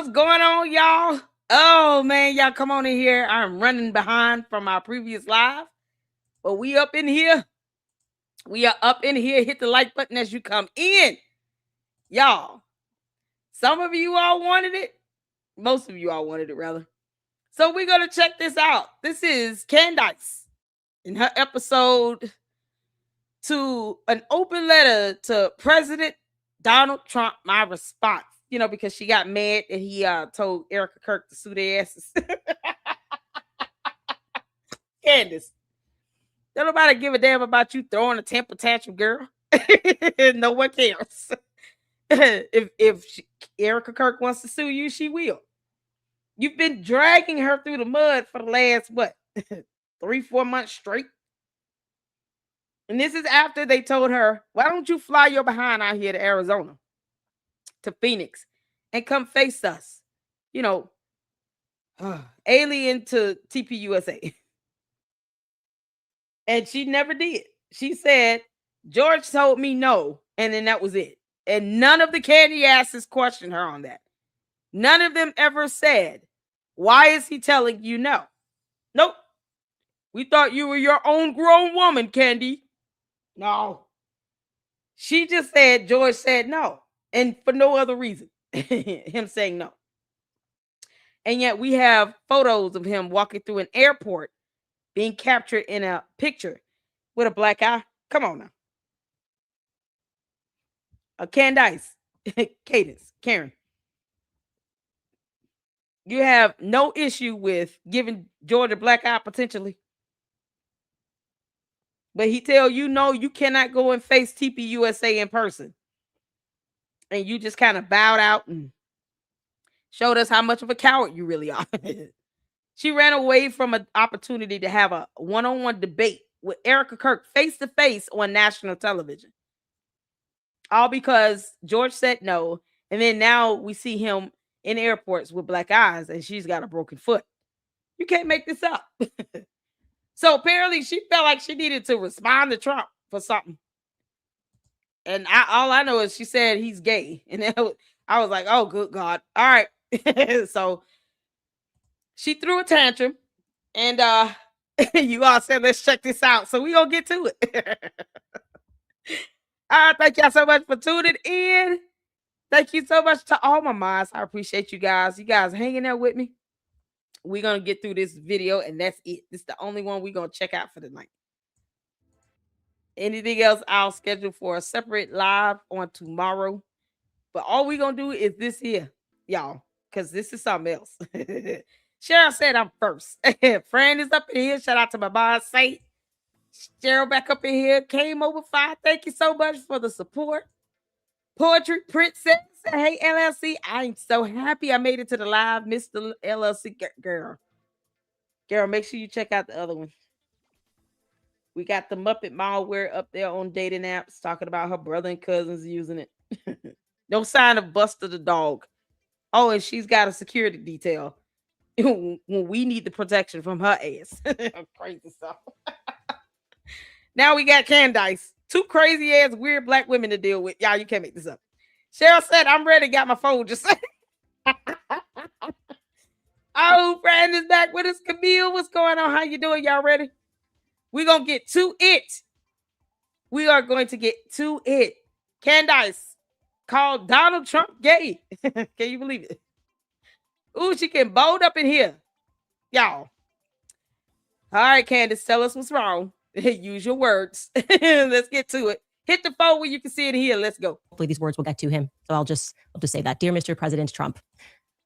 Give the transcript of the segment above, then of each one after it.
What's going on, y'all? Oh man, y'all come on in here. I'm running behind from our previous live, but we up in here. We are up in here. Hit the like button as you come in, y'all. Some of you all wanted it. Most of you all wanted it, rather. So we're gonna check this out. This is Candace in her episode to an open letter to President Donald Trump. My response. Because she got mad and he told Erica Kirk to sue their asses. Candace, don't nobody give a damn about you throwing a temper tantrum, girl. No one cares. if Erica Kirk wants to sue you, she will. You've been dragging her through the mud for the last, 3-4 months straight. And this is after they told her, why don't you fly your behind out here to Arizona, to Phoenix, and come face us, alien to TPUSA. And she never did. She said, George told me no, and then that was it. And none of the candy asses questioned her on that. None of them ever said, why is he telling you no? Nope. We thought you were your own grown woman, Candy. No. She just said George said no. And for no other reason, him saying no. And yet we have photos of him walking through an airport being captured in a picture with a black eye. Come on now. Candace, Cadence, Karen. You have no issue with giving George a black eye potentially. But he tell you no, you cannot go and face TPUSA in person. And you just kind of bowed out and showed us how much of a coward you really are. She ran away from an opportunity to have a one-on-one debate with Erica Kirk face-to-face on national television. All because George said no. And then now we see him in airports with black eyes and she's got a broken foot. You can't make this up. So apparently she felt like she needed to respond to Trump for something. And all I know is she said he's gay. And I was like, oh, good God. All right. So she threw a tantrum. And you all said, let's check this out. So we're going to get to it. All right. Thank y'all so much for tuning in. Thank you so much to all my moms. I appreciate you guys. You guys hanging there with me. We're going to get through this video. And that's it. This is the only one we're going to check out for the night. Anything else, I'll schedule for a separate live on tomorrow. But all we're going to do is this here, y'all, because this is something else. Cheryl said I'm first. Fran is up in here. Shout out to my boss, Saint. Cheryl back up in here. Came over 5. Thank you so much for the support. Poetry Princess. Hey, LLC. I'm so happy I made it to the live. Mr. LLC girl. Girl, make sure you check out the other one. We got the Muppet malware up there on dating apps talking about her brother and cousins using it. No sign of Buster the dog. Oh, and she's got a security detail when we need the protection from her ass. Crazy stuff. Now we got Candace. 2 crazy ass weird black women to deal with. Y'all, you can't make this up. Cheryl said, I'm ready. Got my phone. Just oh, Fran is back with us. Camille, what's going on? How you doing? Y'all ready? We're going to get to it. We are going to get to it. Candace called Donald Trump gay. Can you believe it? Ooh, she can bold up in here. Y'all. All right, Candace, tell us what's wrong. Use your words. Let's get to it. Hit the phone where you can see it here. Let's go. Hopefully these words will get to him. So I'll just say that. Dear Mr. President Trump,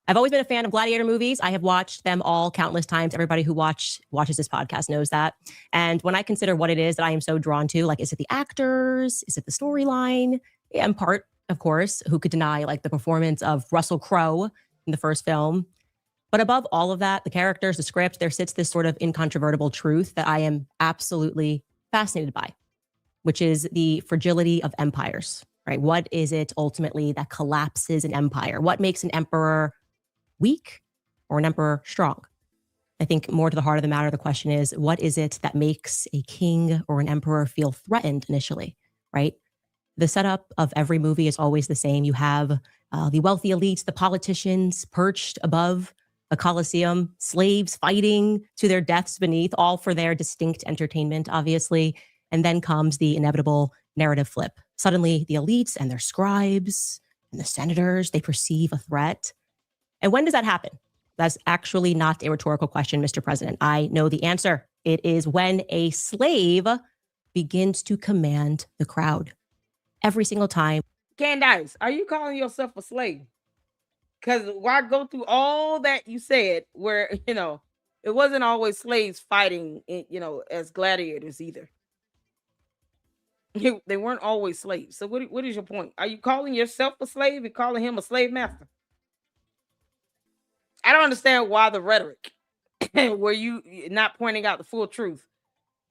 I've always been a fan of gladiator movies. I have watched them all countless times. Everybody who watches this podcast knows that. And when I consider what it is that I am so drawn to, like, is it the actors? Is it the storyline? Yeah, in part, of course, who could deny like the performance of Russell Crowe in the first film? But above all of that, the characters, the script, there sits this sort of incontrovertible truth that I am absolutely fascinated by, which is the fragility of empires, right? What is it ultimately that collapses an empire? What makes an emperor weak or an emperor strong? I think more to the heart of the matter, the question is, what is it that makes a king or an emperor feel threatened initially, right? The setup of every movie is always the same. You have The wealthy elites, the politicians perched above a coliseum, slaves fighting to their deaths beneath, all for their distinct entertainment, obviously. And then comes the inevitable narrative flip. Suddenly, the elites and their scribes and the senators, they perceive a threat. And when does that happen? That's actually not a rhetorical question, Mr. President. I know the answer. It is when a slave begins to command the crowd. Every single time. Candace, are you calling yourself a slave? Because why go through all that you said where, it wasn't always slaves fighting, as gladiators either. They weren't always slaves. So what is your point? Are you calling yourself a slave and calling him a slave master? I don't understand why the rhetoric where you not pointing out the full truth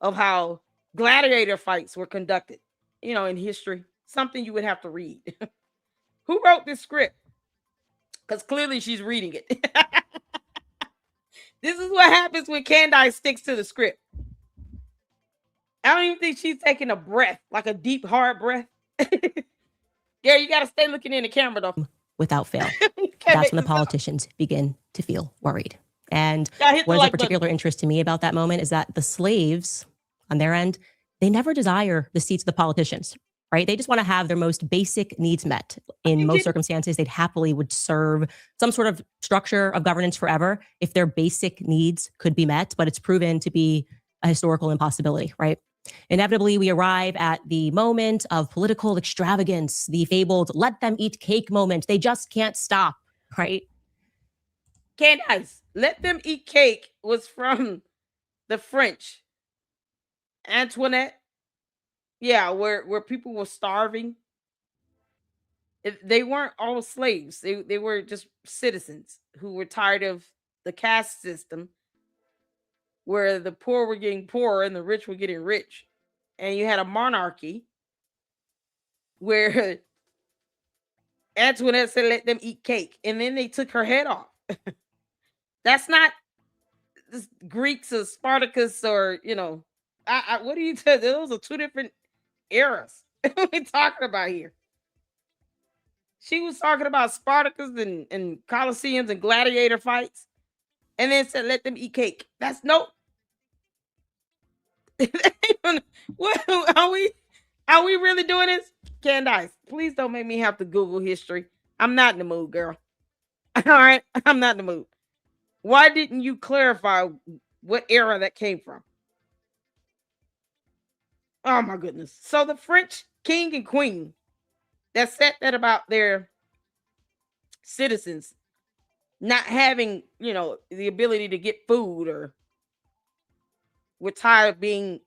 of how gladiator fights were conducted, in history. Something you would have to read. Who wrote this script? Because clearly she's reading it. This is what happens when Candace sticks to the script. I don't even think she's taking a breath, like a deep, hard breath. Yeah, you got to stay looking in the camera, though. Without fail. That's when the politicians begin to feel worried. And what is of particular interest to me about that moment is that the slaves, on their end, they never desire the seats of the politicians, right? They just want to have their most basic needs met. In most circumstances, they'd happily would serve some sort of structure of governance forever if their basic needs could be met, but it's proven to be a historical impossibility, right? Inevitably, we arrive at the moment of political extravagance, the fabled let them eat cake moment. They just can't stop, right? Candace, let them eat cake was from the French. Antoinette. Yeah, where people were starving. They weren't all slaves. They were just citizens who were tired of the caste system where the poor were getting poorer and the rich were getting rich. And you had a monarchy where Antoinette said, let them eat cake. And then they took her head off. That's not Greeks or Spartacus or, what do you tell? Those are two different eras. What are we talking about here? She was talking about Spartacus and Colosseums and gladiator fights. And then said, let them eat cake. That's nope. What are we really doing this? Candace, please don't make me have to Google history. I'm not in the mood, girl. All right, I'm not in the mood. Why didn't you clarify what era that came from? Oh my goodness. So the French king and queen that said that about their citizens not having, the ability to get food, or were tired of being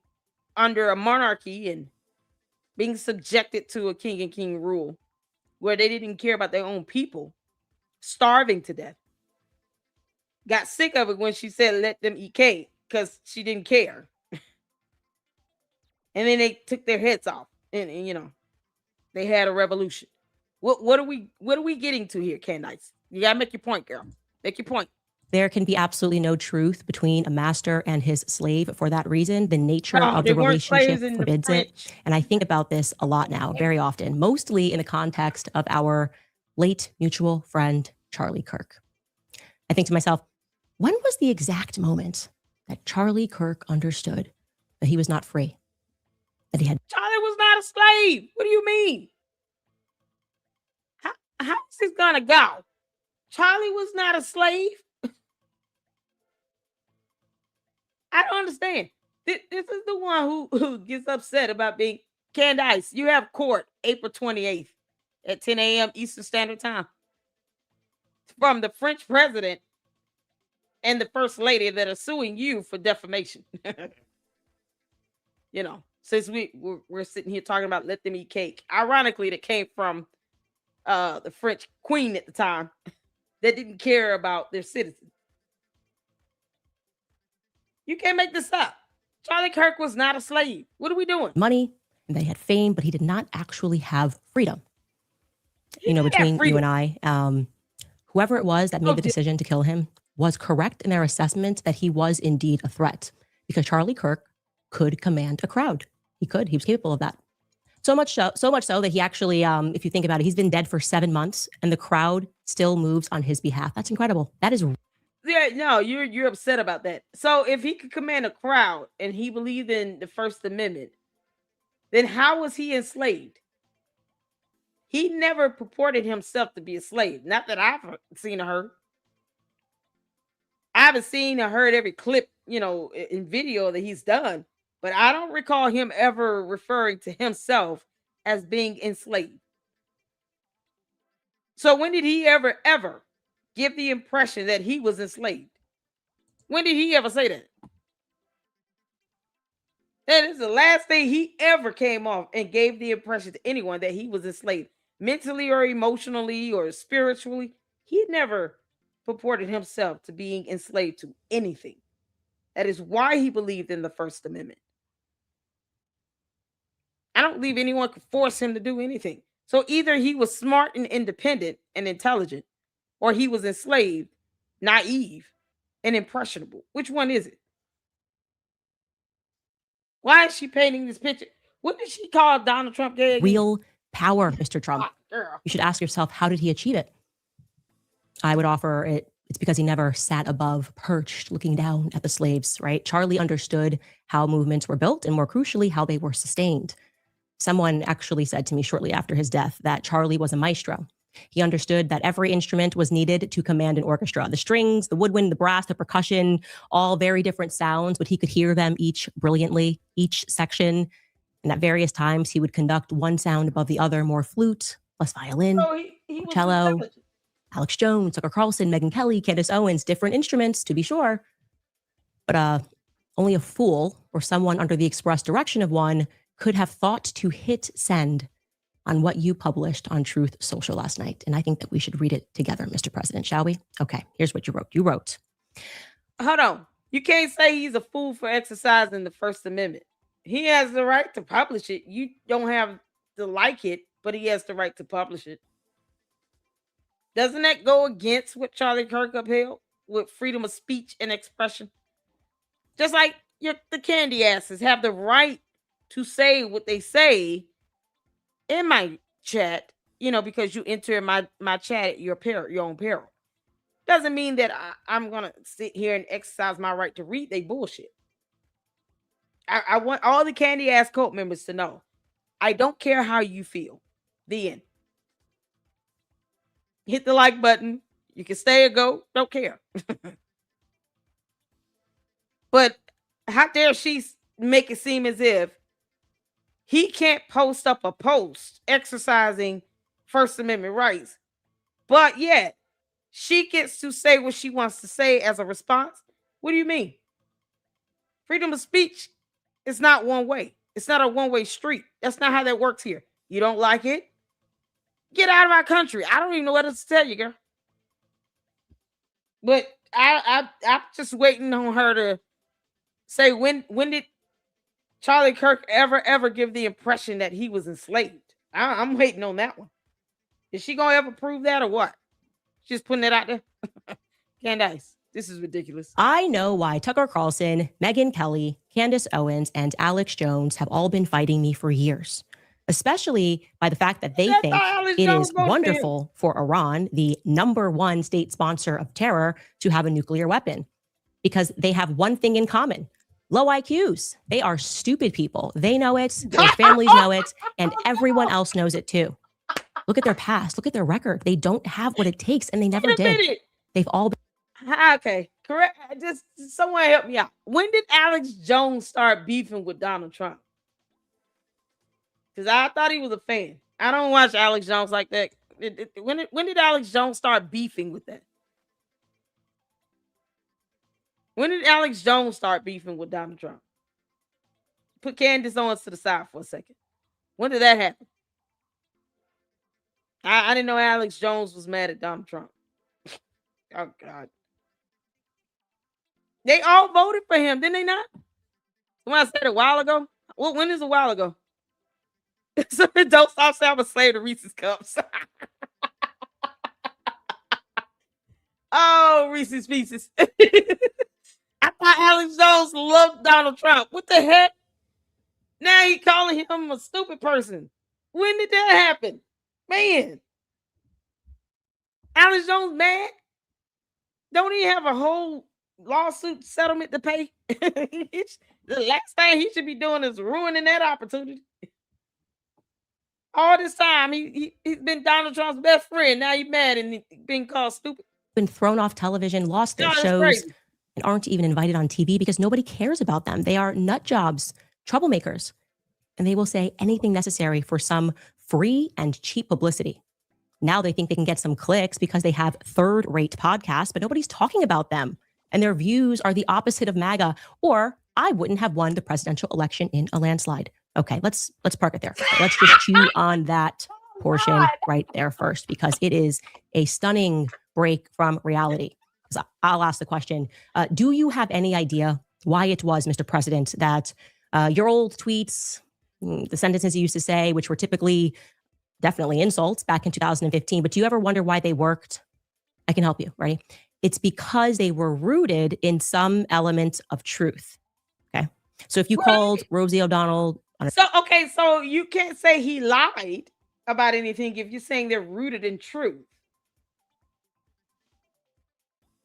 under a monarchy and being subjected to a king and king rule where they didn't care about their own people, starving to death. Got sick of it when she said, let them eat cake, because she didn't care. And then they took their heads off and they had a revolution. What are we getting to here, Candace? You gotta make your point, girl. Make your point. There can be absolutely no truth between a master and his slave. For that reason, the nature of the relationship forbids it. And I think about this a lot now, very often, mostly in the context of our late mutual friend, Charlie Kirk. I think to myself, when was the exact moment that Charlie Kirk understood that he was not free? That he had. Charlie was not a slave. What do you mean? How is this gonna go? Charlie was not a slave. I don't understand. This is the one who gets upset about being Candace. You have court April 28th at 10 a.m. Eastern Standard Time from the French president and the first lady that are suing you for defamation. Since we're sitting here talking about let them eat cake. Ironically, that came from the French queen at the time that didn't care about their citizens. You can't make this up. Charlie Kirk was not a slave. What are we doing? Money, and they had fame, but he did not actually have freedom. Between you and I, whoever it was that made the decision to kill him was correct in their assessment that he was indeed a threat, because Charlie Kirk could command a crowd. He was capable of that. So much so that he actually, if you think about it, he's been dead for 7 months and the crowd still moves on his behalf. That's incredible. That is Yeah, no, you're upset about that. So if he could command a crowd and he believed in the First Amendment, then how was he enslaved? He never purported himself to be a slave. Not that I've seen or heard. I haven't seen or heard every clip, in video that he's done, but I don't recall him ever referring to himself as being enslaved. So when did he ever give the impression that he was enslaved? When did he ever say that? That is the last thing he ever came off and gave the impression to anyone that he was enslaved, mentally or emotionally or spiritually. He never purported himself to being enslaved to anything. That is why he believed in the First Amendment. I don't believe anyone could force him to do anything. So either he was smart and independent and intelligent, or he was enslaved, naive, and impressionable. Which one is it? Why is she painting this picture? What did she call Donald Trump gay again? real power, Mr. Trump. Girl. You should ask yourself, how did he achieve it? I would offer it's because he never sat above, perched, looking down at the slaves, right? Charlie understood how movements were built and, more crucially, how they were sustained. Someone actually said to me shortly after his death that Charlie was a maestro. He understood that every instrument was needed to command an orchestra. The strings, the woodwind, the brass, the percussion, all very different sounds, but he could hear them each brilliantly, each section. And at various times, he would conduct one sound above the other, more flute, less violin, So he was cello, intelligent. Alex Jones, Tucker Carlson, Megyn Kelly, Candace Owens, different instruments, to be sure. But only a fool or someone under the express direction of one could have thought to hit send on what you published on Truth Social last night. And I think that we should read it together, Mr. President, shall we? Okay, here's what you wrote. You wrote, Hold on. You can't say he's a fool for exercising the First Amendment. He has the right to publish it. You don't have to like it, but he has the right to publish it. Doesn't that go against what Charlie Kirk upheld with freedom of speech and expression? Just like the candy asses have the right to say what they say in my chat, because you enter my chat at your own peril. Doesn't mean that I'm going to sit here and exercise my right to read they bullshit. I want all the candy ass cult members to know, I don't care how you feel. The end. Hit the like button. You can stay or go. Don't care. But how dare she make it seem as if he can't post up a post exercising First Amendment rights, but yet she gets to say what she wants to say as a response? What do you mean? Freedom of speech is not one way. It's not a one-way street. That's not how that works here. You don't like it? Get out of our country. I don't even know what else to tell you, girl. But I'm just waiting on her to say when did Charlie Kirk ever give the impression that he was enslaved? I'm waiting on that one. Is she gonna ever prove that or what? She's putting it out there. Candace, this is ridiculous. I know why Tucker Carlson, Megyn Kelly, Candace Owens, and Alex Jones have all been fighting me for years, especially by the fact that they think it is wonderful for Iran, the #1 state sponsor of terror, to have a nuclear weapon, because they have one thing in common: low IQs. They are stupid people. They know it, their families know it, and everyone else knows it too. Look at their past. Look at their record. They don't have what it takes, and they never did. They've all been. Okay, correct. Just someone help me out. When did Alex Jones start beefing with Donald Trump? Because I thought he was a fan. I don't watch Alex Jones like that. When did Alex Jones start beefing with that? When did Alex Jones start beefing with Donald Trump? Put Candace Owens to the side for a second. When did that happen? I didn't know Alex Jones was mad at Donald Trump. Oh, God. They all voted for him, didn't they not? When I said a while ago? Well, when is a while ago? So don't stop saying I'm a slave to Reese's Cups. Oh, Reese's Pieces. I thought Alex Jones loved Donald Trump. What the heck? Now he calling him a stupid person. When did that happen? Man. Alex Jones mad? Don't he have a whole lawsuit settlement to pay? The last thing he should be doing is ruining that opportunity. All this time, he's been Donald Trump's best friend. Now he's mad and being called stupid. Been thrown off television, lost their No, that's shows, crazy. and aren't even invited on TV because nobody cares about them. They are nut jobs, troublemakers, and they will say anything necessary for some free and cheap publicity. Now they think they can get some clicks because they have third-rate podcasts, but nobody's talking about them. And their views are the opposite of MAGA, or I wouldn't have won the presidential election in a landslide. Okay, let's park it there. Let's just chew on that portion right there first, because it is a stunning break from reality. So I'll ask the question, do you have any idea why it was, Mr. President, that your old tweets, the sentences you used to say, which were typically definitely insults back in 2015, but do you ever wonder why they worked? I can help you. Ready? It's because they were rooted in some element of truth. Okay. So if you called Rosie O'Donnell. So you can't say he lied about anything if you're saying they're rooted in truth.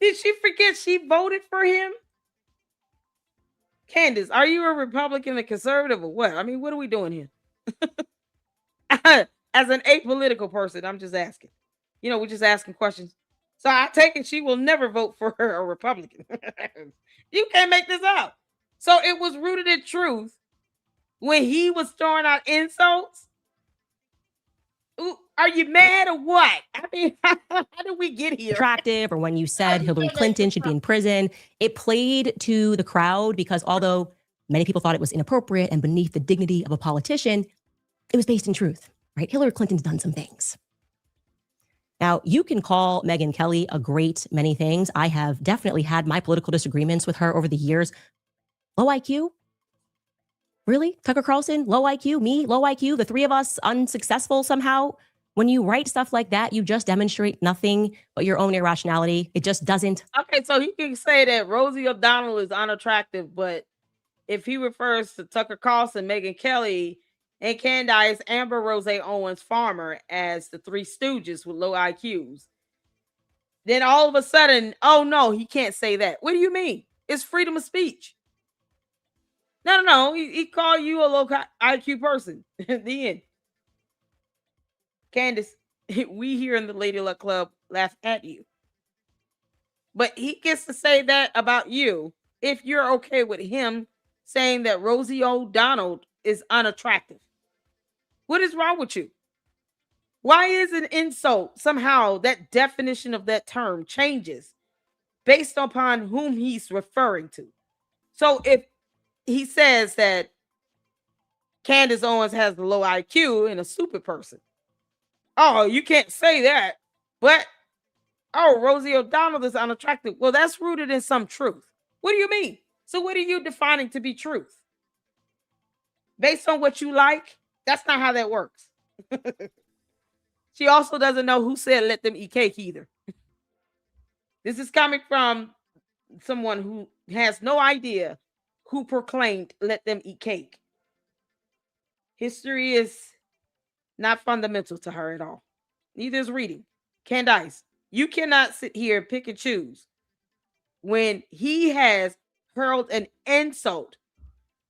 Did she forget she voted for him? Candace, are you a Republican, a conservative, or what? I mean, what are we doing here? As an apolitical person, I'm just asking. We're just asking questions. So I take it she will never vote for a Republican. You can't make this up. So it was rooted in truth when he was throwing out insults. Ooh, are you mad or what? I mean, how did we get here? Attractive, or when you said Hillary Clinton should be in prison. It played to the crowd because although many people thought it was inappropriate and beneath the dignity of a politician, it was based in truth, right? Hillary Clinton's done some things. Now, you can call Megyn Kelly a great many things. I have definitely had my political disagreements with her over the years. Low IQ? Really? Tucker Carlson, low IQ? Me, low IQ? The three of us unsuccessful somehow? When you write stuff like that, you just demonstrate nothing but your own irrationality. It just doesn't. Okay, so he can say that Rosie O'Donnell is unattractive, but if he refers to Tucker Carlson, Megyn Kelly, and Candace, Amber Rose Owens Farmer as the three stooges with low IQs, then all of a sudden, oh no, he can't say that. What do you mean? It's freedom of speech. No. He called you a low IQ person. The end. Candace, we here in the Lady Luck Club laugh at you. But he gets to say that about you if you're okay with him saying that Rosie O'Donnell is unattractive. What is wrong with you? Why is an insult somehow that definition of that term changes based upon whom he's referring to? So if he says that Candace Owens has a low IQ and a stupid person, oh, you can't say that. But, oh, Rosie O'Donnell is unattractive. Well, that's rooted in some truth. What do you mean? So what are you defining to be truth? Based on what you like? That's not how that works. She also doesn't know who said let them eat cake either. This is coming from someone who has no idea who proclaimed let them eat cake. History is not fundamental to her at all. Neither is reading. Candace, you cannot sit here and pick and choose when he has hurled an insult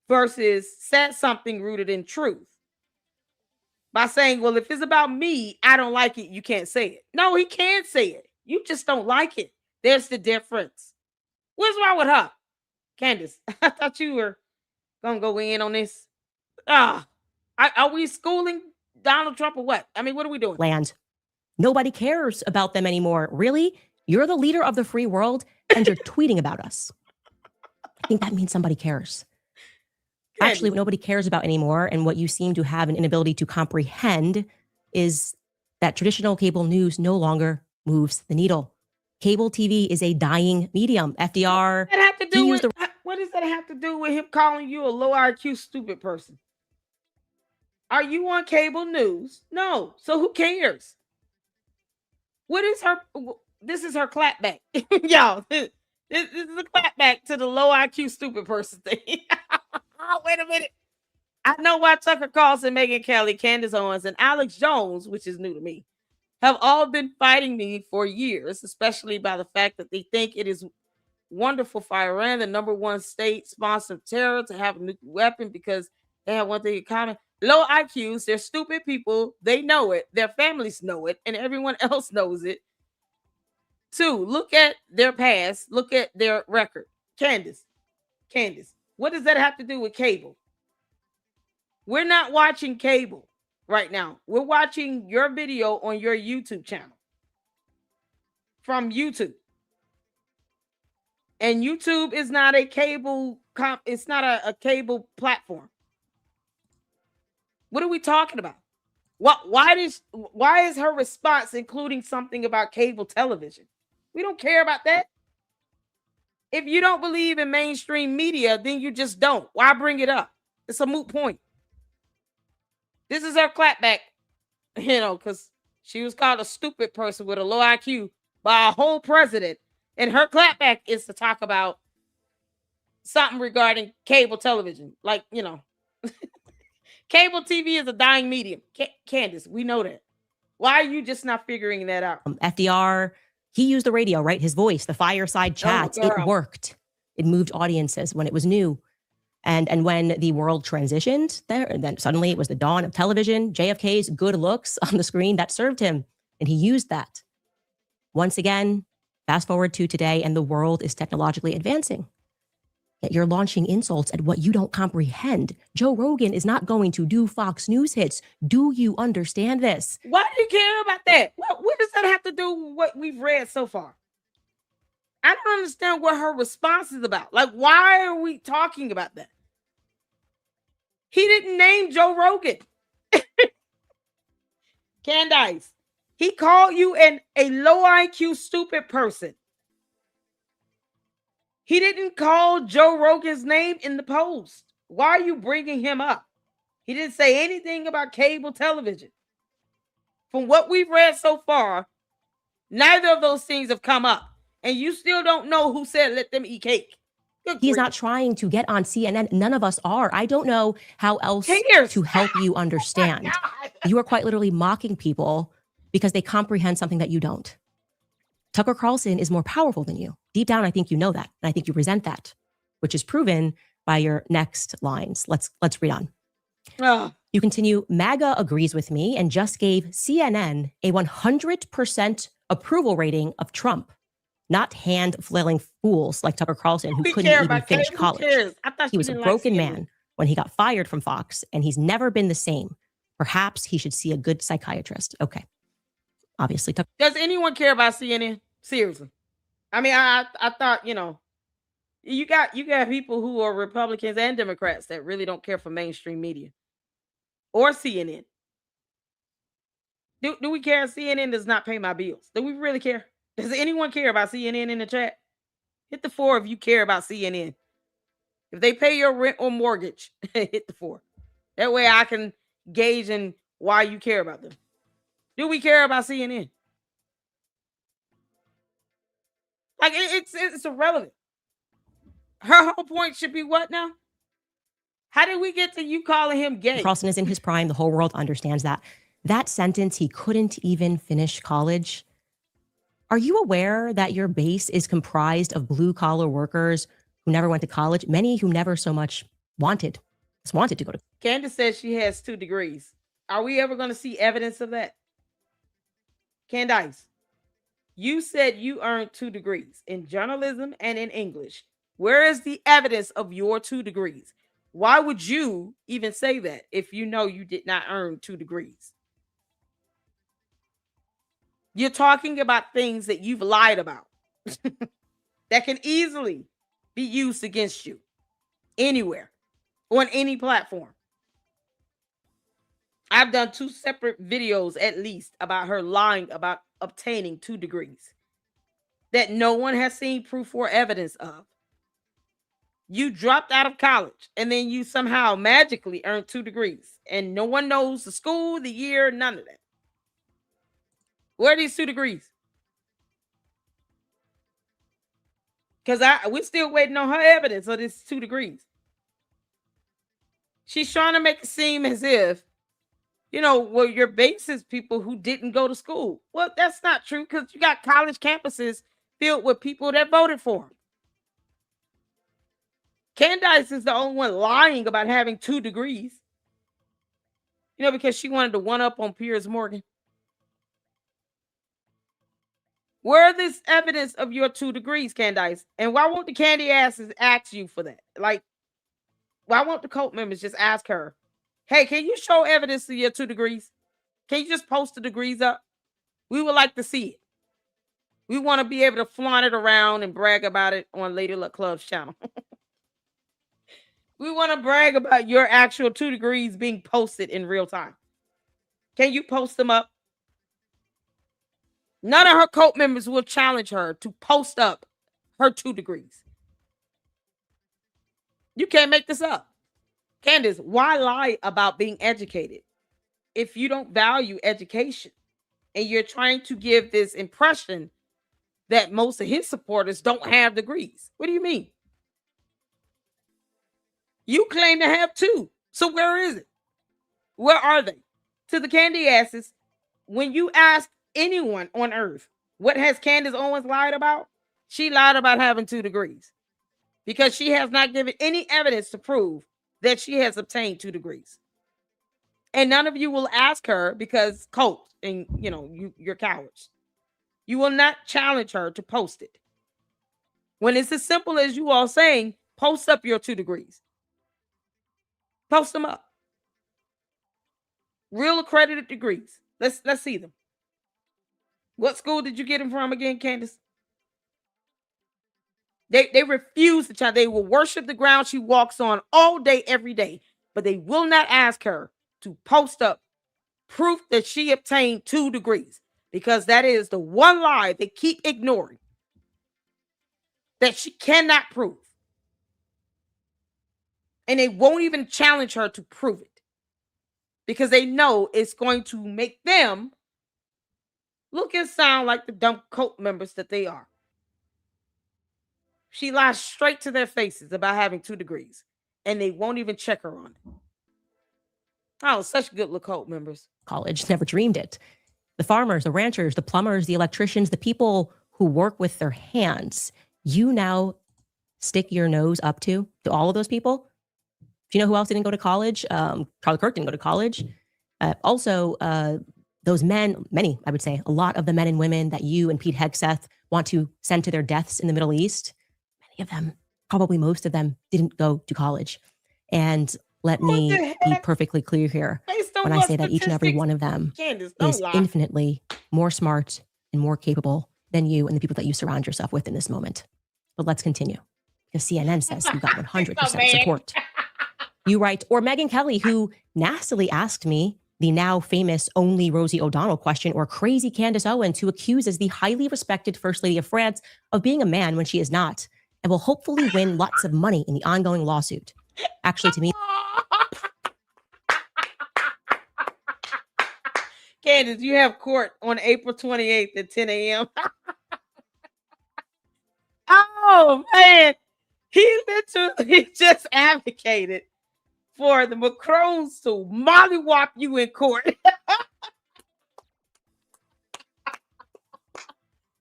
versus said something rooted in truth. By saying, well, if it's about me, I don't like it, you can't say it. No, he can't say it. You just don't like it. There's the difference. What's wrong with her? Candace, I thought you were going to go in on this. Are we schooling Donald Trump or what? I mean, what are we doing? Land. Nobody cares about them anymore. Really? You're the leader of the free world and you're tweeting about us. I think that means somebody cares. Actually, what nobody cares about anymore, and what you seem to have an inability to comprehend, is that traditional cable news no longer moves the needle. Cable TV is a dying medium. FDR. What does that have to do with him calling you a low IQ stupid person? Are you on cable news? No. So who cares? What is her? This is her clapback. Y'all, this is a clapback to the low IQ stupid person thing. Wait a minute. I know why Tucker Carlson, Megyn Kelly, Candace Owens, and Alex Jones, which is new to me, have all been fighting me for years, especially by the fact that they think it is wonderful for Iran, the number one state sponsor of terror, to have a nuclear weapon because they have one thing in common. Low IQs, they're stupid people. They know it. Their families know it. And everyone else knows it. Two, look at their past. Look at their record. Candace, what does that have to do with cable? We're not watching cable right now. We're watching your video on your YouTube channel from YouTube. And YouTube is not a cable, it's not a cable platform. What are we talking about? Why is her response including something about cable television? We don't care about that. If you don't believe in mainstream media, then you just don't. Why bring it up? It's a moot point. This is her clapback, because she was called a stupid person with a low IQ by a whole president. And her clapback is to talk about something regarding cable television. Like, cable TV is a dying medium. Candace, we know that. Why are you just not figuring that out? FDR, he used the radio, right? His voice, the fireside chats, it worked. It moved audiences when it was new. And when the world transitioned there, and then suddenly it was the dawn of television, JFK's good looks on the screen, that served him. And he used that. Once again, fast forward to today, and the world is technologically advancing. Yet you're launching insults at what you don't comprehend. Joe Rogan is not going to do Fox News hits. Do you understand this? Why do you care about that? What does that have to do with what we've read so far? I don't understand what her response is about. Like, why are we talking about that? He didn't name Joe Rogan. Candace, he called you a low IQ stupid person. He didn't call Joe Rogan's name in the post. Why are you bringing him up? He didn't say anything about cable television. From what we've read so far, neither of those things have come up. And you still don't know who said let them eat cake. He's not trying to get on CNN. None of us are. I don't know how else to help you understand. You are quite literally mocking people because they comprehend something that you don't. Tucker Carlson is more powerful than you. Deep down, I think you know that. And I think you resent that, which is proven by your next lines. Let's read on. You continue, MAGA agrees with me and just gave CNN a 100% approval rating of Trump. Not hand-flailing fools like Tucker Carlson who couldn't even finish college. He was a broken man when he got fired from Fox, and he's never been the same. Perhaps he should see a good psychiatrist. Okay. Obviously. Does anyone care about CNN? Seriously. I mean, I thought, you got people who are Republicans and Democrats that really don't care for mainstream media or CNN. Do we care? CNN does not pay my bills. Do we really care? Does anyone care about CNN in the chat? Hit the 4 if you care about CNN. If they pay your rent or mortgage, hit the 4. That way I can gauge in why you care about them. Do we care about CNN? Like, it's irrelevant. Her whole point should be what now? How did we get to you calling him gay? Carlson is in his prime. The whole world understands that. That sentence, he couldn't even finish college. Are you aware that your base is comprised of blue-collar workers who never went to college, many who never so much wanted to go to? Candace says she has 2 degrees. Are we ever going to see evidence of that? Candace, you said you earned 2 degrees in journalism and in English. Where is the evidence of your 2 degrees? Why would you even say that if you know you did not earn 2 degrees? You're talking about things that you've lied about that can easily be used against you anywhere, on any platform. I've done 2 separate videos at least about her lying about obtaining 2 degrees that no one has seen proof or evidence of. You dropped out of college and then you somehow magically earned 2 degrees and no one knows the school, the year, none of that. Where are these 2 degrees? Because we're still waiting on her evidence of this 2 degrees. She's trying to make it seem as if, well, your base is people who didn't go to school. Well, that's not true because you got college campuses filled with people that voted for him. Candace is the only one lying about having 2 degrees. Because she wanted to one up on Piers Morgan. Where is evidence of your 2 degrees, Candace? And why won't the candy asses ask you for that? Like, why won't the cult members just ask her, hey, can you show evidence of your 2 degrees? Can you just post the degrees up? We would like to see it. We want to be able to flaunt it around and brag about it on Lady Luck Club's channel. We want to brag about your actual 2 degrees being posted in real time. Can you post them up? None of her cult members will challenge her to post up her 2 degrees. You can't make this up. Candace, why lie about being educated if you don't value education and you're trying to give this impression that most of his supporters don't have degrees? What do you mean? You claim to have 2. So where is it? Where are they? To the candy asses, when you ask anyone on earth, what has Candace Owens lied about? She lied about having 2 degrees because she has not given any evidence to prove that she has obtained 2 degrees. And none of you will ask her because cult and, you're cowards. You will not challenge her to post it. When it's as simple as you all saying, post up your 2 degrees. Post them up. Real accredited degrees. Let's see them. What school did you get them from again, Candace? They refuse to try. They will worship the ground she walks on all day, every day, but they will not ask her to post up proof that she obtained 2 degrees because that is the one lie they keep ignoring that she cannot prove. And they won't even challenge her to prove it because they know it's going to make them look and sound like the dumb cult members that they are. She lies straight to their faces about having 2 degrees, and they won't even check her on it. Oh, such good little cult members. College never dreamed it. The farmers, the ranchers, the plumbers, the electricians, the people who work with their hands, you now stick your nose up to all of those people. Do you know who else didn't go to college? Charlie Kirk didn't go to college. Also, those men, many, I would say, a lot of the men and women that you and Pete Hegseth want to send to their deaths in the Middle East, many of them, probably most of them, didn't go to college. And let me be perfectly clear here when I say that each and every one of them is infinitely more smart and more capable than you and the people that you surround yourself with in this moment. But let's continue. Because CNN says you got 100% support. You write, or Megyn Kelly, who nastily asked me the now famous only Rosie O'Donnell question, or crazy Candace Owens, who accuses the highly respected First Lady of France of being a man when she is not, and will hopefully win lots of money in the ongoing lawsuit. Actually, to me, Candace, you have court on April 28th at 10 a.m. Oh, man. He literally just advocated for the Macrons to mollywop you in court.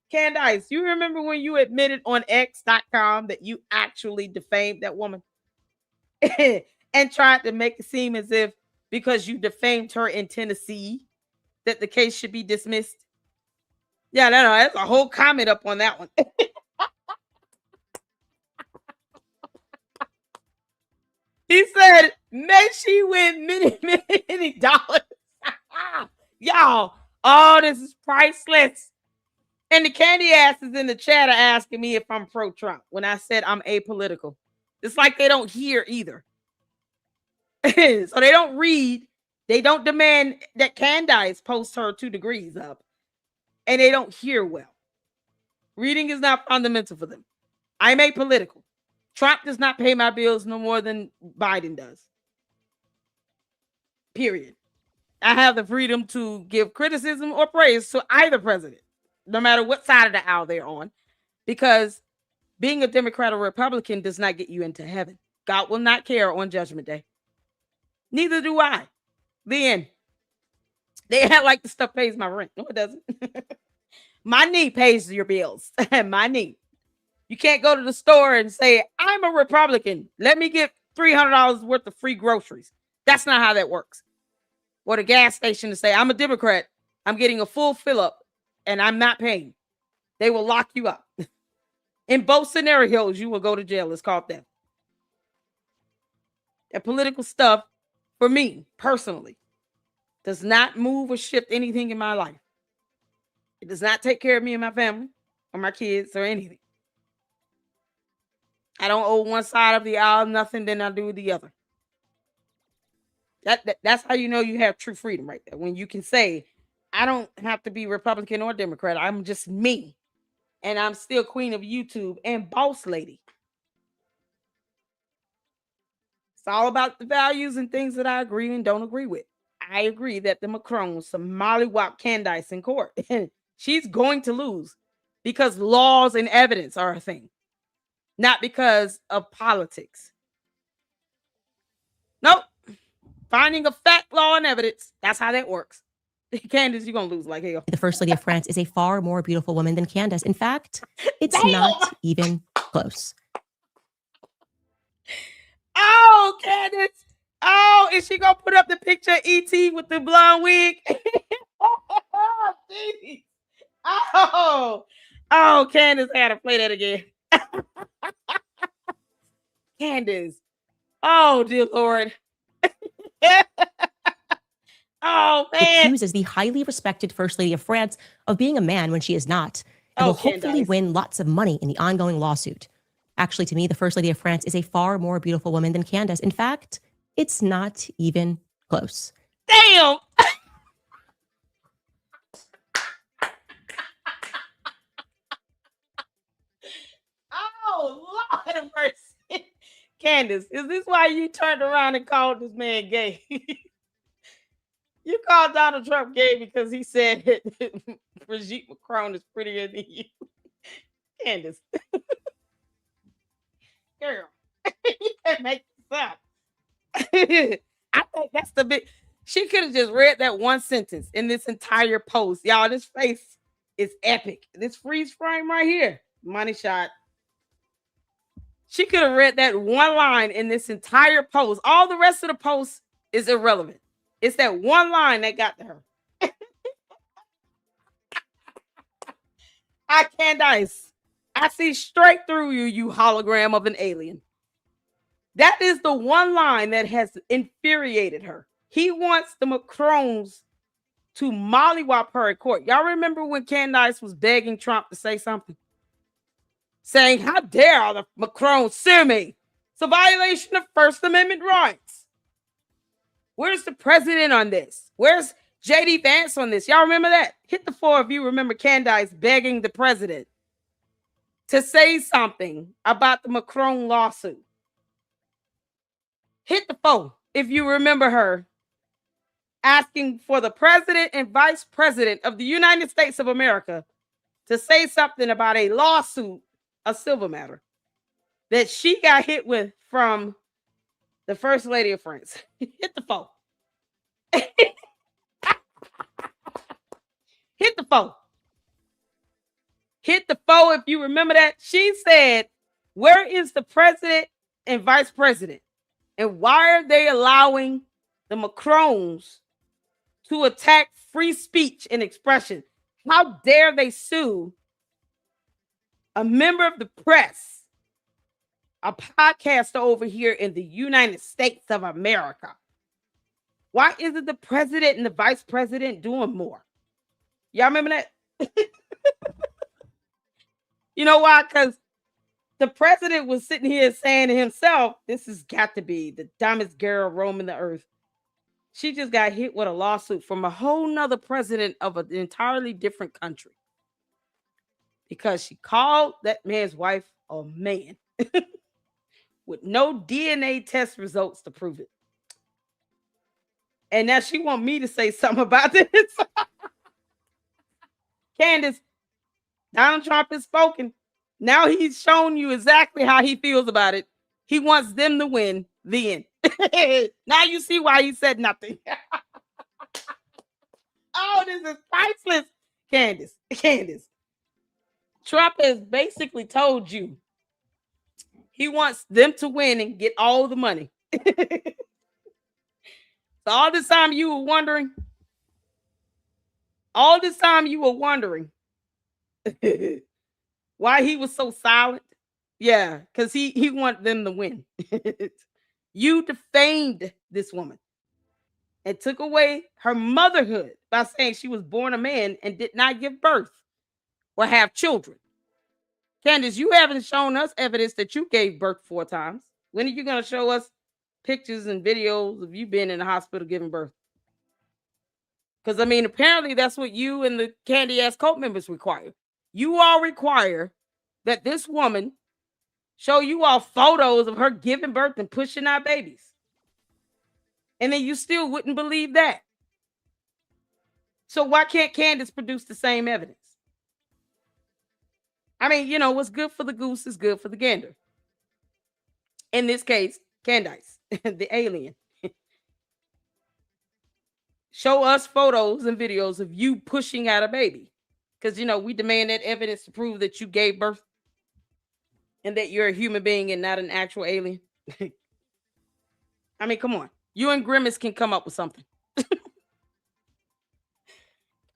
Candace, you remember when you admitted on X.com that you actually defamed that woman and tried to make it seem as if because you defamed her in Tennessee that the case should be dismissed? Yeah, no, that's a whole comment up on that one. He said, may she win many, many dollars. Y'all, oh, this is priceless. And the candy asses in the chat are asking me if I'm pro-Trump when I said I'm apolitical. It's like they don't hear either. So they don't read. They don't demand that Candace post her 2 degrees up. And they don't hear well. Reading is not fundamental for them. I'm apolitical. Trump does not pay my bills no more than Biden does. Period. I have the freedom to give criticism or praise to either president, no matter what side of the aisle they're on, because being a Democrat or Republican does not get you into heaven. God will not care on Judgment Day. Neither do I. Then they act like the stuff pays my rent. No, it doesn't. My knee pays your bills. My knee. You can't go to the store and say, I'm a Republican. Let me get $300 worth of free groceries. That's not how that works. Or the gas station to say, I'm a Democrat. I'm getting a full fill up and I'm not paying. They will lock you up. In both scenarios, you will go to jail. It's called theft. That political stuff, for me personally, does not move or shift anything in my life. It does not take care of me and my family or my kids or anything. I don't owe one side of the aisle nothing, then I do the other. That's how you know you have true freedom right there. When you can say, I don't have to be Republican or Democrat. I'm just me. And I'm still queen of YouTube and boss lady. It's all about the values and things that I agree and don't agree with. I agree that the Macrons some mollywop Candace in court. And she's going to lose because laws and evidence are a thing. Not because of politics. Nope. Finding a fact, law, and evidence. That's how that works. Candace, you're going to lose like hell. The First Lady of France is a far more beautiful woman than Candace. In fact, it's not even close. Oh, Candace. Oh, is she going to put up the picture of E.T. with the blonde wig? Oh, geez. Oh, Candace, I got to play that again. Candace. Oh, dear Lord. Oh, man. Accuses the highly respected First Lady of France of being a man when she is not, and will hopefully win lots of money in the ongoing lawsuit. Actually, to me, the First Lady of France is a far more beautiful woman than Candace. In fact, it's not even close. Damn. Oh, Lord have mercy. Candace, is this why you turned around and called this man gay? You called Donald Trump gay because he said Brigitte Macron is prettier than you. Candace. Girl, you can't make this up. I think that's the big. She could have just read that one sentence in this entire post. Y'all, this face is epic. This freeze frame right here. Money shot. She could have read that one line in this entire post. All the rest of the post is irrelevant. It's that one line that got to her. I can't dice. I see straight through you, you hologram of an alien. That is the one line that has infuriated her. He wants the Macrons to mollywop her in court. Y'all remember when Candace was begging Trump to say something? Saying, how dare the Macrons sue me? It's a violation of First Amendment rights. Where's the president on this? Where's J.D. Vance on this? Y'all remember that? Hit the floor if you remember Candace begging the president to say something about the Macron lawsuit. Hit the phone if you remember her asking for the president and vice president of the United States of America to say something about a lawsuit, a civil matter, that she got hit with from the First Lady of France. Hit the phone. Hit the phone. Hit the phone if you remember that. She said, where is the president and vice president? And why are they allowing the Macrons to attack free speech and expression? How dare they sue a member of the press, a podcaster over here in the United States of America? Why isn't the president and the vice president doing more? Y'all remember that? You know why? Because the president was sitting here saying to himself, this has got to be the dumbest girl roaming the earth. She just got hit with a lawsuit from a whole nother president of an entirely different country. Because she called that man's wife a man with no DNA test results to prove it. And now she want me to say something about this. Candace, Donald Trump has spoken. Now he's shown you exactly how he feels about it. He wants them to win. The end. Now you see why he said nothing. Oh, this is priceless. Candace. Trump has basically told you he wants them to win and get all the money. So all this time you were wondering why he was so silent. Yeah, because he wanted them to win. You defamed this woman and took away her motherhood by saying she was born a man and did not give birth or have children. Candace, you haven't shown us evidence that you gave birth 4 times. When are you going to show us pictures and videos of you being in the hospital giving birth? Because, I mean, apparently that's what you and the Candy-ass cult members require. You all require that this woman show you all photos of her giving birth and pushing out babies. And then you still wouldn't believe that. So why can't Candace produce the same evidence? I mean, you know, what's good for the goose is good for the gander. In this case, Candace, the alien. Show us photos and videos of you pushing out a baby. Because, you know, we demand that evidence to prove that you gave birth and that you're a human being and not an actual alien. I mean, come on. You and Grimace can come up with something.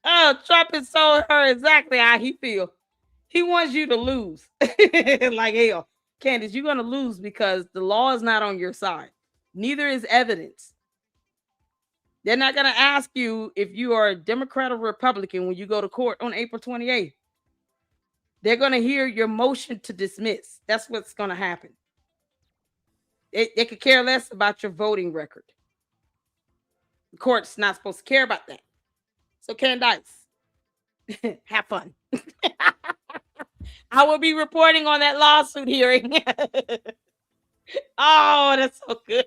Oh, Trump has told her exactly how he feels. He wants you to lose. Like hell. Candace, you're going to lose because the law is not on your side. Neither is evidence. They're not going to ask you if you are a Democrat or Republican when you go to court on April 28th. They're going to hear your motion to dismiss. That's what's going to happen. They could care less about your voting record. The court's not supposed to care about that. So Candace, have fun. I will be reporting on that lawsuit hearing. Oh, that's so good.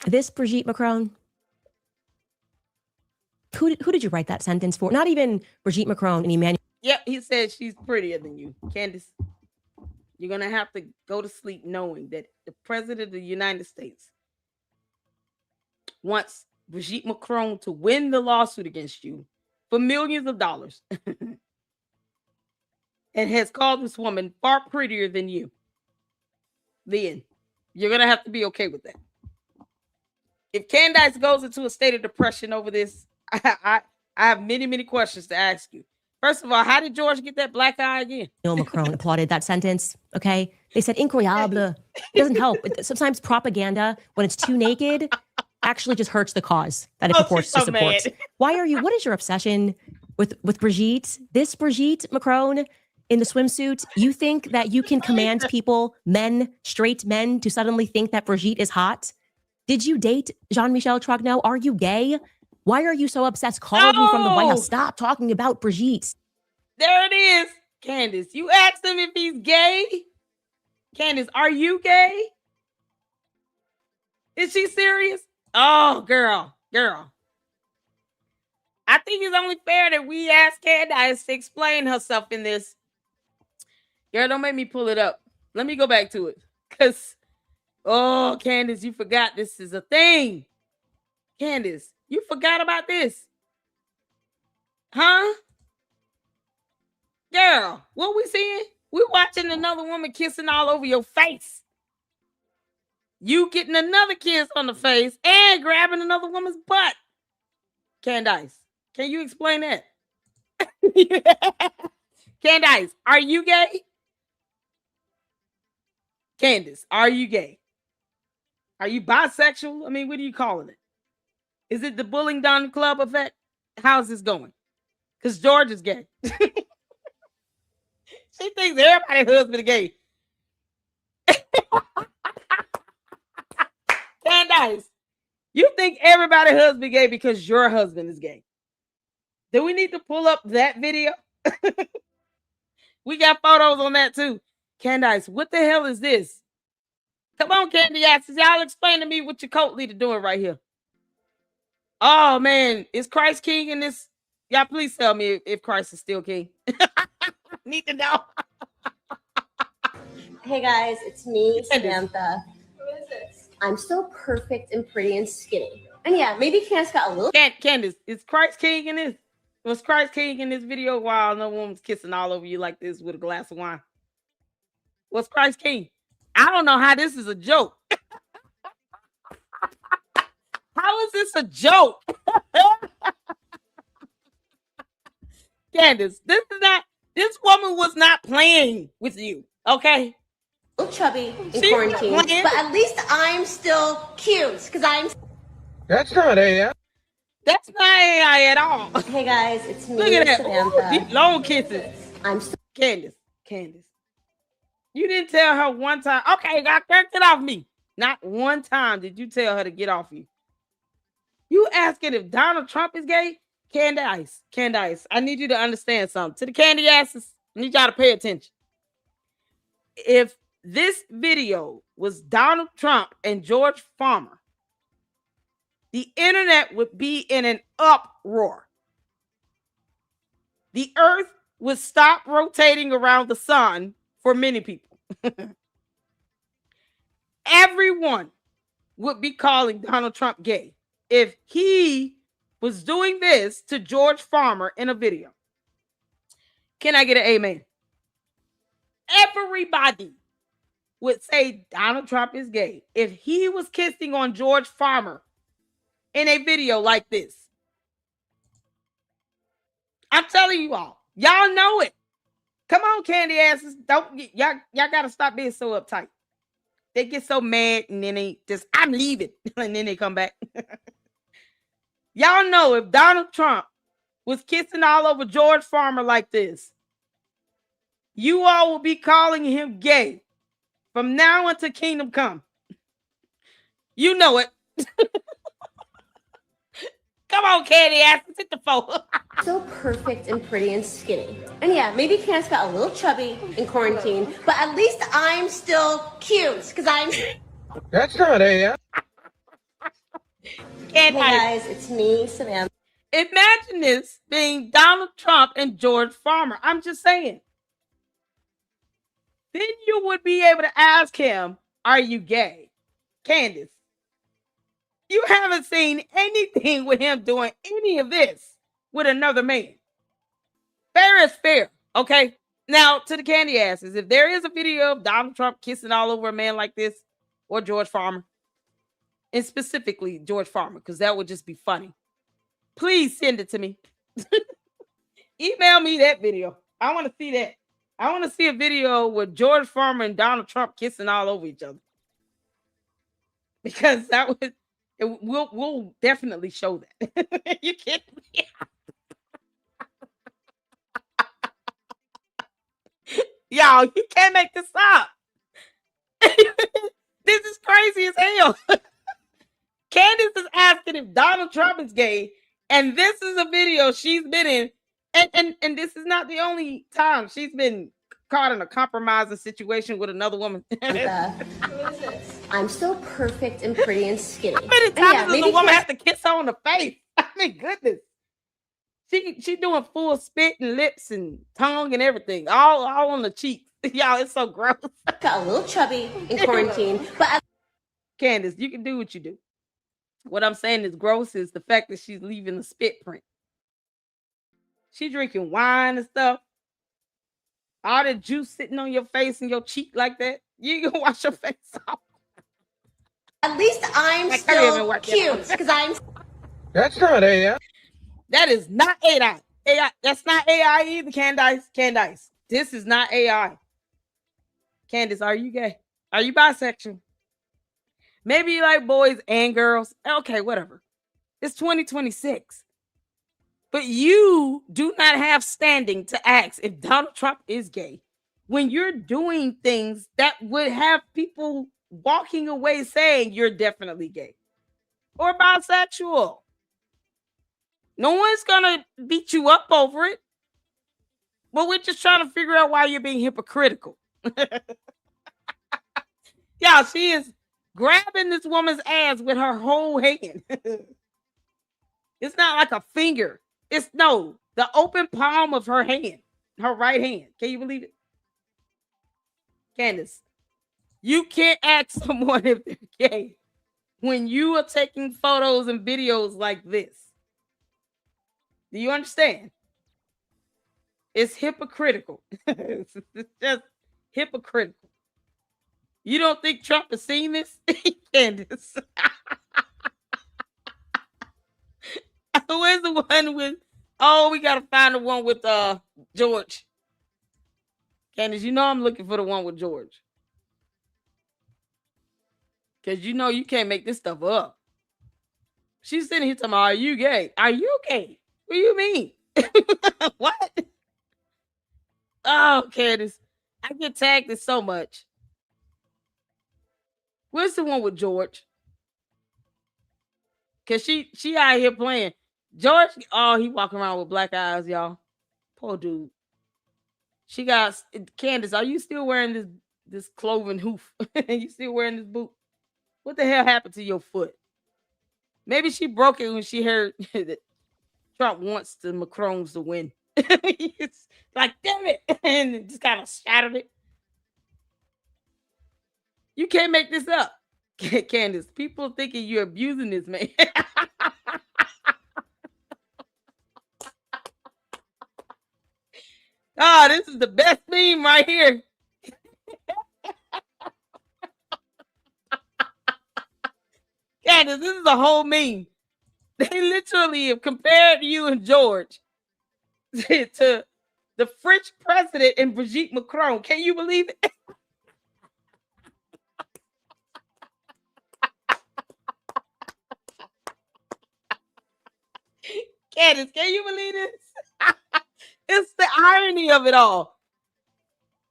This Brigitte Macron. Who did you write that sentence for? Not even Brigitte Macron and Emmanuel. Yep, he said she's prettier than you. Candace, you're going to have to go to sleep knowing that the president of the United States wants Brigitte Macron to win the lawsuit against you for millions of dollars and has called this woman far prettier than you. Then you're going to have to be okay with that. If Candace goes into a state of depression over this, I have many, many questions to ask you. First of all, how did George get that black eye again? Macron applauded that sentence. Okay. They said incroyable. It doesn't help. Sometimes propaganda, when it's too naked, actually just hurts the cause that it purports to support. What is your obsession with Brigitte? This Brigitte Macron in the swimsuit, you think that you can command people, men, straight men, to suddenly think that Brigitte is hot? Did you date Jean-Michel Trogneau? Are you gay? Why are you so obsessed calling me from the White House? Stop talking about Brigitte. There it is. Candace, you asked him if he's gay. Candace, are you gay? Is she serious? Oh, girl. I think it's only fair that we ask Candace to explain herself in this. Girl, don't make me pull it up. Let me go back to it. Because, Candace, you forgot this is a thing. Candace, you forgot about this. Huh? Girl, what we seeing? We watching another woman kissing all over your face. You getting another kiss on the face and grabbing another woman's butt. Candace, can you explain that? Candace, are you gay? Candace, are you gay? Are you bisexual? I mean, what are you calling it? Is it the Bullying Down Club effect? How's this going? Because George is gay. She thinks everybody's husband is gay. Candace, you think everybody's husband is gay because your husband is gay. Do we need to pull up that video? We got photos on that too. Candace, what the hell is this? Come on, Candace. Y'all explain to me what your cult leader doing right here. Oh, man. Is Christ king in this? Y'all please tell me if Christ is still king. Need to know. Hey, guys. It's me, Samantha. Who is this? I'm still perfect and pretty and skinny. And yeah, maybe Candace got a little. Candace, is Christ King in this? Was Christ King in this video while no one was kissing all over you like this with a glass of wine? Was Christ King? I don't know how this is a joke. How is this a joke? Candace, this woman was not playing with you, okay? Chubby in quarantine, but at least I'm still cute because I'm. That's not AI. That's not AI at all. Hey guys, it's me. Look at that. Samantha. Deep, long kisses. I'm still. Candace. You didn't tell her one time. Okay, get off me. Not one time did you tell her to get off you. You asking if Donald Trump is gay? Candace, I need you to understand something. To the candy asses, I need y'all to pay attention. If this video was Donald Trump and George Farmer, the internet would be in an uproar. The earth would stop rotating around the sun for many people. Everyone would be calling Donald Trump gay if he was doing this to George Farmer in a video. Can I get an amen? Everybody would say Donald Trump is gay if he was kissing on George Farmer in a video like this. I'm telling you all, y'all know it. Come on, candy asses. Y'all gotta stop being so uptight. They get so mad and then they just, I'm leaving. And then they come back. Y'all know if Donald Trump was kissing all over George Farmer like this, you all will be calling him gay from now until kingdom come. You know it. Come on, candy asses, hit the phone. So perfect and pretty and skinny. And yeah, maybe Candace got a little chubby in quarantine, but at least I'm still cute because I'm. That's not AI. Hey guys, it's me, Samantha. Imagine this being Donald Trump and George Farmer. I'm just saying. Then you would be able to ask him, are you gay? Candace, you haven't seen anything with him doing any of this with another man. Fair is fair, okay? Now, to the candy asses, if there is a video of Donald Trump kissing all over a man like this, or George Farmer, and specifically George Farmer, because that would just be funny, please send it to me. Email me that video. I want to see that. I want to see a video with George Farmer and Donald Trump kissing all over each other. Because that would, we'll definitely show that. You kidding me? Y'all, you can't make this up. This is crazy as hell. Candace is asking if Donald Trump is gay, and this is a video she's been in, and this is not the only time she's been caught in a compromising situation with another woman. I'm still perfect and pretty and skinny. How many times does a woman have to kiss her on the face? I mean, goodness. She doing full spit and lips and tongue and everything, all on the cheeks. Y'all, it's so gross. Got a little chubby in quarantine, but Candace, you can do what you do. What I'm saying is gross is the fact that she's leaving the spit print. She drinking wine and stuff. All the juice sitting on your face and your cheek like that. You can wash your face off. At least I'm still cute because I'm. That's not AI. That is not AI. That's not AI either, Candace. This is not AI. Candace, are you gay? Are you bisexual? Maybe you like boys and girls. Okay, whatever. It's 2026. But you do not have standing to ask if Donald Trump is gay when you're doing things that would have people walking away saying you're definitely gay or bisexual. No one's gonna beat you up over it. But we're just trying to figure out why you're being hypocritical. Yeah, she is grabbing this woman's ass with her whole hand. It's not like a finger. It's the open palm of her hand, her right hand. Can you believe it? Candace, you can't ask someone if they're gay when you are taking photos and videos like this. Do you understand? It's hypocritical. It's just hypocritical. You don't think Trump has seen this? Candace. Where's the one with, oh, we gotta find the one with George. Candace, you know I'm looking for the one with George. Because you know you can't make this stuff up. She's sitting here talking about, are you gay? Are you gay? What do you mean? What? Oh, Candace, I get tagged in so much. Where's the one with George? Because she out here playing. George, oh, he walking around with black eyes, y'all. Poor dude. She got, Candace, are you still wearing this cloven hoof? You still wearing this boot? What the hell happened to your foot? Maybe she broke it when she heard that Trump wants the Macrons to win. It's like, damn it. And it just kind of shattered it. You can't make this up. Candace, people thinking you're abusing this man. Oh, this is the best meme right here. Candace, this is a whole meme. They literally have compared you and George to the French president and Brigitte Macron. Can you believe it? Candace, can you believe this? It's the irony of it all.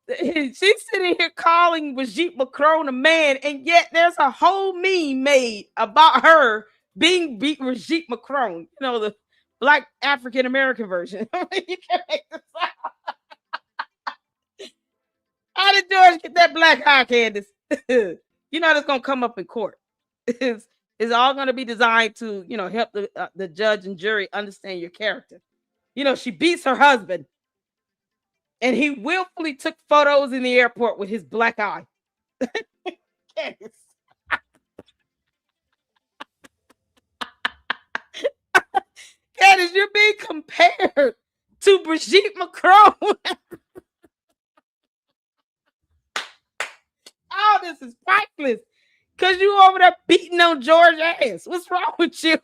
She's sitting here calling Brigitte Macron a man, and yet there's a whole meme made about her being Brigitte Macron. You know, the black African American version. You can't make this up. How did George get that black eye, Candace? You know that's gonna come up in court. It's all gonna be designed to, you know, help the judge and jury understand your character. You know, she beats her husband, and he willfully took photos in the airport with his black eye. Candace. Candace, you're being compared to Brigitte Macron. Oh, this is priceless. Because you over there beating on George's ass. What's wrong with you?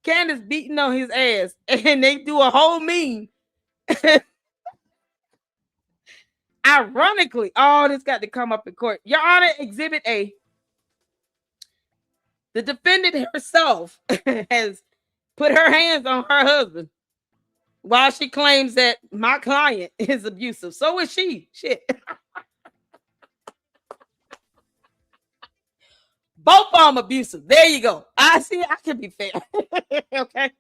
Candace beating on his ass. And they do a whole meme. Ironically, oh, this got to come up in court. Your Honor, Exhibit A. The defendant herself has put her hands on her husband while she claims that my client is abusive. So is she. Shit. Both of them abusive. There you go. I see. I can be fair. Okay.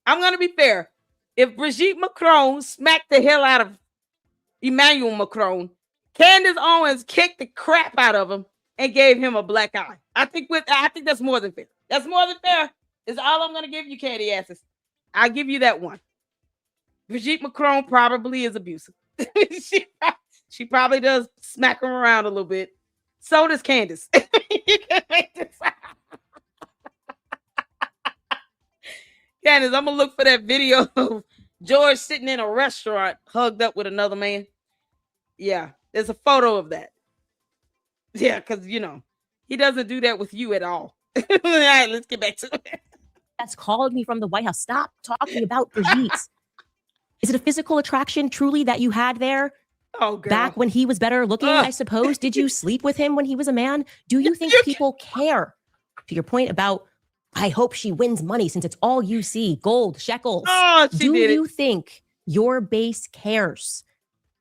I'm going to be fair. If Brigitte Macron smacked the hell out of Emmanuel Macron, Candace Owens kicked the crap out of him and gave him a black eye. I think that's more than fair. That's more than fair. Is all I'm going to give you, candy asses. I'll give you that one. Brigitte Macron probably is abusive. She probably does smack him around a little bit. So does Candace. You can make this out. Candace, I'm going to look for that video of George sitting in a restaurant hugged up with another man. Yeah, there's a photo of that. Yeah, because, you know, he doesn't do that with you at all. All right, let's get back to it. That's called me from the White House. Stop talking about Brigitte. Is it a physical attraction truly that you had there? Oh, girl. Back when he was better looking, I suppose. Did you sleep with him when he was a man? Do you think people care? To your point about, I hope she wins money since it's all you see, gold, shekels. Oh, Do you think your base cares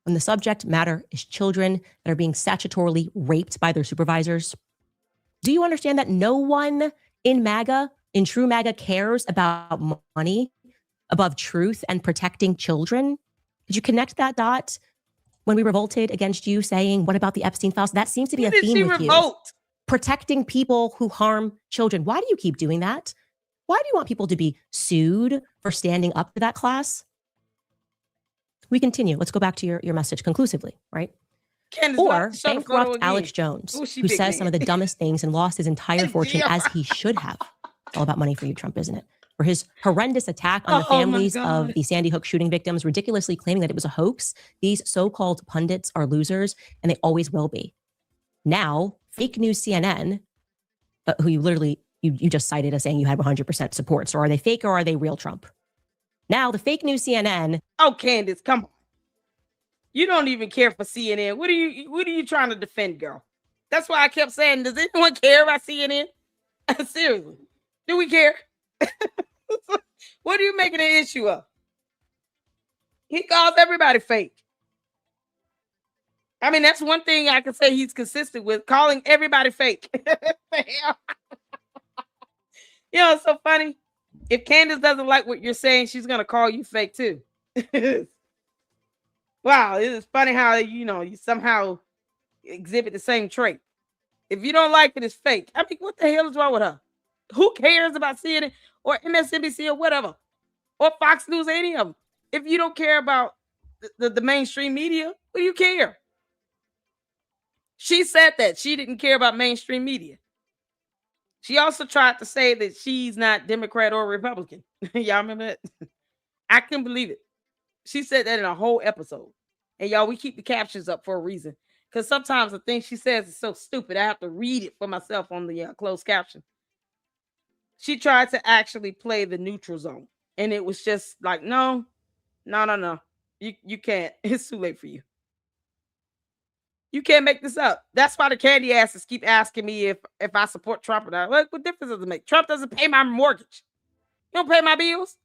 when the subject matter is children that are being statutorily raped by their supervisors? Do you understand that no one in MAGA, in true MAGA, cares about money above truth and protecting children? Did you connect that dot when we revolted against you saying, what about the Epstein files? That seems to be a theme with you. Protecting people who harm children. Why do you keep doing that? Why do you want people to be sued for standing up to that class? We continue. Let's go back to your message conclusively, right? Candace, Or show the photo bankrupt again. Alex Jones, Ooh, she who big says man. some of the dumbest things and lost his entire fortune Deal. as he should have. It's all about money for you, Trump, isn't it? For his horrendous attack on the Oh, my families God. of the Sandy Hook shooting victims, ridiculously claiming that it was a hoax. These so-called pundits are losers, and they always will be. Now, fake news CNN, who you literally, you just cited as saying you had 100% support. So are they fake or are they real, Trump? Now, the fake news CNN. Oh, Candace, come on. You don't even care for CNN. What are you trying to defend, girl? That's why I kept saying, does anyone care about CNN? Seriously. Do we care? What are you making an issue of? He calls everybody fake. I mean, that's one thing I can say he's consistent with, calling everybody fake. You know, it's so funny. If Candace doesn't like what you're saying, she's going to call you fake too. Wow, it is funny how, you somehow exhibit the same trait. If you don't like it, it's fake. I mean, what the hell is wrong with her? Who cares about CNN or MSNBC or whatever? Or Fox News, any of them? If you don't care about the mainstream media, what do you care? She said that she didn't care about mainstream media. She also tried to say that she's not Democrat or Republican. Y'all remember that? I couldn't believe it. She said that in a whole episode. And y'all, we keep the captions up for a reason. Because sometimes the thing she says is so stupid, I have to read it for myself on the closed caption. She tried to actually play the neutral zone. And it was just like, no. You can't. It's too late for you. You can't make this up. That's why the candy asses keep asking me if I support Trump or not. What difference does it make? Trump doesn't pay my mortgage. He don't pay my bills.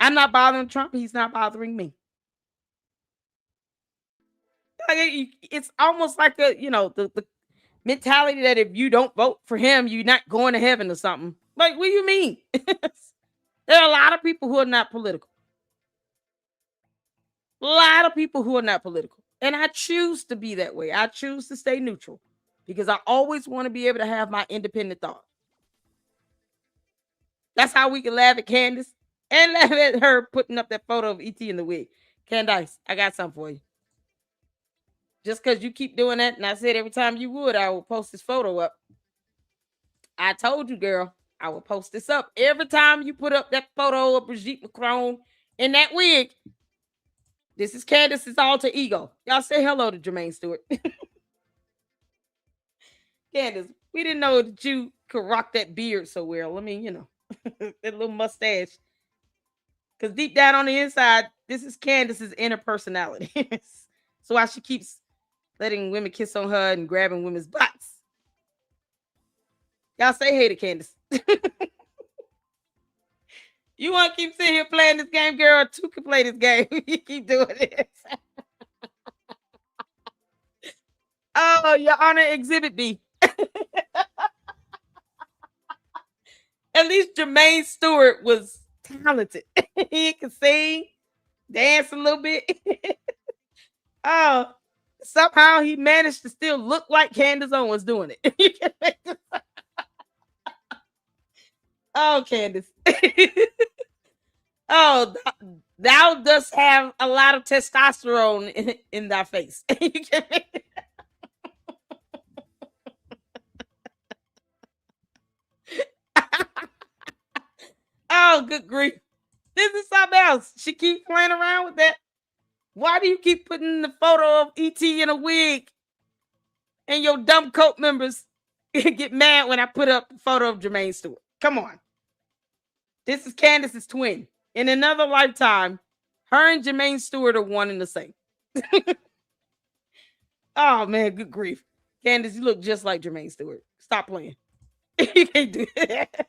I'm not bothering Trump. He's not bothering me. It's almost like the mentality that if you don't vote for him, you're not going to heaven or something. Like, what do you mean? There are a lot of people who are not political. A lot of people who are not political. And I choose to be that way. I choose to stay neutral because I always want to be able to have my independent thought. That's how we can laugh at Candace and laugh at her putting up that photo of E.T. in the wig. Candace, I got something for you. Just because you keep doing that, and I said every time you would, I will post this photo up. I told you, girl, I will post this up. Every time you put up that photo of Brigitte Macron in that wig, this is Candace's alter ego. Y'all say hello to Jermaine Stewart. Candace, we didn't know that you could rock that beard so well. I mean, that little mustache. Because deep down on the inside, this is Candace's inner personality. So why she keeps letting women kiss on her and grabbing women's butts. Y'all say hey to Candace. You want to keep sitting here playing this game, girl? Two can play this game. You keep doing this. Oh, Your Honor, Exhibit B. At least Jermaine Stewart was talented. He could sing, dance a little bit. Oh, somehow he managed to still look like Candace Owens doing it. Oh, Candace. Oh, thou dost have a lot of testosterone in thy face. Oh, good grief. This is something else. She keeps playing around with that. Why do you keep putting the photo of E.T. in a wig? And your dumb cult members get mad when I put up a photo of Jermaine Stewart. Come on. This is Candace's twin. In another lifetime, her and Jermaine Stewart are one and the same. Oh, man, good grief. Candace, you look just like Jermaine Stewart. Stop playing. You can't do that.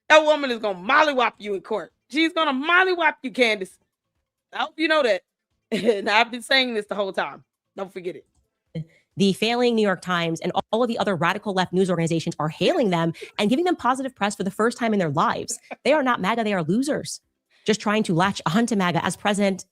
That woman is going to mollywop you in court. She's going to mollywop you, Candace. I hope you know that. And I've been saying this the whole time. Don't forget it. The failing New York Times and all of the other radical left news organizations are hailing them and giving them positive press for the first time in their lives. They are not MAGA. They are losers. Just trying to latch onto MAGA. As president,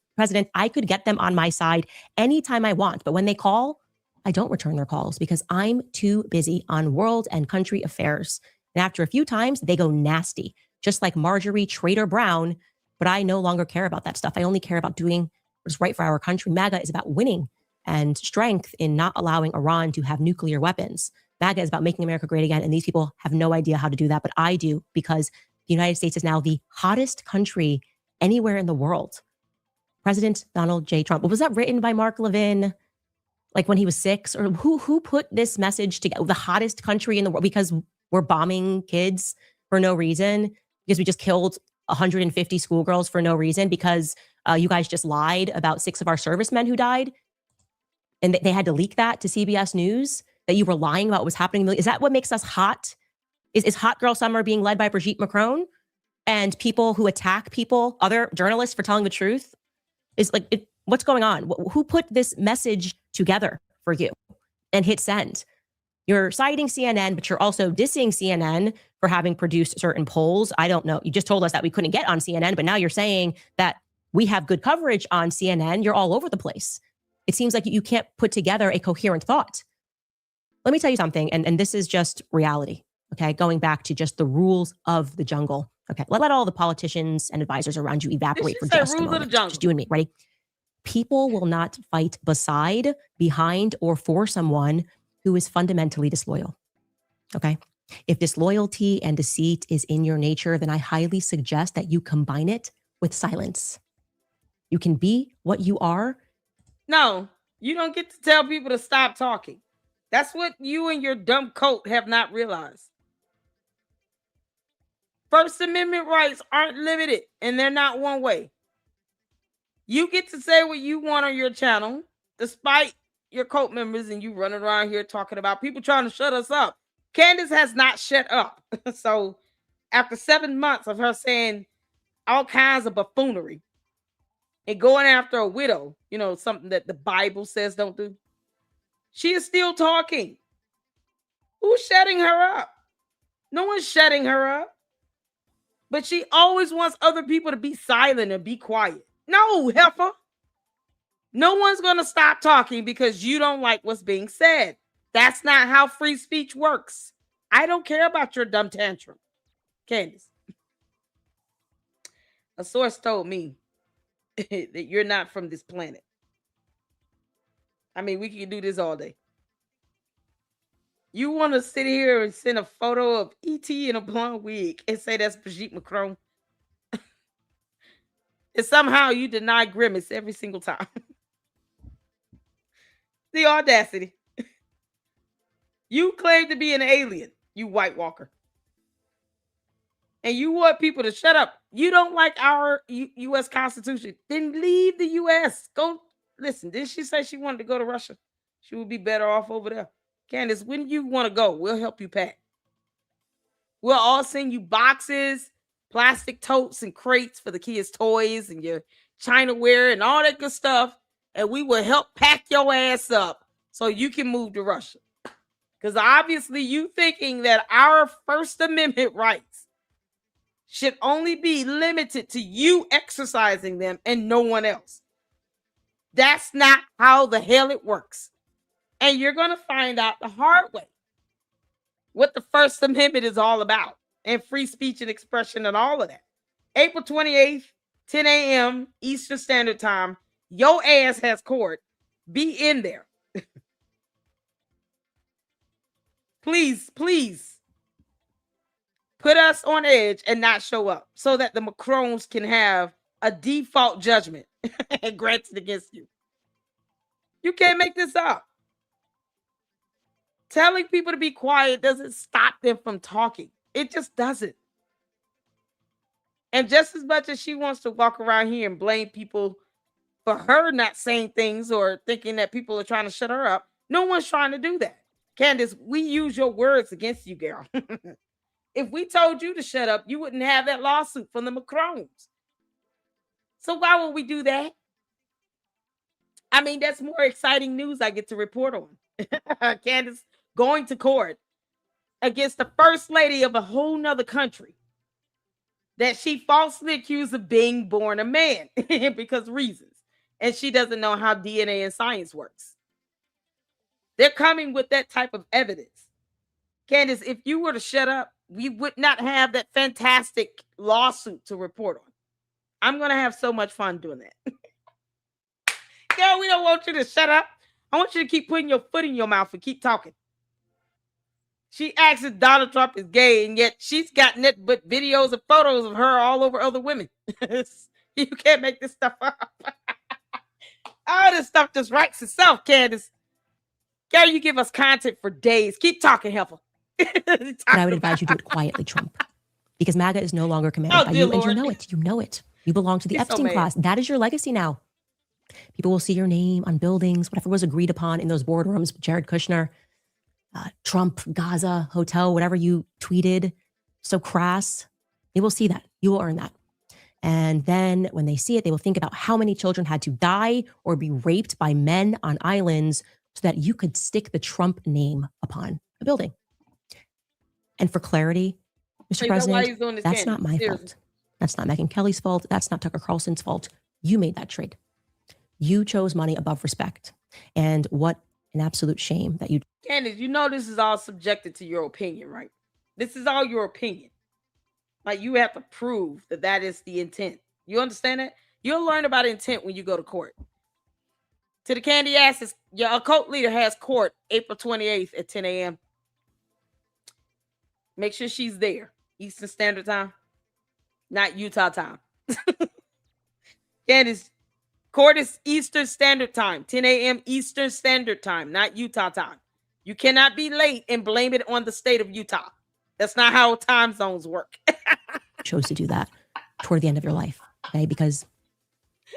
I could get them on my side anytime I want. But when they call, I don't return their calls because I'm too busy on world and country affairs. And after a few times, they go nasty, just like Marjorie Trader Brown. But I no longer care about that stuff. I only care about doing what's right for our country. MAGA is about winning. and strength in not allowing Iran to have nuclear weapons. MAGA is about making America great again, and these people have no idea how to do that, but I do, because the United States is now the hottest country anywhere in the world. President Donald J. Trump. Was that written by Mark Levin, like when he was 6? Or who put this message together? The hottest country in the world because we're bombing kids for no reason, because we just killed 150 schoolgirls for no reason, because you guys just lied about 6 of our servicemen who died, and they had to leak that to CBS News, that you were lying about what was happening. Is that what makes us hot? Is Hot Girl Summer being led by Brigitte Macron and people who attack people, other journalists, for telling the truth? Is like, what's going on? Who put this message together for you and hit send? You're citing CNN, but you're also dissing CNN for having produced certain polls. I don't know. You just told us that we couldn't get on CNN, but now you're saying that we have good coverage on CNN. You're all over the place. It seems like you can't put together a coherent thought. Let me tell you something, and this is just reality, okay? Going back to just the rules of the jungle. Okay, let all the politicians and advisors around you evaporate for just a moment. Just you and me, ready? People will not fight beside, behind, or for someone who is fundamentally disloyal, okay? If disloyalty and deceit is in your nature, then I highly suggest that you combine it with silence. You can be what you are. No, you don't get to tell people to stop talking. That's what you and your dumb coat have not realized. First Amendment rights aren't limited, and they're not one way. You get to say what you want on your channel, despite your cult members and you running around here talking about people trying to shut us up. Candace has not shut up. So after 7 months of her saying all kinds of buffoonery and going after a widow, you know, something that the Bible says don't do, she is still talking. Who's shutting her up? No one's shutting her up. But she always wants other people to be silent and be quiet. No, heifer. No one's going to stop talking because you don't like what's being said. That's not how free speech works. I don't care about your dumb tantrum. Candace. A source told me that you're not from this planet. I mean, we can do this all day. You want to sit here and send a photo of E.T. in a blonde wig and say that's Brigitte Macron? And somehow you deny Grimace every single time. The audacity. You claim to be an alien, you White Walker. And you want people to shut up. You don't like our U.S. Constitution. Then leave the U.S. Go, listen, didn't she say she wanted to go to Russia? She would be better off over there. Candace, when you want to go, we'll help you pack. We'll all send you boxes, plastic totes and crates for the kids' toys and your Chinaware and all that good stuff. And we will help pack your ass up so you can move to Russia. Because obviously you thinking that our First Amendment rights should only be limited to you exercising them and no one else. That's not how the hell it works. And you're going to find out the hard way what the First Amendment is all about and free speech and expression and all of that. April 28th, 10 a.m. Eastern Standard Time. Your ass has court. Be in there. Please, please put us on edge and not show up so that the Macrons can have a default judgment granted against you. You can't make this up. Telling people to be quiet doesn't stop them from talking. It just doesn't. And just as much as she wants to walk around here and blame people for her not saying things or thinking that people are trying to shut her up, no one's trying to do that. Candace, we use your words against you, girl. If we told you to shut up, you wouldn't have that lawsuit from the Macrons. So why would we do that? I mean, that's more exciting news I get to report on. Candace going to court against the first lady of a whole nother country that she falsely accused of being born a man because reasons. And she doesn't know how DNA and science works. They're coming with that type of evidence. Candace, if you were to shut up, we would not have that fantastic lawsuit to report on. I'm going to have so much fun doing that. Girl, we don't want you to shut up. I want you to keep putting your foot in your mouth and keep talking. She asks if Donald Trump is gay, and yet she's got net but videos and photos of her all over other women. You can't make this stuff up. All this stuff just writes itself, Candace. Girl, you give us content for days. Keep talking, Heifer. But I would advise you do it quietly, Trump, because MAGA is no longer commanded by you, and you know it. You know it. You belong to the Epstein class. That is your legacy now. People will see your name on buildings, whatever was agreed upon in those boardrooms with Jared Kushner, Trump, Gaza, hotel, whatever you tweeted, so crass. They will see that. You will earn that. And then when they see it, they will think about how many children had to die or be raped by men on islands so that you could stick the Trump name upon a building. And for clarity, Mr. President, that's not my fault. That's not Megyn Kelly's fault. That's not Tucker Carlson's fault. You made that trade. You chose money above respect. And what an absolute shame that you... Candace, you know this is all subjected to your opinion, right? This is all your opinion. Like, you have to prove that that is the intent. You understand that? You'll learn about intent when you go to court. To the candy asses, your occult leader has court April 28th at 10 a.m. Make sure she's there. Eastern Standard Time, not Utah time. Candace, court is Eastern Standard Time, 10 a.m. Eastern Standard Time, not Utah time. You cannot be late and blame it on the state of Utah. That's not how time zones work. Chose to do that toward the end of your life, okay? Because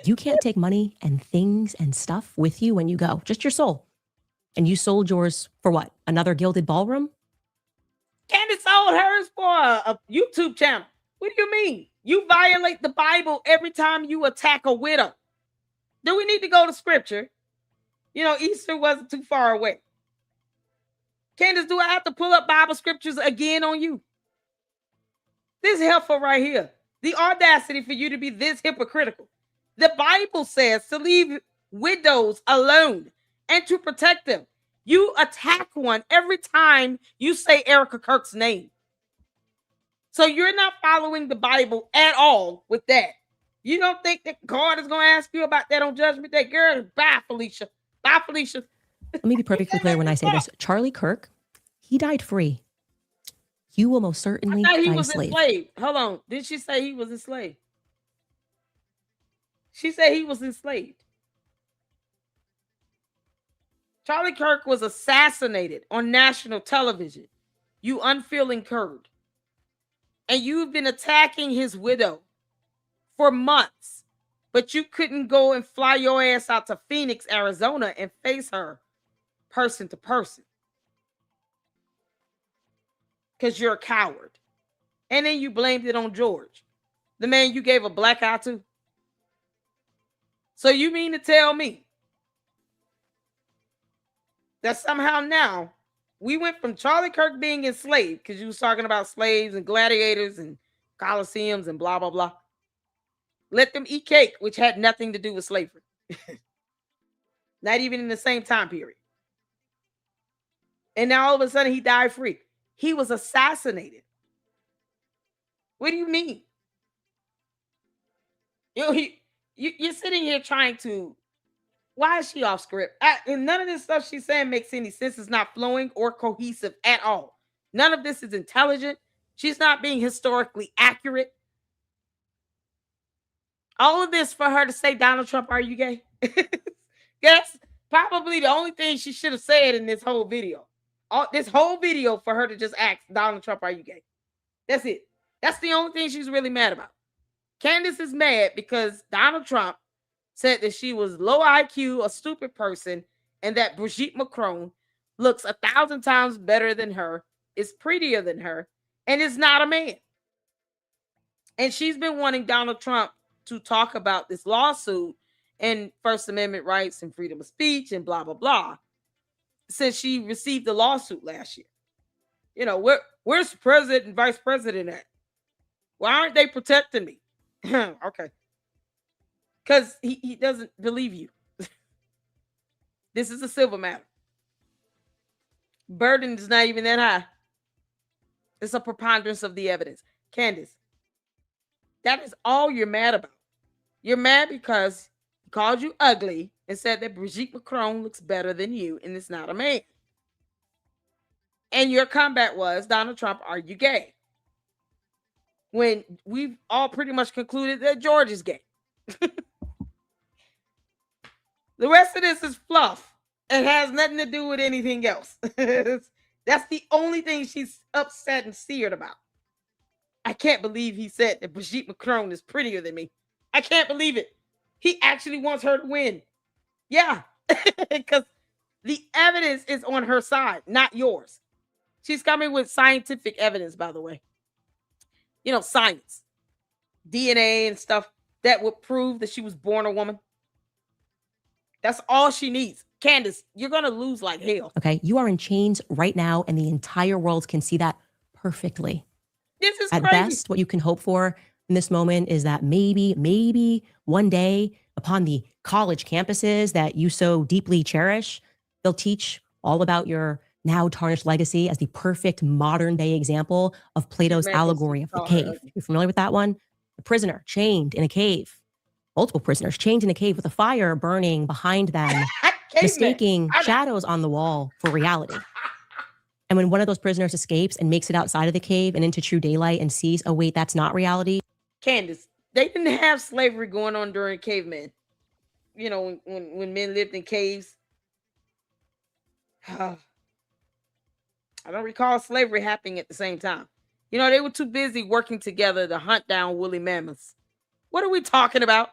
you can't take money and things and stuff with you when you go, just your soul. And you sold yours for what? Another gilded ballroom? Candace sold hers for a YouTube channel. What do you mean? You violate the Bible every time you attack a widow. Do we need to go to scripture? You know, Easter wasn't too far away. Candace, do I have to pull up Bible scriptures again on you? This is helpful right here. The audacity for you to be this hypocritical. The Bible says to leave widows alone and to protect them. You attack one every time you say Erica Kirk's name. So you're not following the Bible at all with that. You don't think that God is going to ask you about that on Judgment Day? Girl, bye, Felicia. Bye, Felicia. Let me be perfectly clear when I say this. Charlie Kirk, he died free. You will most certainly die he was enslaved. Hold on. Did she say he was enslaved? She said he was enslaved. Charlie Kirk was assassinated on national television. You unfeeling Kurd. And you've been attacking his widow for months. But you couldn't go and fly your ass out to Phoenix, Arizona and face her person to person. Because you're a coward. And then you blamed it on George, the man you gave a black eye to. So you mean to tell me that somehow now we went from Charlie Kirk being enslaved, because you was talking about slaves and gladiators and coliseums and blah, blah, blah. Let them eat cake, which had nothing to do with slavery. Not even in the same time period. And now all of a sudden he died free. He was assassinated. What do you mean? You're sitting here trying to... Why is she off script? And none of this stuff she's saying makes any sense. It's not flowing or cohesive at all. None of this is intelligent. She's not being historically accurate. All of this for her to say, Donald Trump, are you gay? That's probably the only thing she should have said in this whole video. This whole video for her to just ask Donald Trump, are you gay? That's it. That's the only thing she's really mad about. Candace is mad because Donald Trump said that she was low IQ, a stupid person, and that Brigitte Macron looks 1,000 times better than her, is prettier than her, and is not a man. And she's been wanting Donald Trump to talk about this lawsuit and First Amendment rights and freedom of speech and blah, blah, blah, since she received the lawsuit last year. You know, where's the president and vice president at? Why aren't they protecting me? Okay. Because he doesn't believe you. This is a civil matter. Burden is not even that high. It's a preponderance of the evidence. Candace, that is all you're mad about. You're mad because called you ugly and said that Brigitte Macron looks better than you and it's not a man. And your comeback was, Donald Trump, are you gay? When we've all pretty much concluded that George is gay. The rest of this is fluff. It has nothing to do with anything else. That's the only thing she's upset and seared about. I can't believe he said that Brigitte Macron is prettier than me. I can't believe it. He actually wants her to win. Yeah, because the evidence is on her side, not yours. She's coming with scientific evidence, by the way. You know, science, DNA and stuff that would prove that she was born a woman. That's all she needs. Candace, you're going to lose like hell. Okay, you are in chains right now, and the entire world can see that perfectly. This is At crazy. best, what you can hope for in this moment is that maybe one day upon the college campuses that you so deeply cherish, they'll teach all about your now tarnished legacy as the perfect modern day example of Plato's allegory of the cave. You're familiar with that one? A prisoner chained in a cave. Multiple prisoners chained in a cave with a fire burning behind them, mistaking shadows on the wall for reality. And when one of those prisoners escapes and makes it outside of the cave and into true daylight and sees, oh, wait, that's not reality. Candace, they didn't have slavery going on during cavemen. You know, when men lived in caves. I don't recall slavery happening at the same time. You know, they were too busy working together to hunt down woolly mammoths. What are we talking about?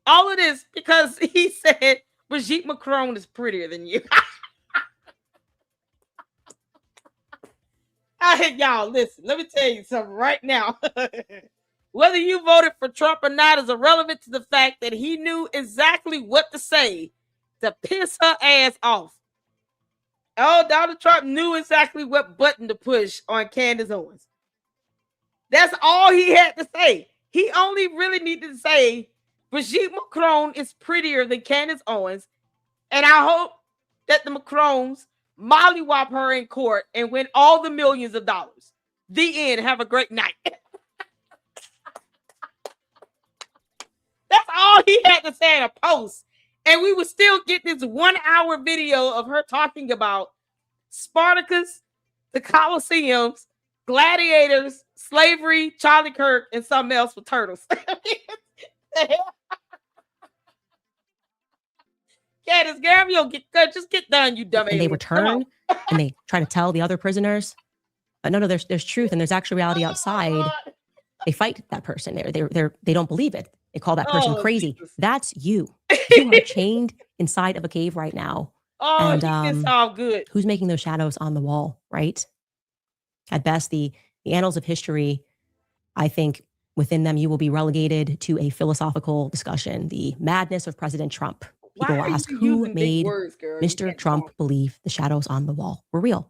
All of this because he said Brigitte Macron is prettier than you. Y'all, listen, let me tell you something right now. Whether you voted for Trump or not is irrelevant to the fact that he knew exactly what to say to piss her ass off. Oh, Donald Trump knew exactly what button to push on Candace Owens. That's all he had to say. He only really needed to say Brigitte Macron is prettier than Candace Owens, and I hope that the Macrons mollywop her in court and win all the millions of dollars. The end. Have a great night. That's all he had to say in a post. And we would still get this 1 hour video of her talking about Spartacus, the Colosseums, gladiators, slavery, Charlie Kirk, and something else with turtles. Candace, Gabriel, just get done, you dumb. And they return and they try to tell the other prisoners, no, there's truth and there's actual reality outside. They fight that person. They don't believe it. They call that person crazy. Jesus. That's you. You are chained inside of a cave right now. Oh, and it's all good. Who's making those shadows on the wall, right? At best, the annals of history, I think within them, you will be relegated to a philosophical discussion. The madness of President Trump. People will ask, who made Mr. Trump believe the shadows on the wall were real?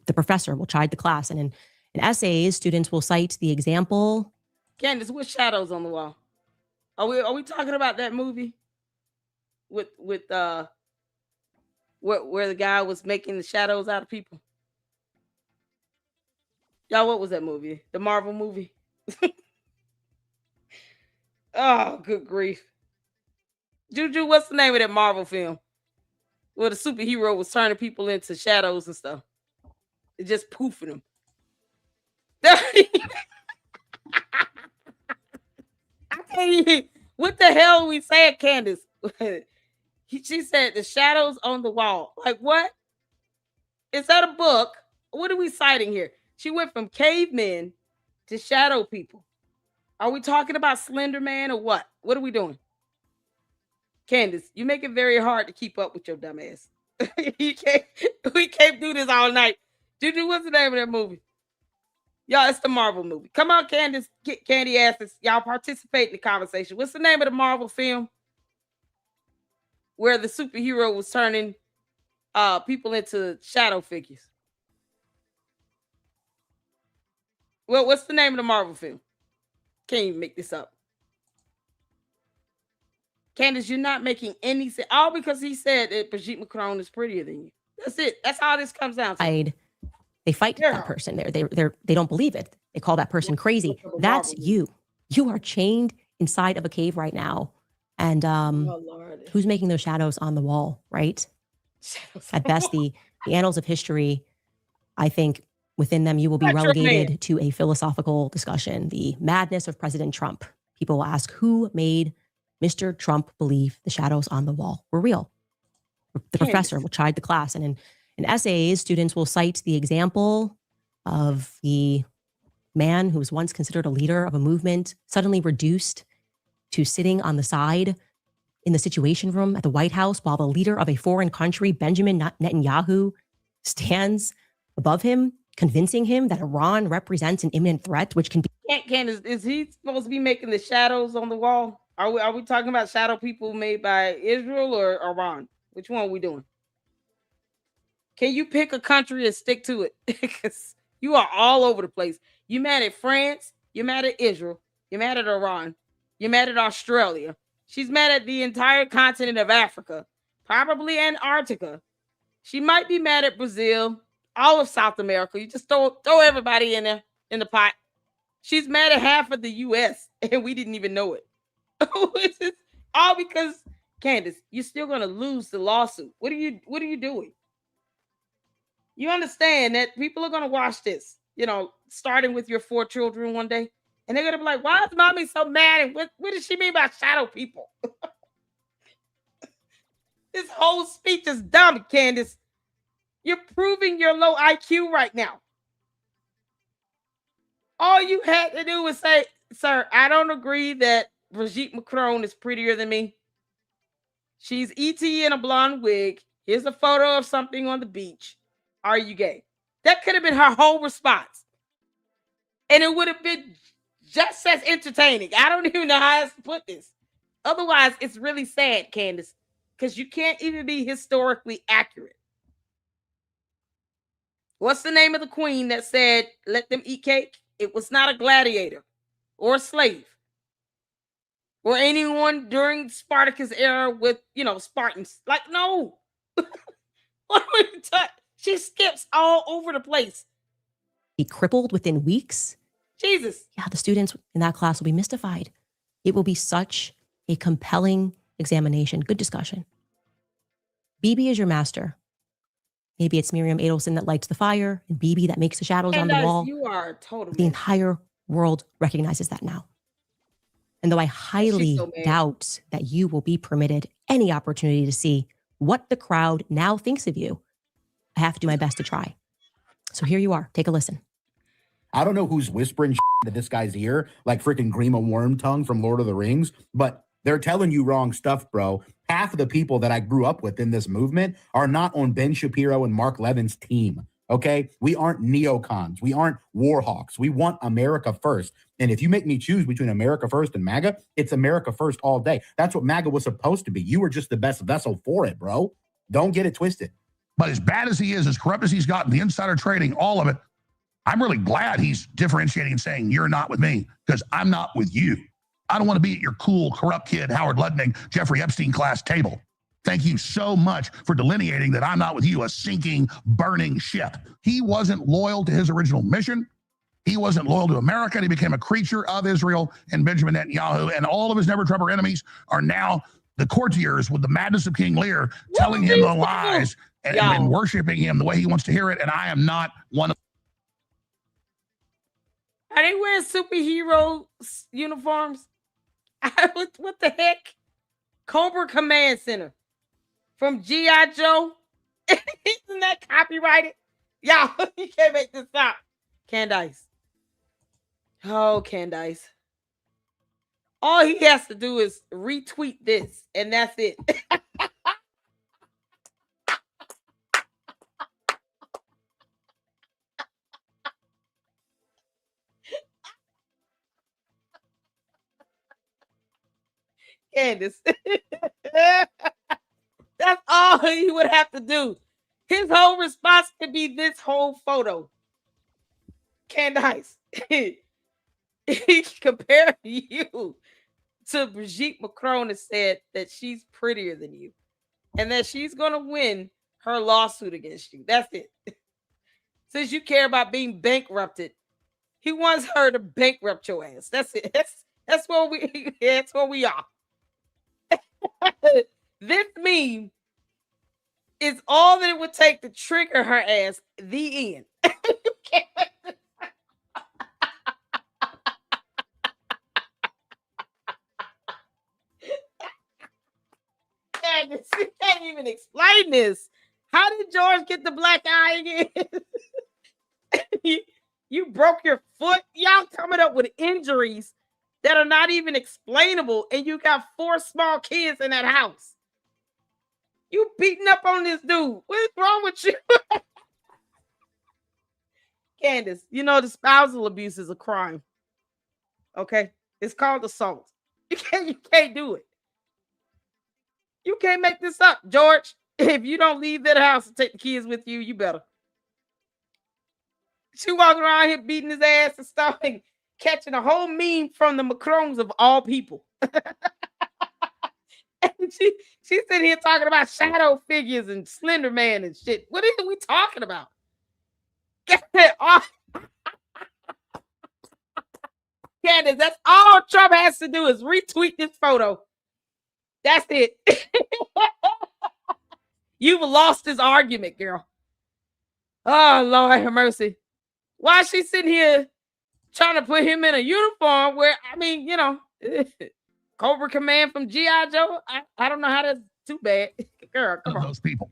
The professor will chide the class. And in essays, students will cite the example. Candace, what shadows on the wall? Are we talking about that movie with where the guy was making the shadows out of people? Y'all, what was that movie? The Marvel movie? Oh, good grief. Juju, what's the name of that Marvel film? Where the superhero was turning people into shadows and stuff. It just poofing them. I can't even. What the hell are we saying, Candace? She said the shadows on the wall. Like what? Is that a book? What are we citing here? She went from cavemen to shadow people. Are we talking about Slender Man or what? What are we doing? Candace, you make it very hard to keep up with your dumb ass. We can't do this all night. Juju, what's the name of that movie? Y'all, it's the Marvel movie. Come on, Candace, get candy asses. Y'all participate in the conversation. What's the name of the Marvel film where the superhero was turning people into shadow figures? Well, what's the name of the Marvel film? Can't even make this up. Candace, you're not making any sense. All because he said that Brigitte Macron is prettier than you. That's it. That's all this comes down to. They fight that person. They don't believe it. They call that person crazy. That's you. You are chained inside of a cave right now. And Oh, Lord. who's making those shadows on the wall, right? At best, the annals of history, I think within them, you will be Not your relegated man. to a philosophical discussion, the madness of President Trump. People will ask, who made Mr. Trump believe the shadows on the wall were real? The professor will chide the class. And in essays, students will cite the example of the man who was once considered a leader of a movement, suddenly reduced to sitting on the side in the Situation Room at the White House while the leader of a foreign country, Benjamin Netanyahu, stands above him, convincing him that Iran represents an imminent threat, which can be. Candace, is he supposed to be making the shadows on the wall? Are we talking about shadow people made by Israel or Iran? Which one are we doing? Can you pick a country and stick to it? Because you are all over the place. You mad at France, you're mad at Israel, you're mad at Iran, you're mad at Australia. She's mad at the entire continent of Africa, probably Antarctica. She might be mad at Brazil, all of South America. You just throw everybody in there in the pot. She's mad at half of the US and we didn't even know it. It's all because, Candace, you're still gonna lose the lawsuit. What are you doing? You understand that people are gonna watch this, starting with your 4 children one day, and they're gonna be like, why is mommy so mad? And what does she mean by shadow people? This whole speech is dumb, Candace. You're proving your low IQ right now. All you had to do was say, sir, I don't agree that Brigitte Macron is prettier than me. She's ET in a blonde wig. Here's a photo of something on the beach. Are you gay? That could have been her whole response. And it would have been just as entertaining. I don't even know how else to put this. Otherwise, it's really sad, Candace, because you can't even be historically accurate. What's the name of the queen that said, let them eat cake? It was not a gladiator or a slave or anyone during Spartacus era with, Spartans. Like, no. What are we talking? She skips all over the place. Be crippled within weeks. Jesus. Yeah, the students in that class will be mystified. It will be such a compelling examination. Good discussion. Bibi is your master. Maybe it's Miriam Adelson that lights the fire and Bibi that makes the shadows on the wall. You are totally. The entire world recognizes that now. And though I highly doubt that you will be permitted any opportunity to see what the crowd now thinks of you, I have to do my best to try. So here you are. Take a listen. I don't know who's whispering to this guy's ear, like freaking Grima Wormtongue from Lord of the Rings, but they're telling you wrong stuff, bro. Half of the people that I grew up with in this movement are not on Ben Shapiro and Mark Levin's team, okay? We aren't neocons. We aren't war hawks. We want America first. And if you make me choose between America first and MAGA, it's America first all day. That's what MAGA was supposed to be. You were just the best vessel for it, bro. Don't get it twisted. But as bad as he is, as corrupt as he's gotten, the insider trading, all of it, I'm really glad he's differentiating and saying, you're not with me, because I'm not with you. I don't want to be at your cool, corrupt kid, Howard Lutnick, Jeffrey Epstein class table. Thank you so much for delineating that I'm not with you, a sinking, burning ship. He wasn't loyal to his original mission. He wasn't loyal to America. He became a creature of Israel and Benjamin Netanyahu, and all of his never Trumper enemies are now the courtiers with the madness of King Lear, telling him the lies and worshiping him the way he wants to hear it, and I am not one of. Are they wearing superhero uniforms? What the heck? Cobra Command Center from G.I. Joe. Isn't that copyrighted? Y'all, you can't make this up. Candace. Oh, Candace. All he has to do is retweet this, and that's it. Candace. That's all he would have to do. His whole response could be this whole photo. Candace. He compared you to Brigitte Macron and said that she's prettier than you and that she's going to win her lawsuit against you. That's it. Since you care about being bankrupted, he wants her to bankrupt your ass. That's it. That's where we are. This meme is all that it would take to trigger her ass. The end. Candace, you can't even explain this. How did George get the black eye again? You broke your foot. Y'all coming up with injuries that are not even explainable, and you got 4 small kids in that house. You beating up on this dude. What's wrong with you? Candace, you know the spousal abuse is a crime. Okay? It's called assault. You can't do it. You can't make this up, George. If you don't leave that house and take the kids with you, you better. She walking around here beating his ass and stuff and catching a whole meme from the Macrons of all people. And she's sitting here talking about shadow figures and Slender Man and shit. What are we talking about? Candace, that's all Trump has to do is retweet this photo. That's it. You've lost this argument, girl. Oh, Lord have mercy. Why is she sitting here trying to put him in a uniform where, I mean, you know, Cobra Command from G.I. Joe? I don't know how that's too bad. Girl, come on. Those people.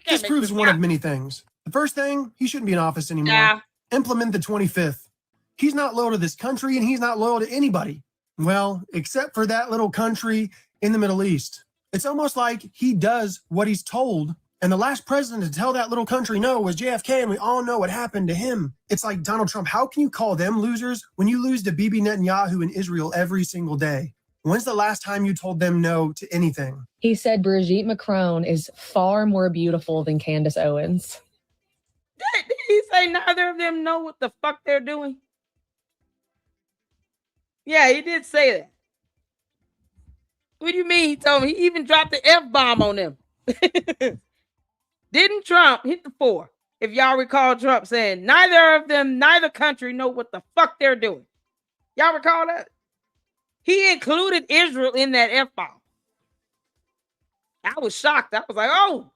This proves one of many things. The first thing, he shouldn't be in office anymore. Yeah. Implement the 25th. He's not loyal to this country, and he's not loyal to anybody. Well, except for that little country in the Middle East. It's almost like he does what he's told. And the last president to tell that little country no was JFK, and we all know what happened to him. It's like, Donald Trump, how can you call them losers when you lose to Bibi Netanyahu in Israel every single day? When's the last time you told them no to anything? He said Brigitte Macron is far more beautiful than Candace Owens. Did he say neither of them know what the fuck they're doing? Yeah, he did say that. What do you mean? He told me he even dropped the F-bomb on them. Didn't Trump hit the 4? If y'all recall Trump saying neither of them, neither country know what the fuck they're doing. Y'all recall that? He included Israel in that F-bomb. I was shocked. I was like, oh,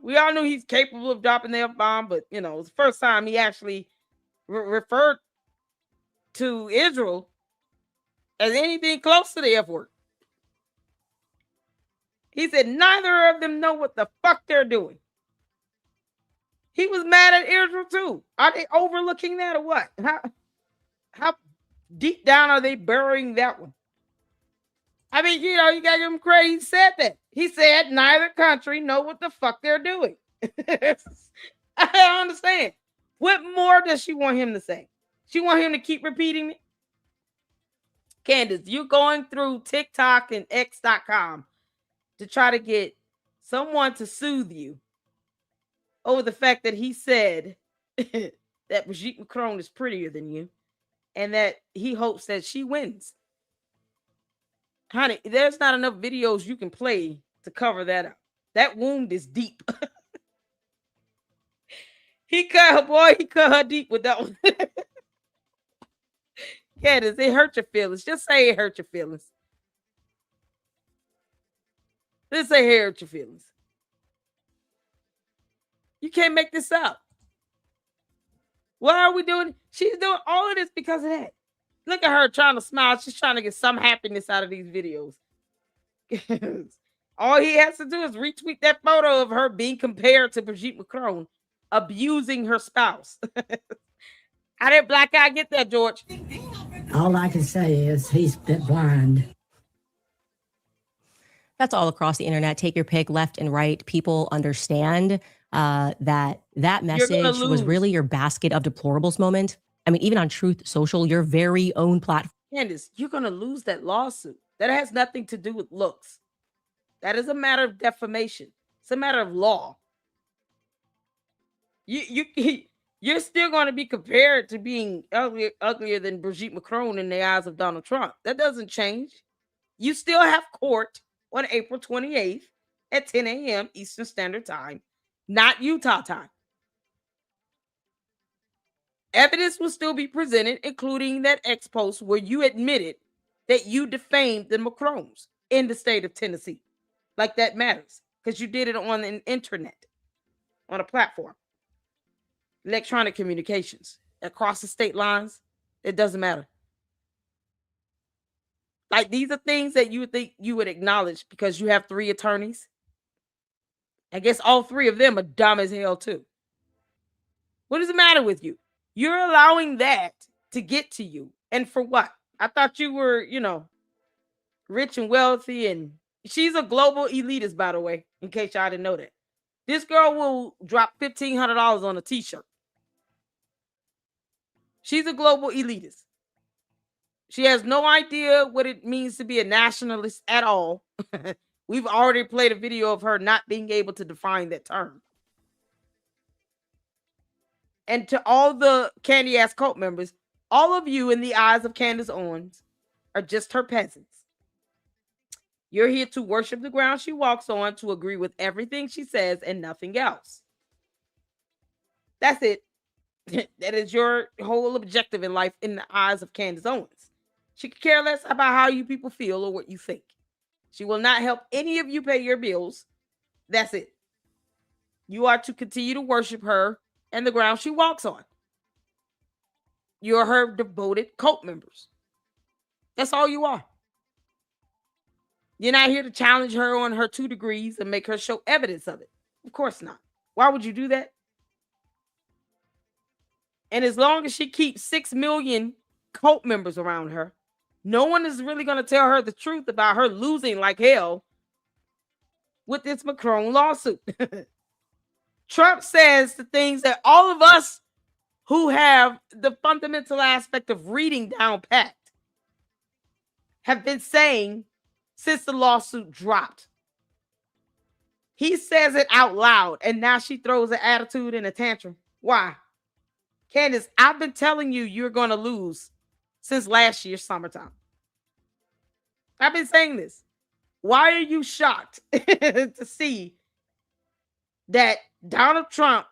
we all knew he's capable of dropping the F-bomb, but, it was the first time he actually referred to Israel as anything close to the F word. He said neither of them know what the fuck they're doing. He was mad at Israel too. Are they overlooking that or what? How deep down are they burying that one? I mean, you got to give him credit. He said that. He said neither country know what the fuck they're doing. I don't understand. What more does she want him to say? She want him to keep repeating it? Candace, you're going through TikTok and X.com to try to get someone to soothe you over the fact that he said that Brigitte Macron is prettier than you and that he hopes that she wins. Honey, there's not enough videos you can play to cover that up. That wound is deep. He cut her deep with that one. Candace, it hurt your feelings. Just say it hurt your feelings. Just say it hurt your feelings. You can't make this up. Why are we doing? She's doing all of this because of that. Look at her trying to smile. She's trying to get some happiness out of these videos. All he has to do is retweet that photo of her being compared to Brigitte Macron abusing her spouse. How did Black Guy get that, George? All I can say is he's a bit blind. That's all across the internet. Take your pick, left and right. People understand that message was really your basket of deplorables moment. I mean, even on Truth Social, your very own platform. Candace, you're going to lose that lawsuit. That has nothing to do with looks. That is a matter of defamation. It's a matter of law. You're still going to be compared to being uglier than Brigitte Macron in the eyes of Donald Trump. That doesn't change. You still have court on April 28th at 10 a.m. Eastern Standard Time, not Utah time. Evidence will still be presented, including that X post where you admitted that you defamed the Macrons. in the state of Tennessee. Like that matters because you did it on an internet, on a platform. Electronic communications across the state lines, it doesn't matter. Like these are things that you would think you would acknowledge because you have 3 attorneys. I guess all 3 of them are dumb as hell too. What does it matter with you? You're allowing that to get to you. And for what? I thought you were, rich and wealthy, and she's a global elitist, by the way, in case y'all didn't know that. This girl will drop $1,500 on a t-shirt. She's a global elitist. She has no idea what it means to be a nationalist at all. We've already played a video of her not being able to define that term. And to all the candy ass cult members, all of you in the eyes of Candace Owens are just her peasants. You're here to worship the ground she walks on, to agree with everything she says and nothing else. That's it. That is your whole objective in life in the eyes of Candace Owens. She could care less about how you people feel or what you think. She will not help any of you pay your bills. That's it. You are to continue to worship her and the ground she walks on. You're her devoted cult members. That's all you are. You're not here to challenge her on her 2 degrees and make her show evidence of it. Of course not. Why would you do that? And as long as she keeps 6 million cult members around her, no one is really going to tell her the truth about her losing like hell with this Macron lawsuit. Trump says the things that all of us who have the fundamental aspect of reading down pat have been saying since the lawsuit dropped. He says it out loud, and now she throws an attitude and a tantrum. Why? Candace, I've been telling you you're going to lose since last year's summertime. I've been saying this. Why are you shocked to see that Donald Trump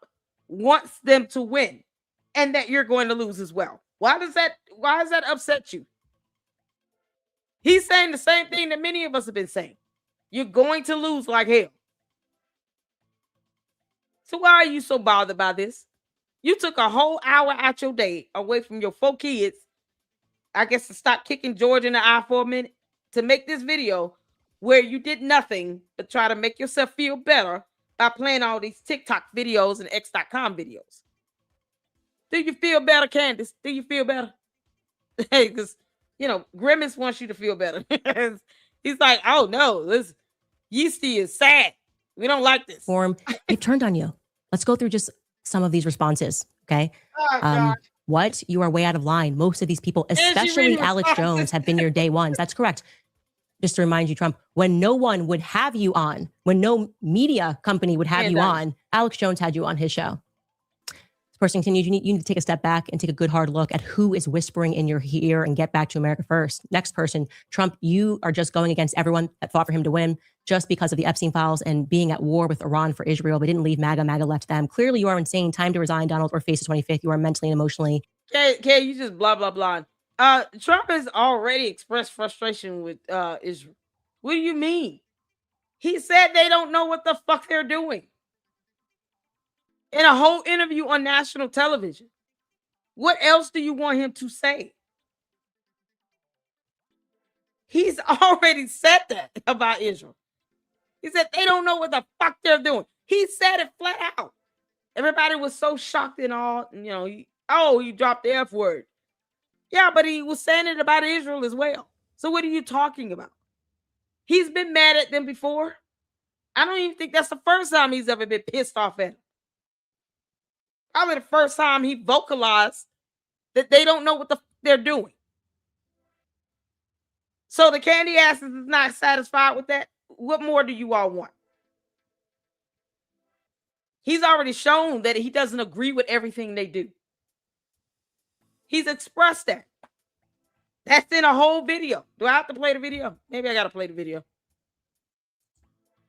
wants them to win and that you're going to lose as well? Why does that upset you? He's saying the same thing that many of us have been saying. You're going to lose like hell. So why are you so bothered by this? You took a whole hour out your day away from your 4 kids, I guess, to stop kicking George in the eye for a minute, to make this video where you did nothing but try to make yourself feel better by playing all these TikTok videos and X.com videos. Do you feel better, Candace? Do you feel better? Because, Grimace wants you to feel better. He's like, oh no, this Yeasty is sad. We don't like this. They've turned on you. Let's go through just some of these responses, okay? Oh, What? You are way out of line. Most of these people, especially Alex Jones, have been your day ones. That's correct. Just to remind you, Trump, when no one would have you on, when no media company would have you on, Alex Jones had you on his show. This person continues, you need to take a step back and take a good hard look at who is whispering in your ear and get back to America first. Next person, Trump, you are just going against everyone that fought for him to win just because of the Epstein files and being at war with Iran for Israel. They didn't leave MAGA, MAGA left them. Clearly you are insane. Time to resign, Donald, or face the 25th. You are mentally and emotionally. Okay, you just blah, blah, blah. Trump has already expressed frustration with Israel. What do you mean? He said they don't know what the fuck they're doing in a whole interview on national television. What else do you want him to say? He's already said that about Israel. He said they don't know what the fuck they're doing. He said it flat out. Everybody was so shocked and all, he dropped the F word. Yeah, but he was saying it about Israel as well. So what are you talking about? He's been mad at them before. I don't even think that's the first time he's ever been pissed off at them. Probably the first time he vocalized that they don't know what they're doing. So the candy asses is not satisfied with that. What more do you all want? He's already shown that he doesn't agree with everything they do. He's expressed that. That's in a whole video. Do I have to play the video? Maybe I got to play the video.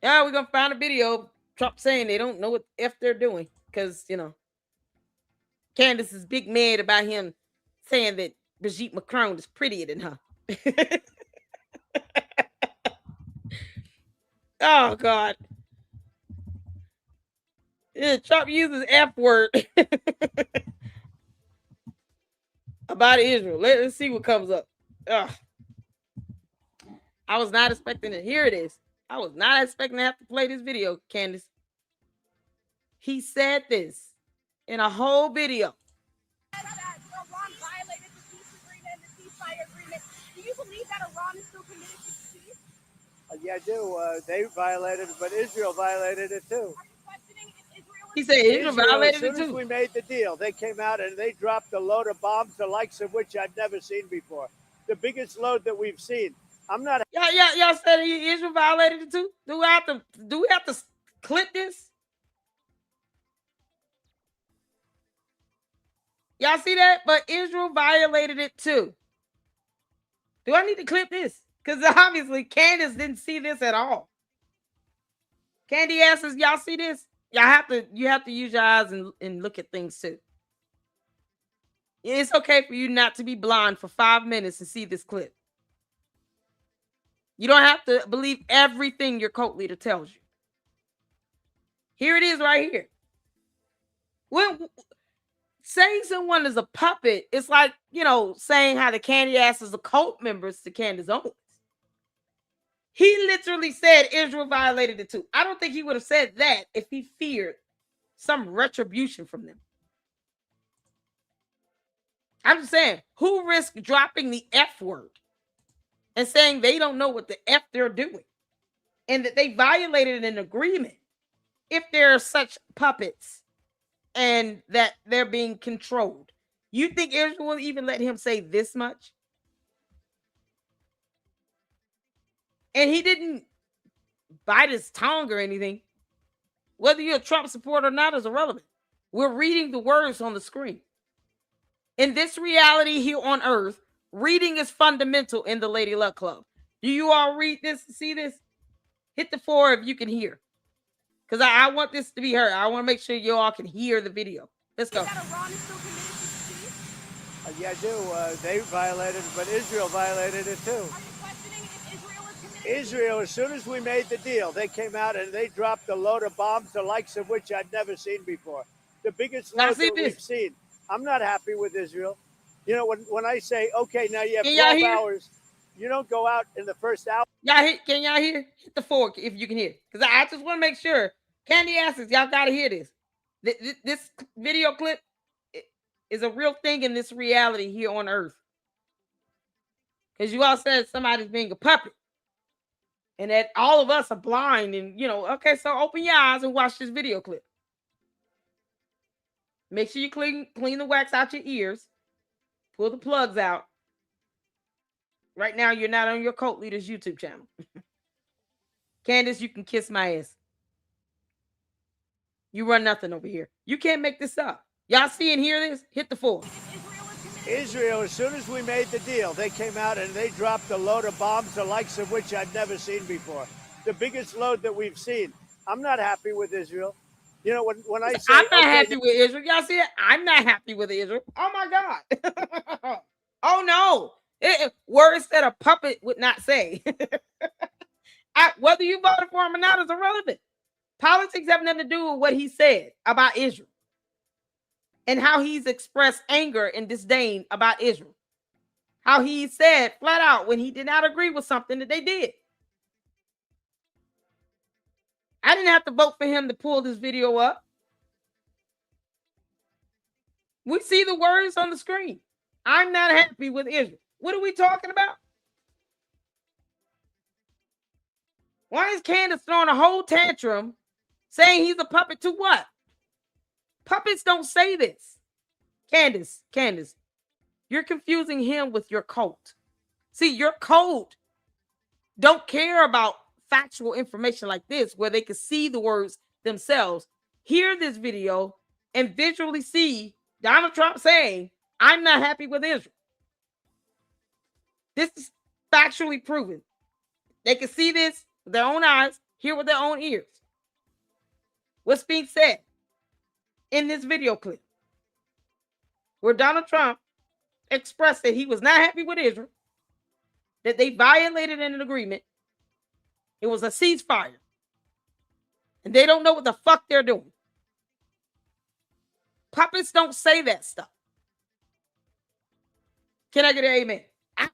Yeah, we're going to find a video of Trump saying they don't know what the F they're doing. Because, Candace is big mad about him saying that Brigitte Macron is prettier than her. Oh God. Yeah, Trump uses F word about Israel. Let's see what comes up. Ugh. I was not expecting it. Here it is. I was not expecting to have to play this video, Candace. He said this in a whole video. Iran violated the peace agreement, the ceasefire agreement. Do you believe that Iran is still committed to peace? Yeah, I do. They violated it, but Israel violated it too. Are you questioning if Israel He said Israel violated it as soon as too. we made the deal, they came out and they dropped a load of bombs, the likes of which I've never seen before. The biggest load that we've seen. I'm not. Y'all said Israel violated it too. Do we have to clip this? Y'all see that? But Israel violated it too. Do I need to clip this? Because obviously Candace didn't see this at all. Candy asks, y'all see this? You have to use your eyes and look at things too. It's okay for you not to be blind for 5 minutes to see this clip. You don't have to believe everything your cult leader tells you. Here it is right here. When saying someone is a puppet, it's like, saying how the Candy asses are cult members to Candace Owens. He literally said Israel violated it too. I don't think he would have said that if he feared some retribution from them. I'm just saying, who risks dropping the F word and saying they don't know what the F they're doing and that they violated an agreement if there are such puppets and that they're being controlled? You think Israel will even let him say this much? And he didn't bite his tongue or anything. Whether you're a Trump supporter or not is irrelevant. We're reading the words on the screen. In this reality here on earth, reading is fundamental in the Lady Luck Club. Do you all read this? See this? Hit the 4 if you can hear. Because I want this to be heard. I want to make sure you all can hear the video. Let's go. Yeah, I do. They violated it, but Israel violated it too. Israel, as soon as we made the deal, they came out and they dropped a load of bombs, the likes of which I'd never seen before. The biggest load that we've seen. I'm not happy with Israel. When I say, okay, now you have 12 hours, you don't go out in the first hour. Can y'all hear? Hit the 4 if you can hear. Because I just want to make sure. Candy asks, y'all got to hear this. This video clip is a real thing in this reality here on earth. Because you all said somebody's being a puppet. And that all of us are blind and, okay, so open your eyes and watch this video clip. Make sure you clean the wax out your ears. Pull the plugs out. Right now, you're not on your cult leader's YouTube channel. Candace, you can kiss my ass. You run nothing over here. You can't make this up. Y'all see and hear this? Hit the 4. Israel, as soon as we made the deal, they came out and they dropped a load of bombs, the likes of which I'd never seen before. The biggest load that we've seen. I'm not happy with Israel. When I say I'm not happy with Israel. Y'all see it? I'm not happy with Israel. Oh my God. Oh no. Words that a puppet would not say. Whether you voted for him or not is irrelevant. Politics have nothing to do with what he said about Israel and how he's expressed anger and disdain about Israel. How he said flat out when he did not agree with something that they did. I didn't have to vote for him to pull this video up. We see the words on the screen. I'm not happy with Israel. What are we talking about? Why is Candace throwing a whole tantrum saying he's a puppet to what? Puppets don't say this. Candace, you're confusing him with your cult. See, your cult don't care about factual information like this where they can see the words themselves, hear this video, and visually see Donald Trump saying, I'm not happy with Israel. This is factually proven. They can see this with their own eyes, hear with their own ears. What's being said in this video clip where Donald Trump expressed that he was not happy with Israel, that they violated an agreement. It was a ceasefire. And they don't know what the fuck they're doing. Puppets don't say that stuff. Can I get an amen?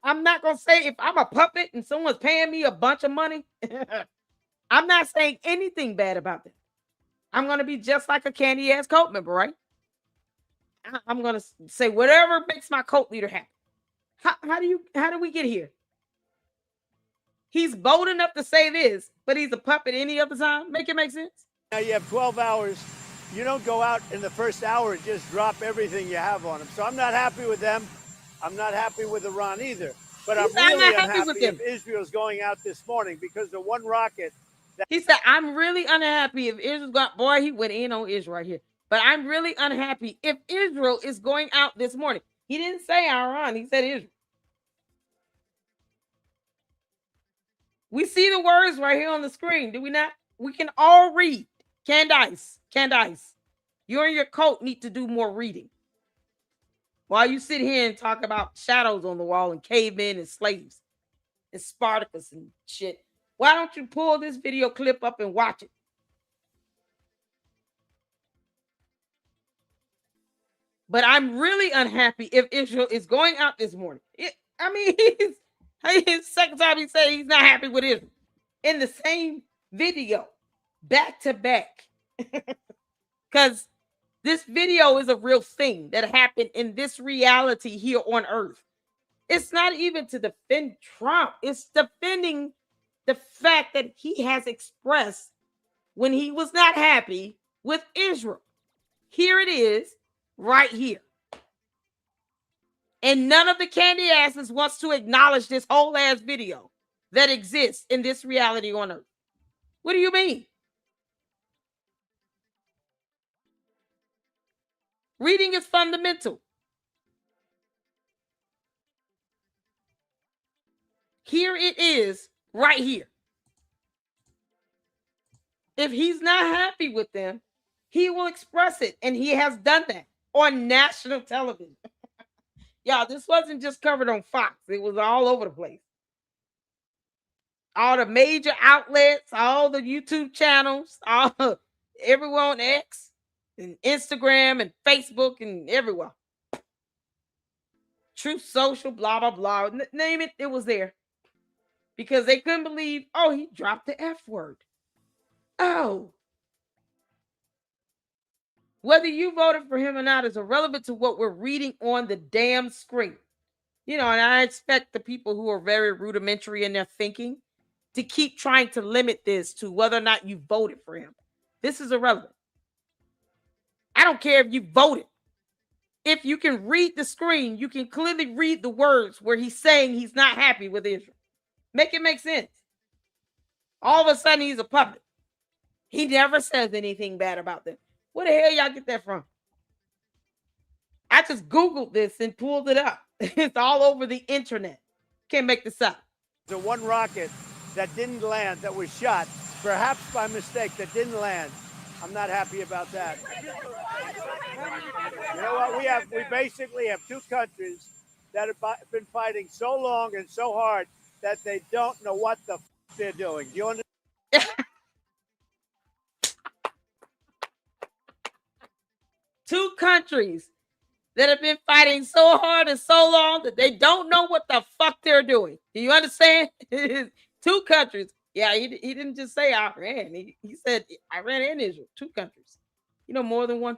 I'm not going to say if I'm a puppet and someone's paying me a bunch of money, I'm not saying anything bad about them. I'm going to be just like a candy ass cult member, right? I'm going to say whatever makes my cult leader happy. How do we get here? He's bold enough to say this, but he's a puppet any other time. Make it make sense? Now you have 12 hours. You don't go out in the first hour and just drop everything you have on them. So I'm not happy with them. I'm not happy with Iran either. But I'm really unhappy if Israel's going out this morning because the one rocket. He said, I'm really unhappy if Israel's got, boy, he went in on Israel right here. But I'm really unhappy if Israel is going out this morning. He didn't say Iran. He said Israel. We see the words right here on the screen, do we not? We can all read. Candace, you and your cult need to do more reading. While you sit here and talk about shadows on the wall and cavemen and slaves and Spartacus and shit, why don't you pull this video clip up and watch it? But I'm really unhappy if Israel is going out this morning. His second time he said he's not happy with Israel. In the same video, back to back. Because this video is a real thing that happened in this reality here on earth. It's not even to defend Trump. It's defending the fact that he has expressed when he was not happy with Israel. Here it is, right here. And none of the candy asses wants to acknowledge this whole ass video that exists in this reality on earth. What do you mean? Reading is fundamental. Here it is, right here. If he's not happy with them, he will express it. And he has done that on national television. Y'all, this wasn't just covered on Fox. It was all over the place. All the major outlets, all the YouTube channels, everyone on X and Instagram and Facebook and everywhere. Truth Social, blah, blah, blah. Name it, it was there. Because they couldn't believe, oh, he dropped the F word. Oh. Whether you voted for him or not is irrelevant to what we're reading on the damn screen. You know, and I expect the people who are very rudimentary in their thinking to keep trying to limit this to whether or not you voted for him. This is irrelevant. I don't care if you voted. If you can read the screen, you can clearly read the words where he's saying he's not happy with Israel. Make it make sense. All of a sudden, he's a puppet. He never says anything bad about them. Where the hell y'all get that from? I just Googled this and pulled it up. It's all over the internet. Can't make this up. The one rocket that didn't land, that was shot, perhaps by mistake, that didn't land. I'm not happy about that. You know what? We basically have two countries that have been fighting so long and so hard that they don't know what the they're doing. Do you understand? Two countries that have been fighting so hard and so long that they don't know what the fuck they're doing. Do you understand? Two countries. Yeah, he didn't just say Iran. He said Iran and Israel. Two countries. You know, more than one.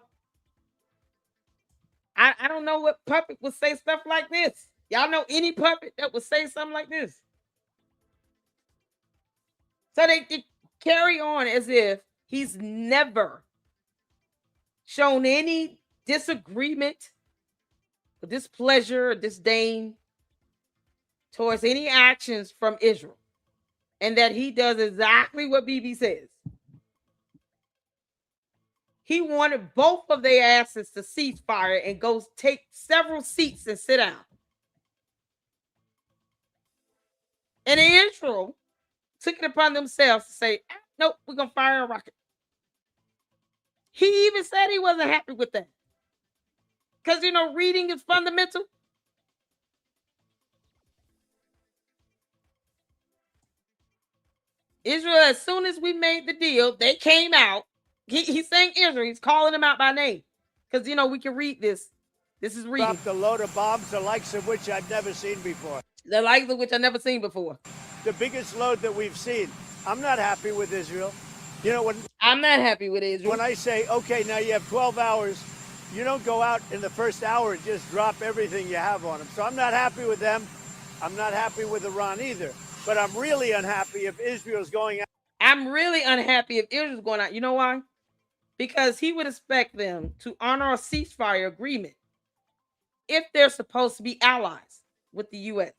I don't know what puppet would say stuff like this. Y'all know any puppet that would say something like this? So they carry on as if he's never shown any disagreement, or displeasure, or disdain towards any actions from Israel, and that he does exactly what BB says. He wanted both of their asses to cease fire and go take several seats and sit down. And Israel took it upon themselves to say, nope, we're going to fire a rocket. He even said he wasn't happy with that. Because, you know, reading is fundamental. Israel, as soon as we made the deal, they came out. He's saying Israel. He's calling them out by name. Because, we can read this. This is reading. Dropped a load of bombs, the likes of which I'd never seen before. The likes of which I've never seen before. The biggest load that we've seen. I'm not happy with Israel. I'm not happy with Israel. When I say, okay, now you have 12 hours, you don't go out in the first hour and just drop everything you have on them. So I'm not happy with them. I'm not happy with Iran either. But I'm really unhappy if Israel's going out. I'm really unhappy if Israel's going out. You know why? Because he would expect them to honor a ceasefire agreement if they're supposed to be allies with the U.S.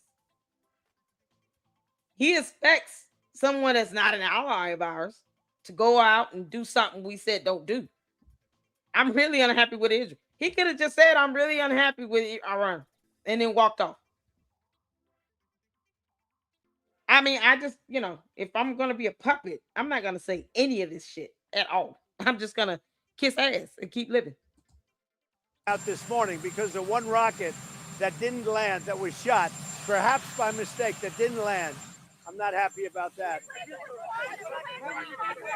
He expects someone that's not an ally of ours to go out and do something we said don't do. I'm really unhappy with Israel. He could have just said, I'm really unhappy with Iran, and then walked off. I mean, I just, if I'm going to be a puppet, I'm not going to say any of this shit at all. I'm just going to kiss ass and keep living. Out this morning because of one rocket that didn't land, that was shot, perhaps by mistake, that didn't land. I'm not happy about that.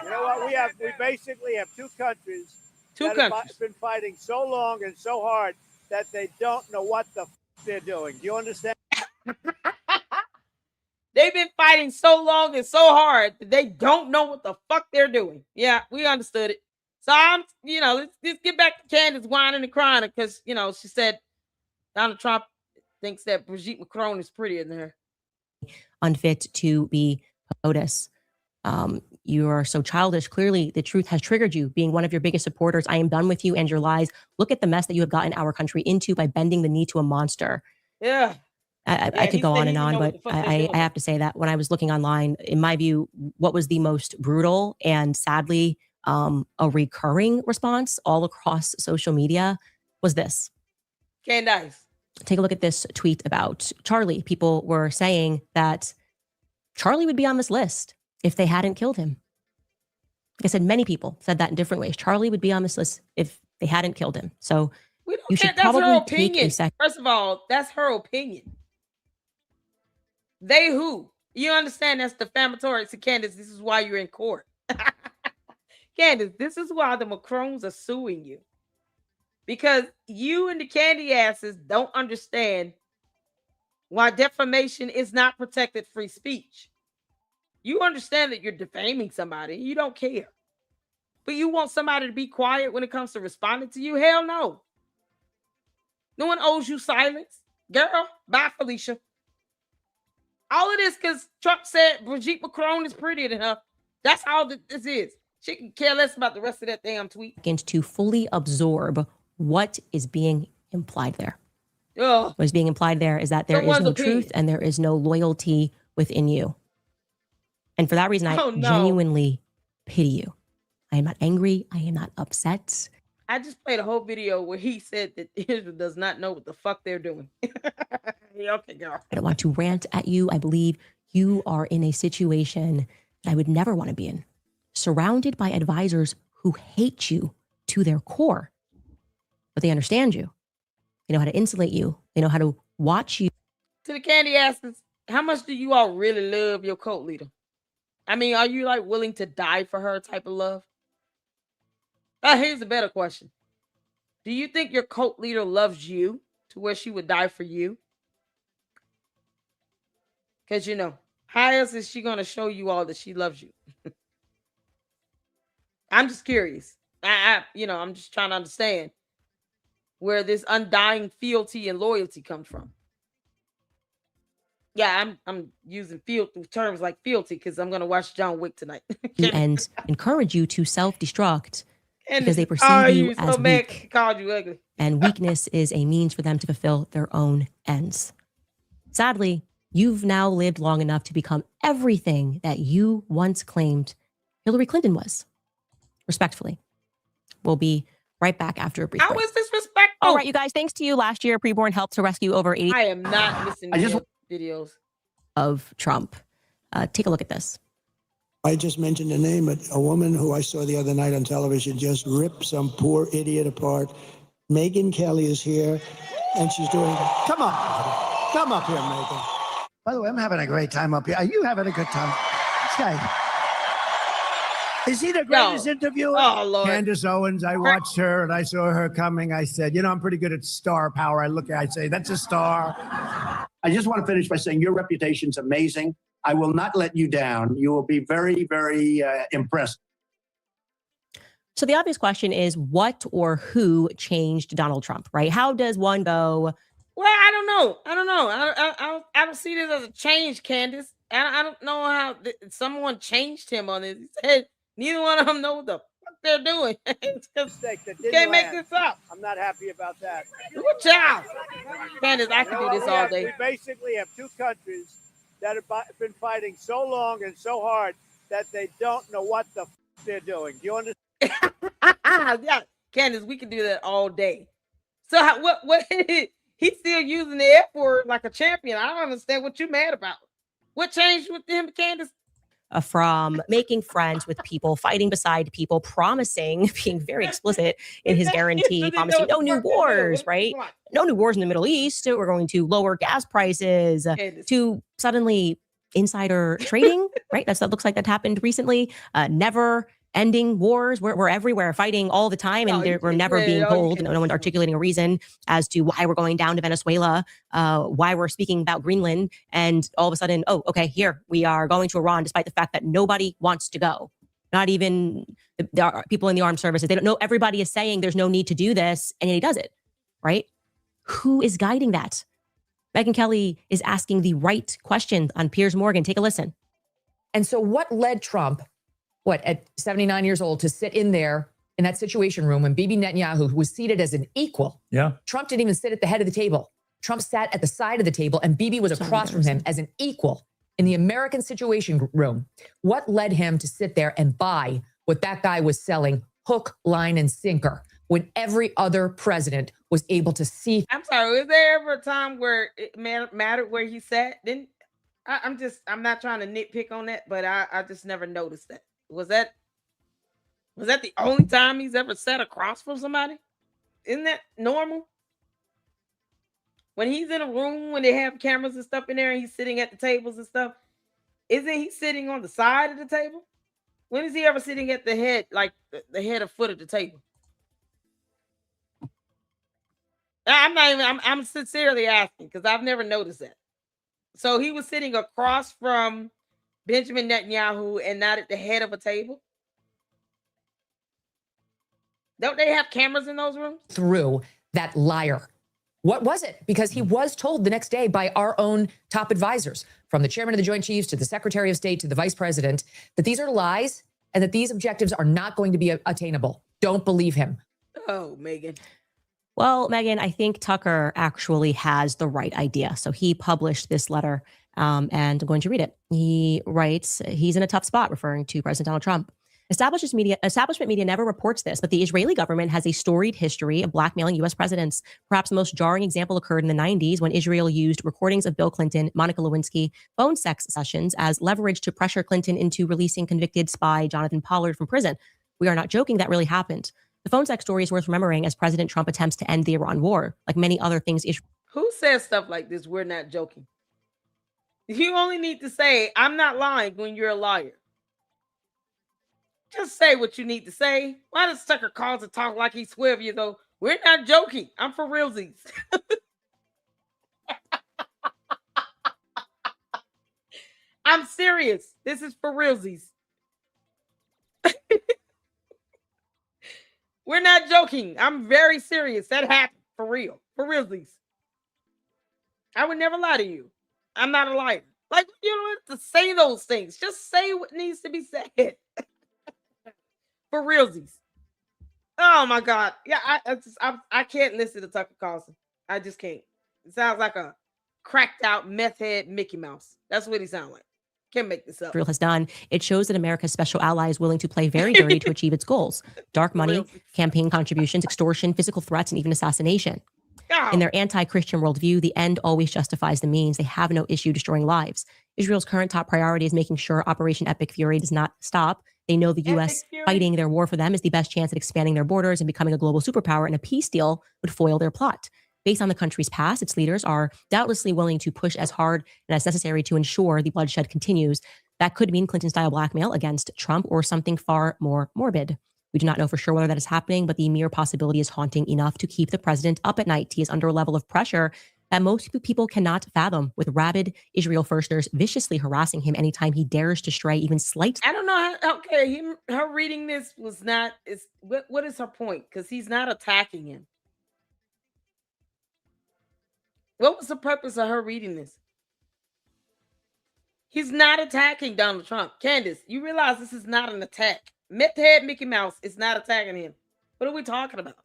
You know what? We basically have two countries that have been fighting so long and so hard that they don't know what the they're doing. Do you understand? They've been fighting so long and so hard that they don't know what the fuck they're doing. Yeah, we understood it. So I'm, let's get back to Candace whining and crying because, she said Donald Trump thinks that Brigitte Macron is prettier than her. Unfit to be POTUS. You are so childish. Clearly, the truth has triggered you, being one of your biggest supporters. I am done with you and your lies. Look at the mess that you have gotten our country into by bending the knee to a monster. Yeah. I could go on and on, but I have to say that when I was looking online, in my view, what was the most brutal and sadly a recurring response all across social media was this. Candace. Take a look at this tweet about Charlie. People were saying that Charlie would be on this list if they hadn't killed him. Like I said, many people said that in different ways. Charlie would be on this list if they hadn't killed him. So you should probably take a second. First of all, that's her opinion. They who? You understand that's defamatory to Candace. This is why you're in court. Candace, this is why the Macrons are suing you. Because you and the candy asses don't understand why defamation is not protected free speech. You understand that you're defaming somebody. You don't care. But you want somebody to be quiet when it comes to responding to you? Hell no. No one owes you silence. Girl, bye, Felicia. All of this because Trump said Brigitte Macron is prettier than her. That's all that this is. She can care less about the rest of that damn tweet. To fully absorb what is being implied there. Ugh. What is being implied there is that there is no truth and there is no loyalty within you. And for that reason, I genuinely pity you. I am not angry. I am not upset. I just played a whole video where he said that Israel does not know what the fuck they're doing. Okay, girl. I don't want to rant at you. I believe you are in a situation that I would never want to be in. Surrounded by advisors who hate you to their core. But they understand you. They know how to insulate you. They know how to watch you. To the candy asses, how much do you all really love your cult leader? I mean, are you like willing to die for her type of love? Here's a better question. Do you think your cult leader loves you to where she would die for you? Because, how else is she going to show you all that she loves you? I'm just curious. I'm just trying to understand where this undying fealty and loyalty comes from. Yeah, I'm using terms like fealty because I'm going to watch John Wick tonight. And encourage you to self-destruct because they perceive you as weak. Called you ugly. And weakness is a means for them to fulfill their own ends. Sadly, you've now lived long enough to become everything that you once claimed Hillary Clinton was. Respectfully. We'll be right back after a brief break. How is this respectful? All right, you guys, thanks to you. Last year, Preborn helped to rescue over 80. I am not missing videos of Trump. Take a look at this. I just mentioned a name, a woman who I saw the other night on television just rip some poor idiot apart. Megyn Kelly is here, and she's doing, come up here, Megyn. By the way, I'm having a great time up here. Are you having a good time? Say, Is he the greatest interviewer? Oh, Lord. Candace Owens, I watched her and I saw her coming. I said, I'm pretty good at star power. I look at it, I say, that's a star. I just want to finish by saying your reputation's amazing. I will not let you down. You will be very, very impressed. So the obvious question is what or who changed Donald Trump, right? How does one go? Well, I don't know. I don't see this as a change, Candace. I don't know how someone changed him on this. He said neither one of them know what the fuck they're doing. It's just, you can't make this up. I'm not happy about that. Good job. Candace, I can do this all day. We basically have two countries that have been fighting so long and so hard that they don't know what the fuck they're doing. Do you understand? Yeah, Candace, we can do that all day. So what he's still using the F word like a champion. I don't understand what you're mad about. What changed with him, Candace? From making friends with people, fighting beside people, promising, being very explicit in his guarantee, promising no new wars, right? No new wars in the Middle East. We're going to lower gas prices, to suddenly insider trading, right? That looks like that happened recently. Never ending wars. We're everywhere fighting all the time, and we're never being told, no one articulating a reason as to why we're going down to Venezuela, why we're speaking about Greenland, and all of a sudden, oh, okay, here we are going to Iran, despite the fact that nobody wants to go. Not even the people in the armed services. They don't know. Everybody is saying there's no need to do this, and yet he does it, right? Who is guiding that? Megyn Kelly is asking the right question on Piers Morgan. Take a listen. And so what led Trump, at 79 years old, to sit in there in that situation room when Bibi Netanyahu was seated as an equal? Yeah. Trump didn't even sit at the head of the table. Trump sat at the side of the table and Bibi was across from him as an equal in the American Situation Room. What led him to sit there and buy what that guy was selling hook, line, and sinker when every other president was able to see? I'm sorry, was there ever a time where it mattered where he sat? I'm not trying to nitpick on that, but I just never noticed that. Was that the only time he's ever sat across from somebody? Isn't that normal? When he's in a room, when they have cameras and stuff in there, and he's sitting at the tables and stuff, isn't he sitting on the side of the table? When is he ever sitting at the head, like the head or foot of the table? I'm sincerely asking because I've never noticed that. So he was sitting across from Benjamin Netanyahu and not at the head of a table? Don't they have cameras in those rooms? Through that liar. What was it? Because he was told the next day by our own top advisors, from the chairman of the Joint Chiefs to the Secretary of State to the Vice President, that these are lies and that these objectives are not going to be attainable. Don't believe him. Oh, Megyn. Well, Megyn, I think Tucker actually has the right idea. So he published this letter, and I'm going to read it. He writes, he's in a tough spot, referring to President Donald Trump. Establishment media never reports this, but the Israeli government has a storied history of blackmailing U.S. presidents. Perhaps the most jarring example occurred in the 90s when Israel used recordings of Bill Clinton, Monica Lewinsky, phone sex sessions as leverage to pressure Clinton into releasing convicted spy Jonathan Pollard from prison. We are not joking, that really happened. The phone sex story is worth remembering as President Trump attempts to end the Iran war. Like many other things. Who says stuff like this? We're not joking. You only need to say, I'm not lying when you're a liar. Just say what you need to say. Why does Tucker Carlson talk like he's 12 years old? We're not joking. I'm for realsies. I'm serious. This is for realsies. We're not joking. I'm very serious. That happened for real. For realsies. I would never lie to you. I'm not a liar. Like, you don't have to say those things. Just say what needs to be said. For realsies. Oh my God. Yeah, I can't listen to Tucker Carlson. I just can't. It sounds like a cracked out meth head Mickey Mouse. That's what he sounds like. Can't make this up. Israel has done. It shows that America's special ally is willing to play very dirty to achieve its goals. Dark money, campaign contributions, extortion, physical threats, and even assassination. In their anti-Christian worldview, the end always justifies the means. They have no issue destroying lives. Israel's current top priority is making sure Operation Epic Fury does not stop. They know the U.S. fighting their war for them is the best chance at expanding their borders and becoming a global superpower, and a peace deal would foil their plot. Based on the country's past, its leaders are doubtlessly willing to push as hard and as necessary to ensure the bloodshed continues. That could mean Clinton-style blackmail against Trump or something far more morbid. We do not know for sure whether that is happening, but the mere possibility is haunting enough to keep the president up at night. He is under a level of pressure that most people cannot fathom, with rabid Israel firsters viciously harassing him anytime he dares to stray even slightly. I don't know how, okay, her reading this was not, what is her point? Because he's not attacking him. What was the purpose of her reading this? He's not attacking Donald Trump. Candace, you realize this is not an attack. Meth head Mickey Mouse is not attacking him. What are we talking about?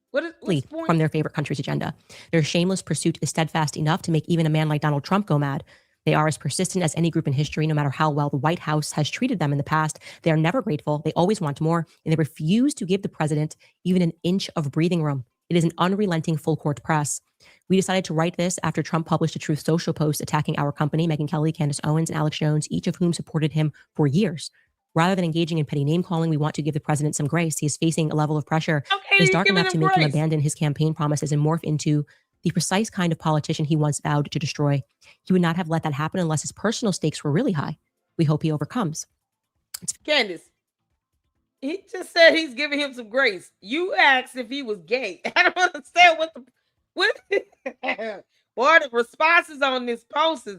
What's the point? From their favorite country's agenda. Their shameless pursuit is steadfast enough to make even a man like Donald Trump go mad. They are as persistent as any group in history, no matter how well the White House has treated them in the past. They are never grateful. They always want more, and they refuse to give the president even an inch of breathing room. It is an unrelenting full court press. We decided to write this after Trump published a Truth Social post attacking our company, Megyn Kelly, Candace Owens, and Alex Jones, each of whom supported him for years. Rather than engaging in petty name calling, we want to give the president some grace. He is facing a level of pressure that is dark enough to make him abandon his campaign promises and morph into the precise kind of politician he once vowed to destroy. He would not have let that happen unless his personal stakes were really high. We hope he overcomes. Candace, he just said he's giving him some grace. You asked if he was gay. I don't understand what boy, the responses on this post is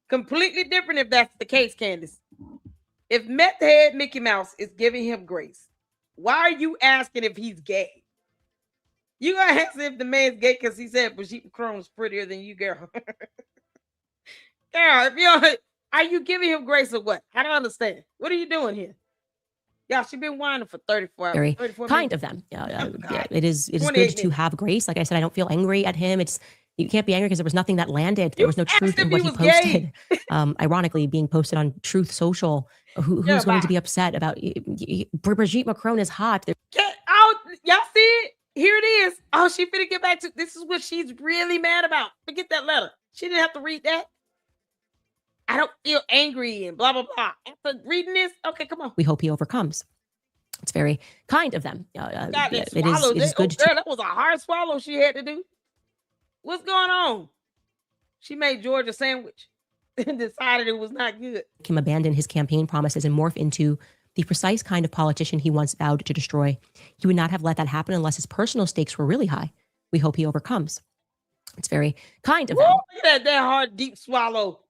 completely different if that's the case, Candace. If meth head Mickey Mouse is giving him grace, why are you asking if he's gay? You gonna ask if the man's gay because he said Brigitte Macron is prettier than you, girl. Girl, if you are you giving him grace or what? I don't understand. What are you doing here? Yeah, she's been whining for 34 hours. Very kind of them. It is good to have grace. Like I said, I don't feel angry at him. You can't be angry because there was nothing that landed. There was no truth in what he posted. Ironically, being posted on Truth Social. Who's going to be upset about Brigitte Macron is hot? Oh, y'all see it? Here it is. Oh, she finna get back to this is what she's really mad about. Forget that letter. She didn't have to read that. I don't feel angry and blah, blah, blah. After reading this, okay, come on. We hope he overcomes. It's very kind of them. It is good. Girl, that was a hard swallow she had to do. What's going on? She made George a sandwich and decided it was not good. Him abandon his campaign promises and morph into the precise kind of politician he once vowed to destroy. He would not have let that happen unless his personal stakes were really high. We hope he overcomes. It's very kind of them. Look at that hard, deep swallow.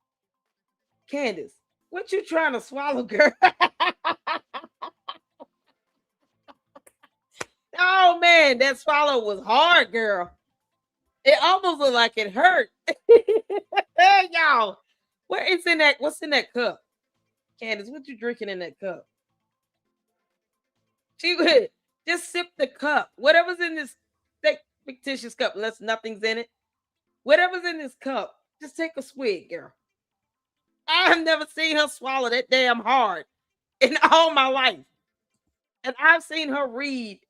Candace, what you trying to swallow, girl? Oh, man, that swallow was hard, girl. It almost looked like it hurt. Y'all, what's in that cup? Candace, what you drinking in that cup? She would just sip the cup. Whatever's in this fictitious cup, unless nothing's in it. Whatever's in this cup, just take a swig, girl. I've never seen her swallow that damn hard in all my life. And I've seen her read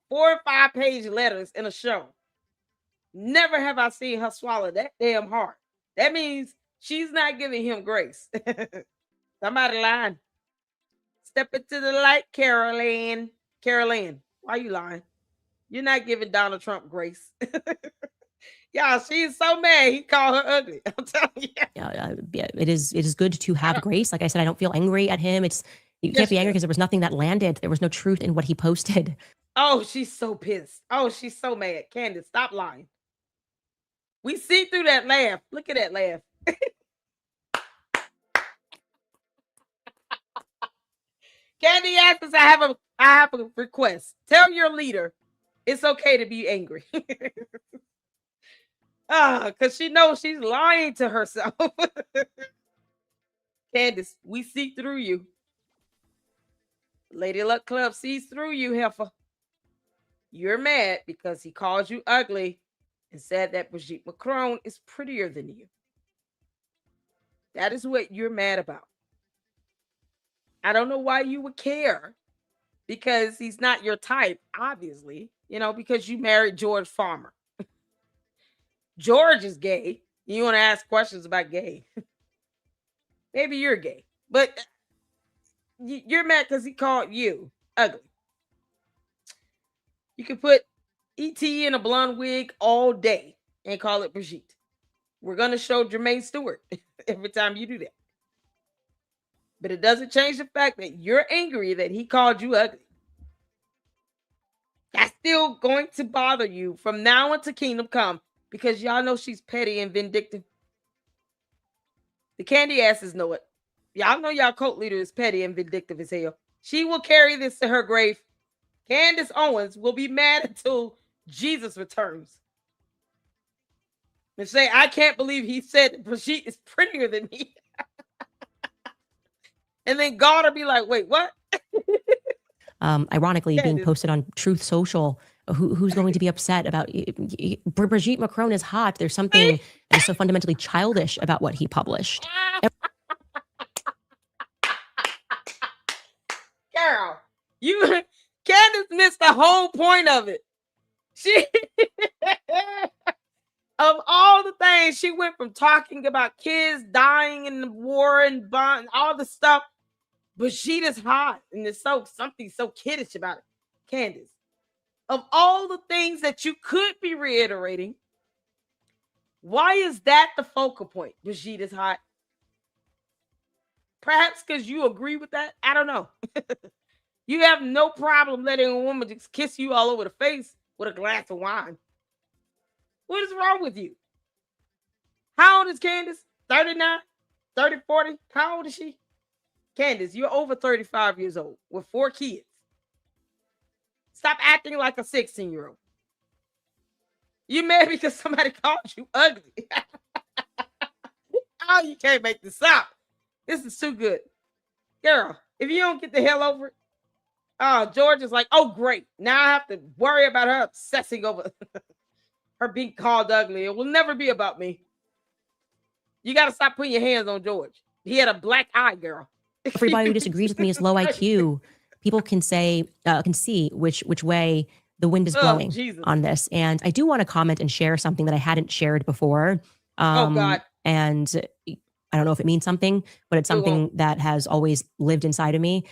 4 or 5 page letters in a show. Never have I seen her swallow that damn hard. That means she's not giving him grace. Somebody lying. Step into the light, Caroline. Caroline, why are you lying? You're not giving Donald Trump grace. Y'all, she's so mad he called her ugly. I'm telling you. It is good to have grace. Like I said, I don't feel angry at him. You can't be angry because there was nothing that landed. There was no truth in what he posted. Oh, she's so pissed. Oh, she's so mad. Candace, stop lying. We see through that laugh. Look at that laugh. Candy asks, I have a request. Tell your leader it's okay to be angry. Because she knows she's lying to herself. Candace, we see through you. Lady Luck Club sees through you, heifer. You're mad because he called you ugly and said that Brigitte Macron is prettier than you. That is what you're mad about. I don't know why you would care, because he's not your type, obviously, because you married George Farmer. George is gay. You want to ask questions about gay. Maybe you're gay, but you're mad because he called you ugly. You can put ET in a blonde wig all day and call it Brigitte. We're going to show Jermaine Stewart every time you do that. But it doesn't change the fact that you're angry that he called you ugly. That's still going to bother you from now until Kingdom Come, because y'all know she's petty and vindictive. The candy asses know it. Y'all know y'all cult leader is petty and vindictive as hell. She will carry this to her grave. Candace Owens will be mad until Jesus returns. And say, I can't believe he said Brigitte is prettier than me. And then God will be like, wait, what? Ironically, being posted on Truth Social. Who's going to be upset about Brigitte Macron is hot? There's something that is so fundamentally childish about what he published. Girl, Candace missed the whole point of it. She of all the things, she went from talking about kids dying in the war and all the stuff, but she just hot, and there's something so kiddish about it. Candace, of all the things that you could be reiterating, why is that the focal point? Brigitte is hot. Perhaps because you agree with that. I don't know. You have no problem letting a woman just kiss you all over the face with a glass of wine. What is wrong with you? How old is Candace? 39? 30, 40? How old is she? Candace, you're over 35 years old with 4 kids. Stop acting like a 16-year-old. You mad because somebody called you ugly. Oh, you can't make this up. This is too good. Girl, if you don't get the hell over it, George is like, oh, great. Now I have to worry about her obsessing over her being called ugly. It will never be about me. You got to stop putting your hands on George. He had a black eye, girl. Everybody who disagrees with me is low IQ. People can say, can see which way the wind is blowing on this. And I do want to comment and share something that I hadn't shared before. Oh, God. And I don't know if it means something, but it's something that has always lived inside of me,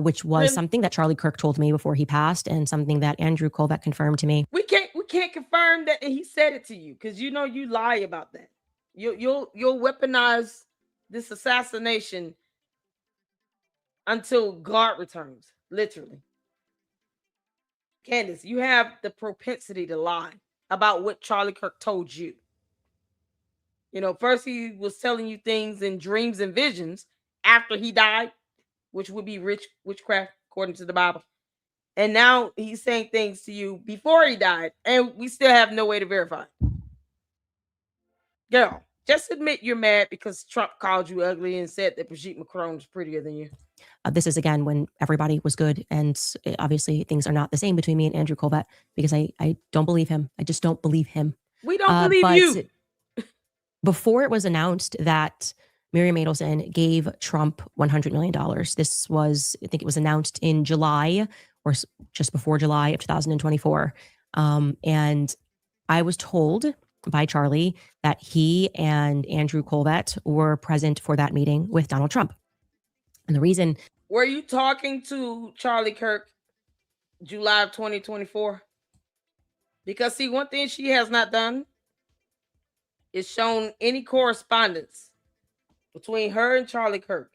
which was something that Charlie Kirk told me before he passed, and something that Andrew Colbeck confirmed to me. We can't confirm that he said it to you, because you know you lie about that. You'll weaponize this assassination until God returns, literally. Candace, you have the propensity to lie about what Charlie Kirk told you. You know, first he was telling you things in dreams and visions after he died, which would be witchcraft according to the Bible. And now he's saying things to you before he died, and we still have no way to verify it. Girl, just admit you're mad because Trump called you ugly and said that Brigitte Macron is prettier than you. This is, again, when everybody was good, and obviously things are not the same between me and Andrew Colbeck, because I don't believe him. I just don't believe him. We don't believe you. Before it was announced that Miriam Adelson gave Trump $100 million, this was, I think it was announced in July or just before July of 2024. And I was told by Charlie that he and Andrew Colbeck were present for that meeting with Donald Trump. And the reason... Were you talking to Charlie Kirk July of 2024? Because see, one thing she has not done is shown any correspondence between her and Charlie Kirk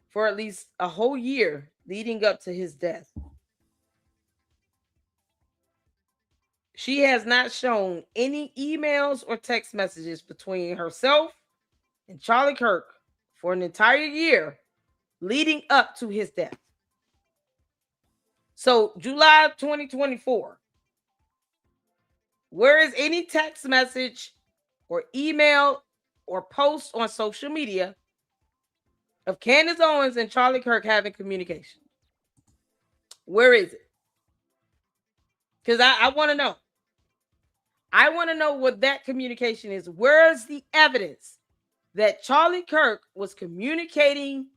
for at least a whole year leading up to his death. She has not shown any emails or text messages between herself and Charlie Kirk for an entire year leading up to his death. So July 2024, where is any text message or email or post on social media of Candace Owens and Charlie Kirk having communication? Where is it? Because I want to know. I want to know what that communication is. Where is the evidence that Charlie Kirk was communicating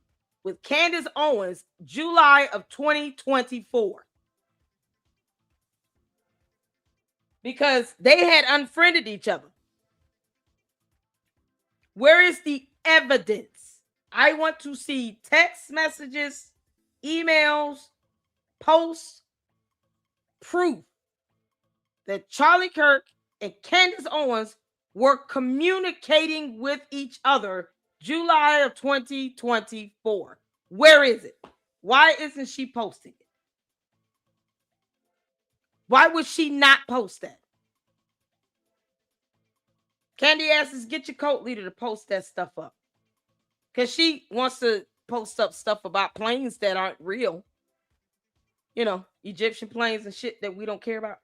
with Candace Owens July of 2024? Because they had unfriended each other. Where is the evidence? I want to see text messages, emails, posts, proof that Charlie Kirk and Candace Owens were communicating with each other July of 2024. Where is it? Why isn't she posting it? Why would she not post that? Candy asks, get your cult leader to post that stuff up. Because she wants to post up stuff about planes that aren't real. You know, Egyptian planes and shit that we don't care about.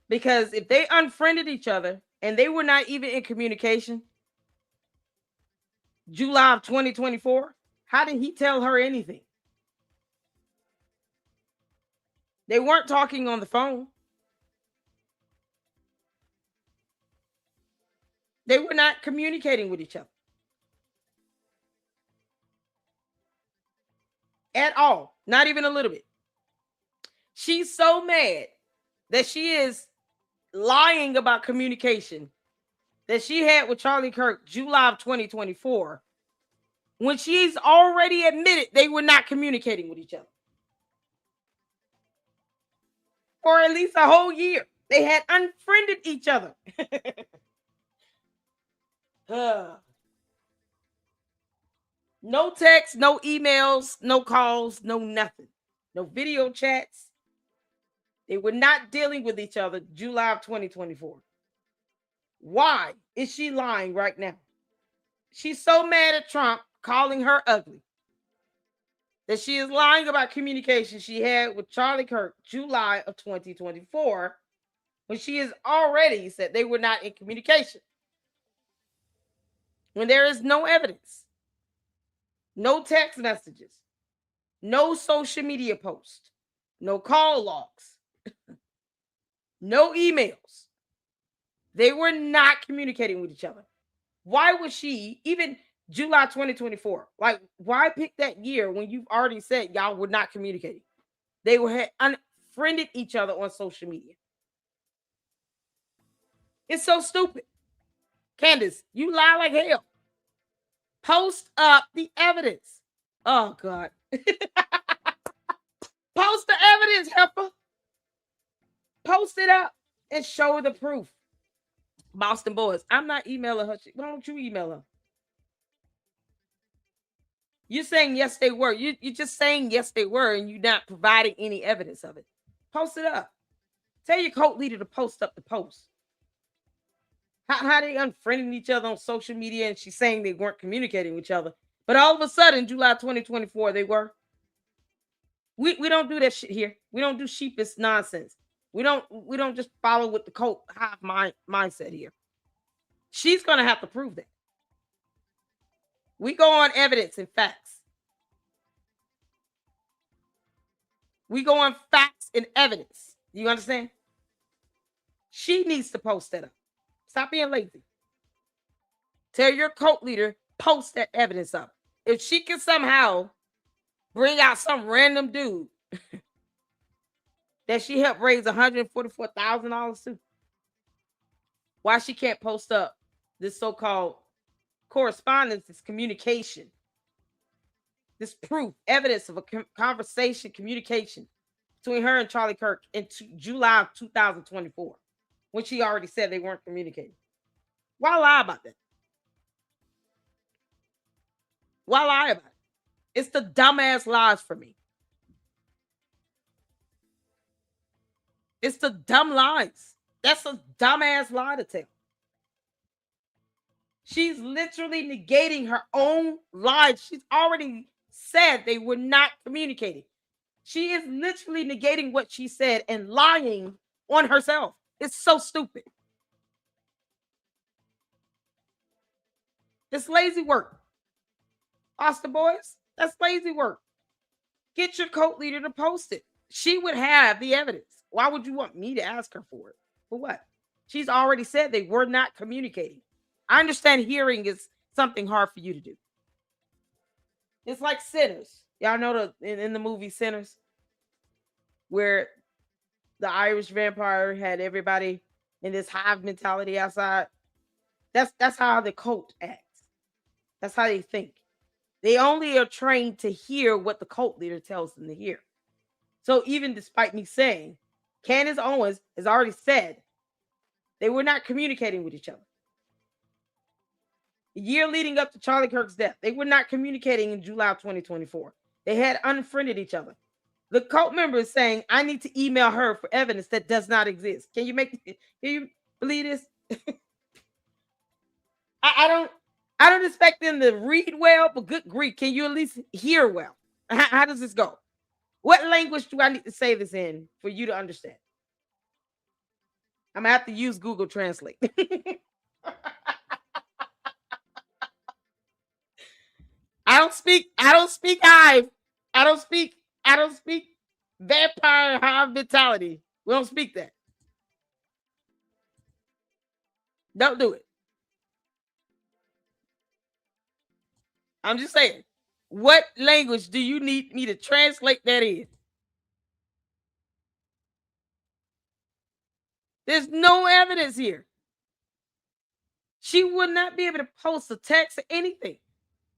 Because if they unfriended each other and they were not even in communication, July of 2024, how did he tell her anything? They weren't talking on the phone. They were not communicating with each other at all. Not even a little bit. She's so mad that she is lying about communication that she had with Charlie Kirk July of 2024 when she's already admitted they were not communicating with each other. For at least a whole year. They had unfriended each other. No texts, no emails, no calls, no nothing. No video chats. They were not dealing with each other July of 2024. Why is she lying right now? She's so mad at Trump calling her ugly that she is lying about communication she had with Charlie Kirk July of 2024 when she has already said they were not in communication. When there is no evidence, no text messages, no social media posts, no call logs, no emails. They were not communicating with each other. Why would she, even July 2024, like, why pick that year when you've already said y'all were not communicating? They had unfriended each other on social media. It's so stupid. Candace, you lie like hell. Post up the evidence. Oh, God. Post the evidence, helper. Post it up and show the proof. Boston Boys, I'm not emailing her. Why don't you email her? You're saying yes, they were. You're just saying yes, they were, and you're not providing any evidence of it. Post it up. Tell your cult leader to post up the post. How they unfriending each other on social media, and she's saying they weren't communicating with each other. But all of a sudden, July 2024, they were. We don't do that shit here. We don't do sheepish nonsense. We don't just follow with the cult hive mindset here. She's gonna have to prove that. We go on evidence and facts. We go on facts and evidence. You understand? She needs to post that up. Stop being lazy. Tell your cult leader, post that evidence up. If she can somehow bring out some random dude that she helped raise $144,000 to, why she can't post up this so-called correspondence, this communication, this proof, evidence of a conversation, communication between her and Charlie Kirk in July of 2024, when she already said they weren't communicating? Why lie about that? Why lie about it? It's the dumbass lies for me. It's the dumb lies. That's a dumbass lie to tell. She's literally negating her own lies. She's already said they were not communicating. She is literally negating what she said and lying on herself. It's so stupid. It's lazy work. Austin Boys, that's lazy work. Get your cult leader to post it. She would have the evidence. Why would you want me to ask her for it? For what? She's already said they were not communicating. I understand hearing is something hard for you to do. It's like Sinners. Y'all know in the movie Sinners, where the Irish vampire had everybody in this hive mentality outside. That's how the cult acts. That's how they think. They only are trained to hear what the cult leader tells them to hear. So even despite me saying, Candace Owens has already said they were not communicating with each other. year leading up to Charlie Kirk's death. They were not communicating in July 2024. They had unfriended each other. The cult member is saying, I need to email her for evidence that does not exist. Can you believe this? I don't expect them to read well, but good grief, can you at least hear well? How does this go? What language do I need to say this in for you to understand? I'm gonna have to use Google Translate. I don't speak hive. I don't speak vampire hive mentality. We don't speak that. Don't do it. I'm just saying, what language do you need me to translate that in? There's no evidence here. She would not be able to post a text or anything.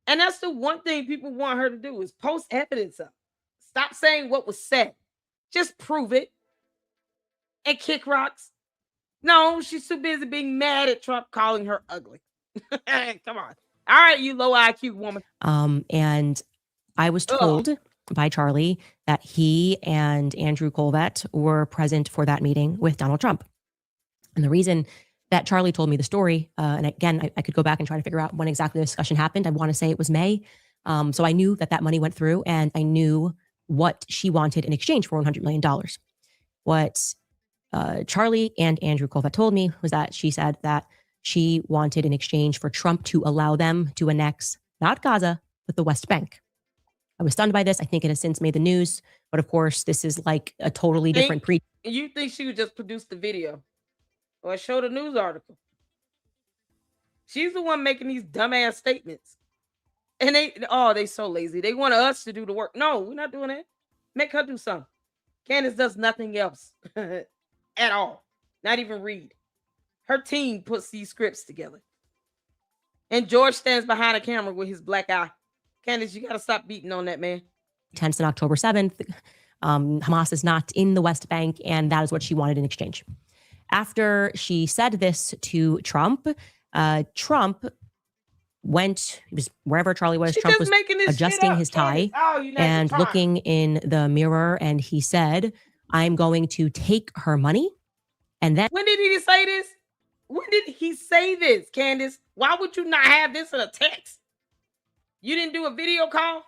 And that's the one thing people want her to do is post evidence up. Stop saying what was said. Just prove it and kick rocks. No, she's too busy being mad at Trump calling her ugly. Come on. All right, you low IQ woman. And I was told by Charlie that he and Andrew Colvett were present for that meeting with Donald Trump. And the reason that Charlie told me the story, and again, I could go back and try to figure out when exactly the discussion happened. I want to say it was May. So I knew that money went through, and I knew what she wanted in exchange for $100 million. What Charlie and Andrew Colvett told me was that she said that she wanted in exchange for Trump to allow them to annex not Gaza, but the West Bank. I was stunned by this. I think it has since made the news, but of course, this is like a totally different You think she would just produce the video or show the news article? She's the one making these dumbass statements. And they so lazy. They want us to do the work. No, we're not doing that. Make her do something. Candace does nothing else at all. Not even read. Her team puts these scripts together. And George stands behind a camera with his black eye. Candace, you got to stop beating on that man. Tense on October 7th. Hamas is not in the West Bank, and that is what she wanted in exchange. After she said this to Trump, Trump went, he was wherever Charlie was. Trump was adjusting his tie and looking in the mirror, and he said, I'm going to take her money. And then when did he say this? When did he say this, Candace? Why would you not have this in a text? You didn't do a video call?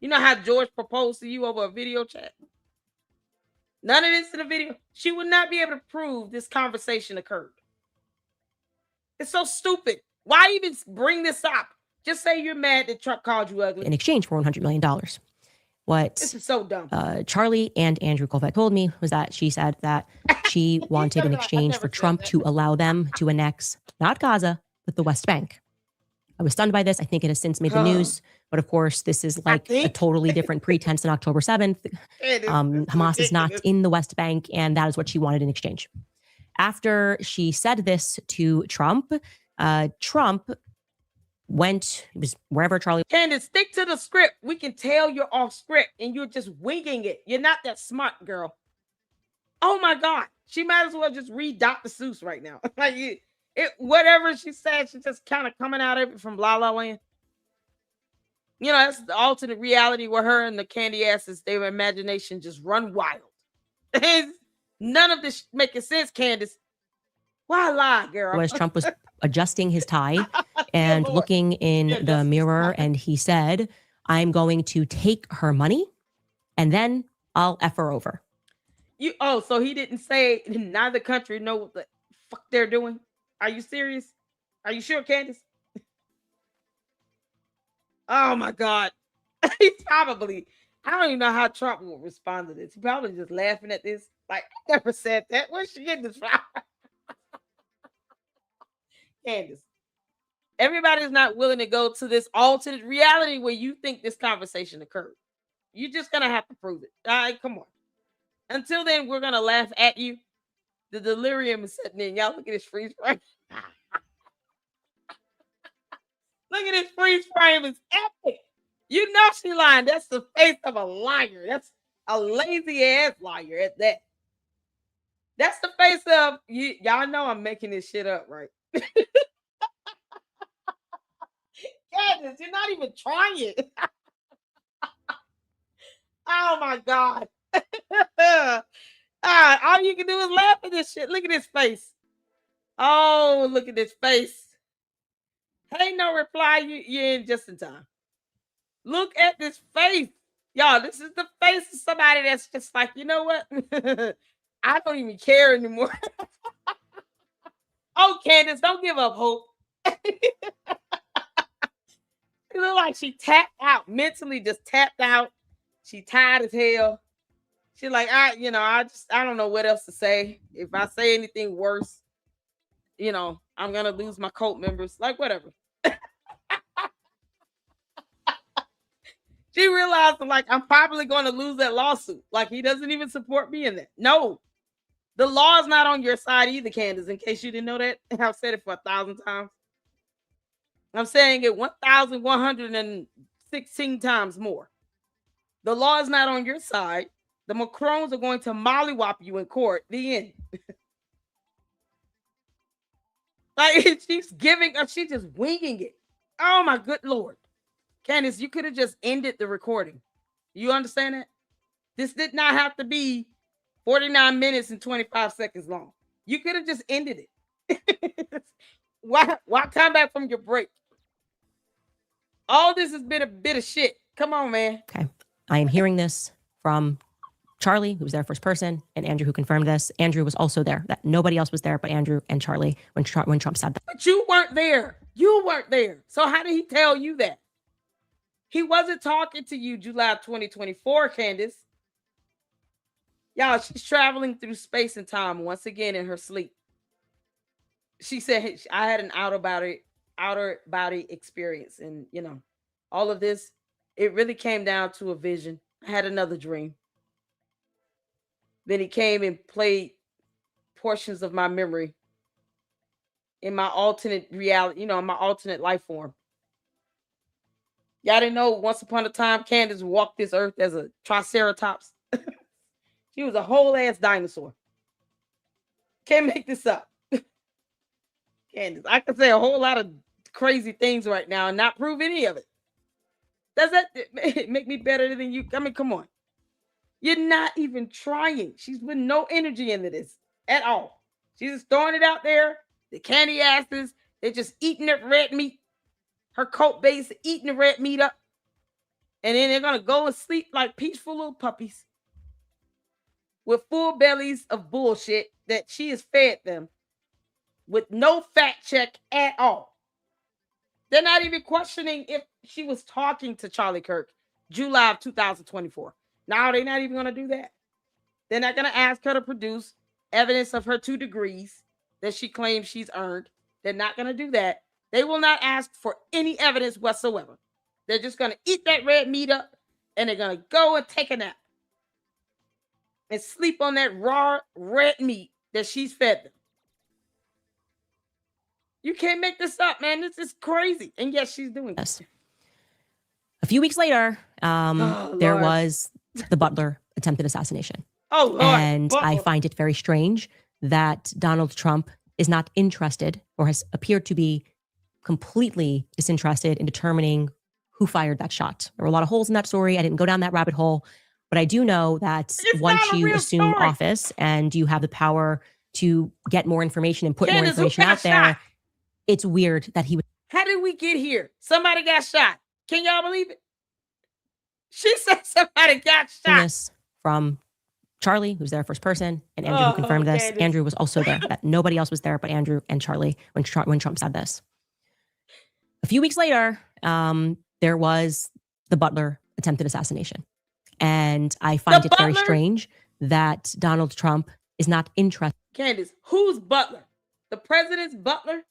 You know how George proposed to you over a video chat? None of this in the video. She would not be able to prove this conversation occurred. It's so stupid. Why even bring this up? Just say you're mad that Trump called you ugly. In exchange for $100 million. What this is so dumb. Charlie and Andrew Colvett told me was that she said that she wanted in exchange for Trump to allow them to annex not Gaza, but the West Bank. I was stunned by this. I think it has since made the news. But of course, this is like a totally different pretense than October 7th. Hamas is not in the West Bank, and that is what she wanted in exchange. After she said this to Trump, Trump went, he was wherever Charlie. Candace, stick to the script. We can tell you're off script and you're just winging it. You're not that smart, girl. Oh my God. She might as well just read Dr. Seuss right now. Like whatever she said, she's just kind of coming out of it from La La Land. You know, that's the alternate reality where her and the candy asses, their imagination just run wild. None of this making sense, Candace. Why lie, girl? As Trump was adjusting his tie and looking in the mirror, and he said, I'm going to take her money and then I'll F her over. So he didn't say neither country know what the fuck they're doing? Are you serious? Are you sure, Candace? Oh my God. He probably, I don't even know how Trump will respond to this. He probably just laughing at this. Like, I never said that. Where's she getting this from? Candace, everybody's not willing to go to this alternate reality where you think this conversation occurred. You're just going to have to prove it. All right, come on. Until then, we're going to laugh at you. The delirium is setting in. Y'all look at this freeze frame. Look at this freeze frame. It's epic. You know she lying. That's the face of a liar. That's a lazy ass liar at that. That's the face of you. Y'all know I'm making this shit up, right? Candace, you're not even trying. Oh my God. All you can do is laugh at this shit. Look at his face. Oh, look at this face. Ain't no reply. You're in just in time. Look at this face. Y'all, this is the face of somebody that's just like, you know what? I don't even care anymore. Oh, Candace, don't give up hope. It looked like she tapped out, mentally just tapped out. She tired as hell. She's like, I don't know what else to say. If I say anything worse, I'm gonna lose my cult members. Like, whatever. She realized, like, I'm probably going to lose that lawsuit. Like, he doesn't even support me in that. No, the law is not on your side either, Candace. In case you didn't know that, I've said it for 1,000 times. I'm saying it 1,116 times more. The law is not on your side. The Macrons are going to mollywop you in court. The end. Like, she's just winging it. Oh my good Lord. Candace, you could have just ended the recording. You understand that? This did not have to be 49 minutes and 25 seconds long. You could have just ended it. Why come back from your break? All this has been a bit of shit. Come on, man. Okay. I am hearing this from Charlie, who was there first person, and Andrew, who confirmed this. Andrew was also there. That nobody else was there but Andrew and Charlie when Trump said that. But you weren't there. You weren't there. So how did he tell you that? He wasn't talking to you July 2024, Candace. Y'all, she's traveling through space and time once again in her sleep. She said, I had an outer body experience. And, all of this, it really came down to a vision. I had another dream. Then he came and played portions of my memory in my alternate reality, in my alternate life form. Y'all didn't know once upon a time Candace walked this earth as a triceratops. She was a whole ass dinosaur. Can't make this up. Candace, I could say a whole lot of crazy things right now and not prove any of it. Does that make me better than you? I mean, come on. You're not even trying. She's put no energy into this at all. She's just throwing it out there. The candy asses, they're just eating that red meat. Her cult base eating the red meat up. And then they're going to go and sleep like peaceful little puppies with full bellies of bullshit that she has fed them with no fact check at all. They're not even questioning if she was talking to Charlie Kirk July of 2024. Now they're not even going to do that. They're not going to ask her to produce evidence of her 2 degrees that she claims she's earned. They're not going to do that. They will not ask for any evidence whatsoever. They're just going to eat that red meat up and they're going to go and take a nap and sleep on that raw red meat that she's fed them. You can't make this up, man. This is crazy. And yes, she's doing this. A few weeks later, there was the Butler attempted assassination. Oh, Lord. And I find it very strange that Donald Trump is not interested or has appeared to be completely disinterested in determining who fired that shot. There were a lot of holes in that story. I didn't go down that rabbit hole, but I do know that once you assume office and you have the power to get more information and put more information out there, it's weird that he would. How did we get here? Somebody got shot. Can y'all believe it? She said somebody got shot. This from Charlie, who's there first person, and Andrew, who confirmed this. Candace. Andrew was also there. That nobody else was there but Andrew and Charlie when Trump said this. A few weeks later, there was the Butler attempted assassination. And I find it very strange that Donald Trump is not interested. Candace, who's Butler? The president's butler?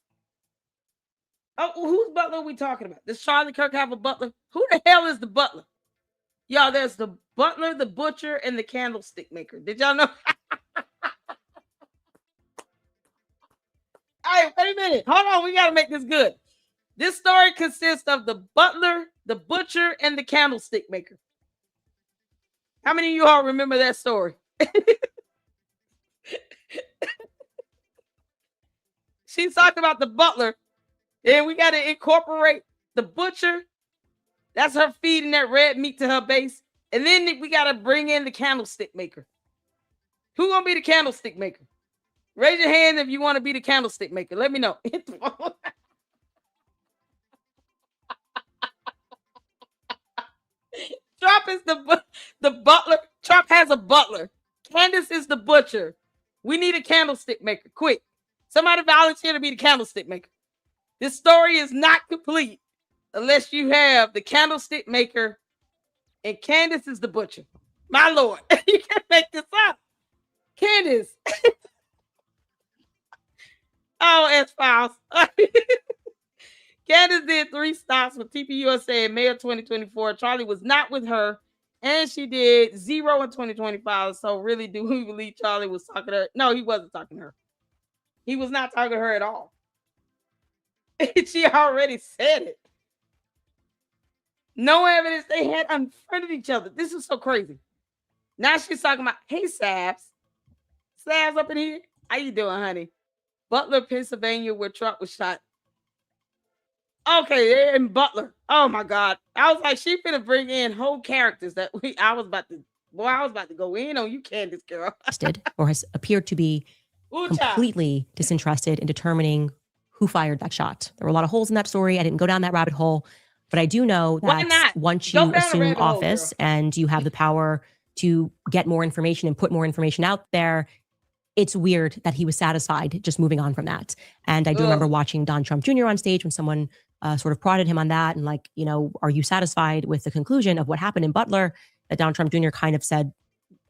Oh, whose butler are we talking about? Does Charlie Kirk have a butler? Who the hell is the butler? Y'all, there's the butler, the butcher, and the candlestick maker. Did y'all know? Hey, wait a minute. Hold on. We got to make this good. This story consists of the butler, the butcher, and the candlestick maker. How many of you all remember that story? She's talking about the butler, and we got to incorporate the butcher. That's her feeding that red meat to her base. And then we got to bring in the candlestick maker. Who gonna be the candlestick maker? Raise your hand if you want to be the candlestick maker. Let me know. Trump is the butler. Trump has a butler. Candace is the butcher. We need a candlestick maker. Quick. Somebody volunteer to be the candlestick maker. This story is not complete unless you have the candlestick maker and Candace is the butcher. My Lord. You can't make this up. Candace. Oh, X-Files. Candace did 3 stops with TPUSA in May of 2024. Charlie was not with her, and she did 0 in 2025. So really, do we believe Charlie was talking to her? No, he wasn't talking to her. He was not talking to her at all. She already said it. No evidence they had unfriended each other. This is so crazy. Now she's talking about, hey, Sabs. Sabs up in here? How you doing, honey? Butler, Pennsylvania, where Trump was shot. Okay, they're in Butler. Oh my God. I was like, she finna bring in whole characters that I was about to go in on you, Candace, girl. Or has appeared to be completely disinterested in determining who fired that shot. There were a lot of holes in that story. I didn't go down that rabbit hole, but I do know that once you assume office and you have the power to get more information and put more information out there, it's weird that he was satisfied just moving on from that. And I do remember watching Don Trump Jr. on stage when someone sort of prodded him on that and like, you know, are you satisfied with the conclusion of what happened in Butler? That Don Trump Jr. kind of said,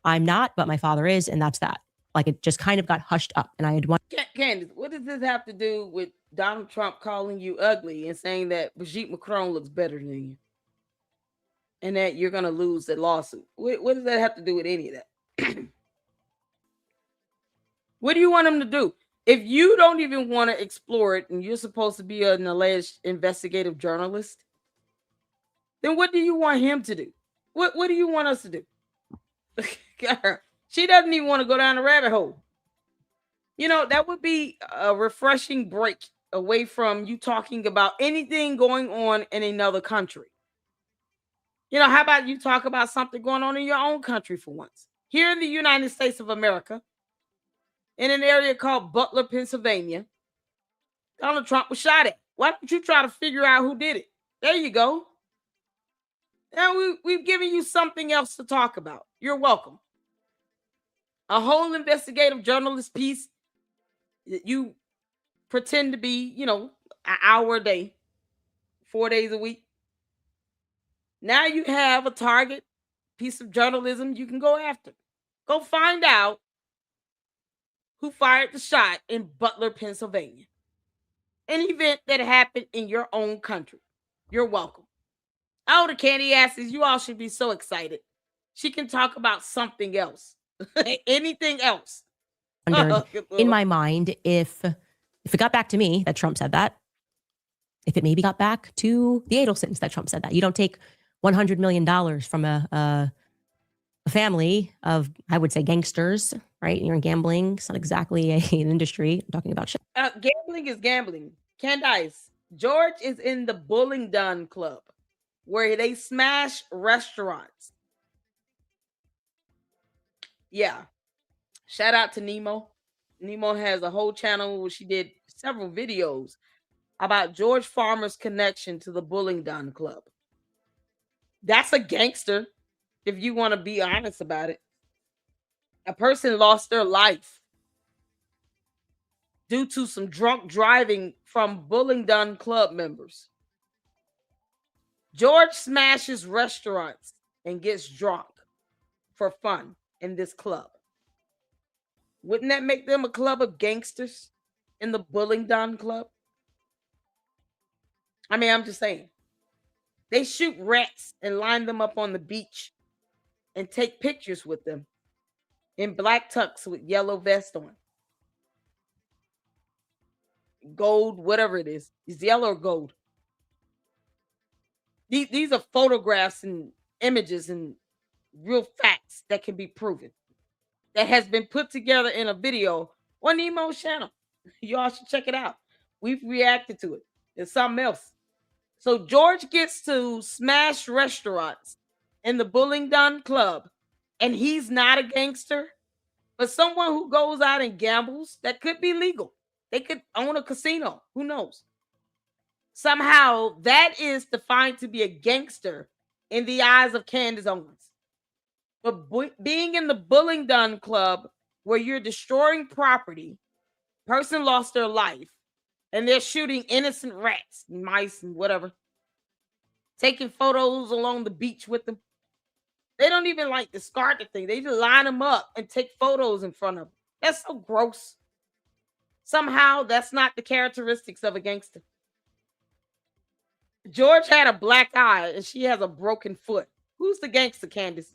I'm not, but my father is, and that's that. Like it just kind of got hushed up. And I had one. Candace, what does this have to do with Donald Trump calling you ugly and saying that Brigitte Macron looks better than you? And that you're going to lose the lawsuit? What does that have to do with any of that? What do you want him to do? If you don't even want to explore it and you're supposed to be an alleged investigative journalist, then what do you want him to do? What do you want us to do? She doesn't even want to go down the rabbit hole. You know, that would be a refreshing break away from you talking about anything going on in another country. You know, how about you talk about something going on in your own country for once? Here in the United States of America, in an area called Butler, Pennsylvania, Donald Trump was shot at. Why don't you try to figure out who did it? There you go. Now we've given you something else to talk about. You're welcome. A whole investigative journalist piece that you pretend to be, you know, an hour a day, 4 days a week. Now you have a target piece of journalism you can go after. Go find out who fired the shot in Butler, Pennsylvania. An event that happened in your own country. You're welcome. Oh, the candy asses, you all should be so excited. She can talk about something else. Anything else. In my mind, if it got back to me that Trump said that, if it maybe got back to the Adelsons that Trump said that, you don't take $100 million from a family of, I would say, gangsters, right? You're in gambling. It's not exactly an industry. I'm talking about shit. Gambling is gambling. Candace, George is in the Bullingdon Club where they smash restaurants. Yeah. Shout out to Nemo. Nemo has a whole channel where she did several videos about George Farmer's connection to the Bullingdon Club. That's a gangster, if you want to be honest about it. A person lost their life due to some drunk driving from Bullingdon Club members. George smashes restaurants and gets drunk for fun in this club. Wouldn't that make them a club of gangsters in the Bullingdon Club? I mean, I'm just saying. They shoot rats and line them up on the beach and take pictures with them in black tux with yellow vest on. Gold, whatever it is. It's yellow or gold. These are photographs and images and real facts that can be proven. That has been put together in a video on Nemo's channel. Y'all should check it out. We've reacted to it. It's something else. So George gets to smash restaurants in the Bullingdon Club, and he's not a gangster, but someone who goes out and gambles, that could be legal. They could own a casino. Who knows? Somehow that is defined to be a gangster in the eyes of Candace Owens. But being in the Bullingdon Club, where you're destroying property, person lost their life, and they're shooting innocent rats, mice, and whatever, taking photos along the beach with them. They don't even like discard the thing. They just line them up and take photos in front of them. That's so gross. Somehow that's not the characteristics of a gangster. George had a black eye and she has a broken foot. Who's the gangster, Candace?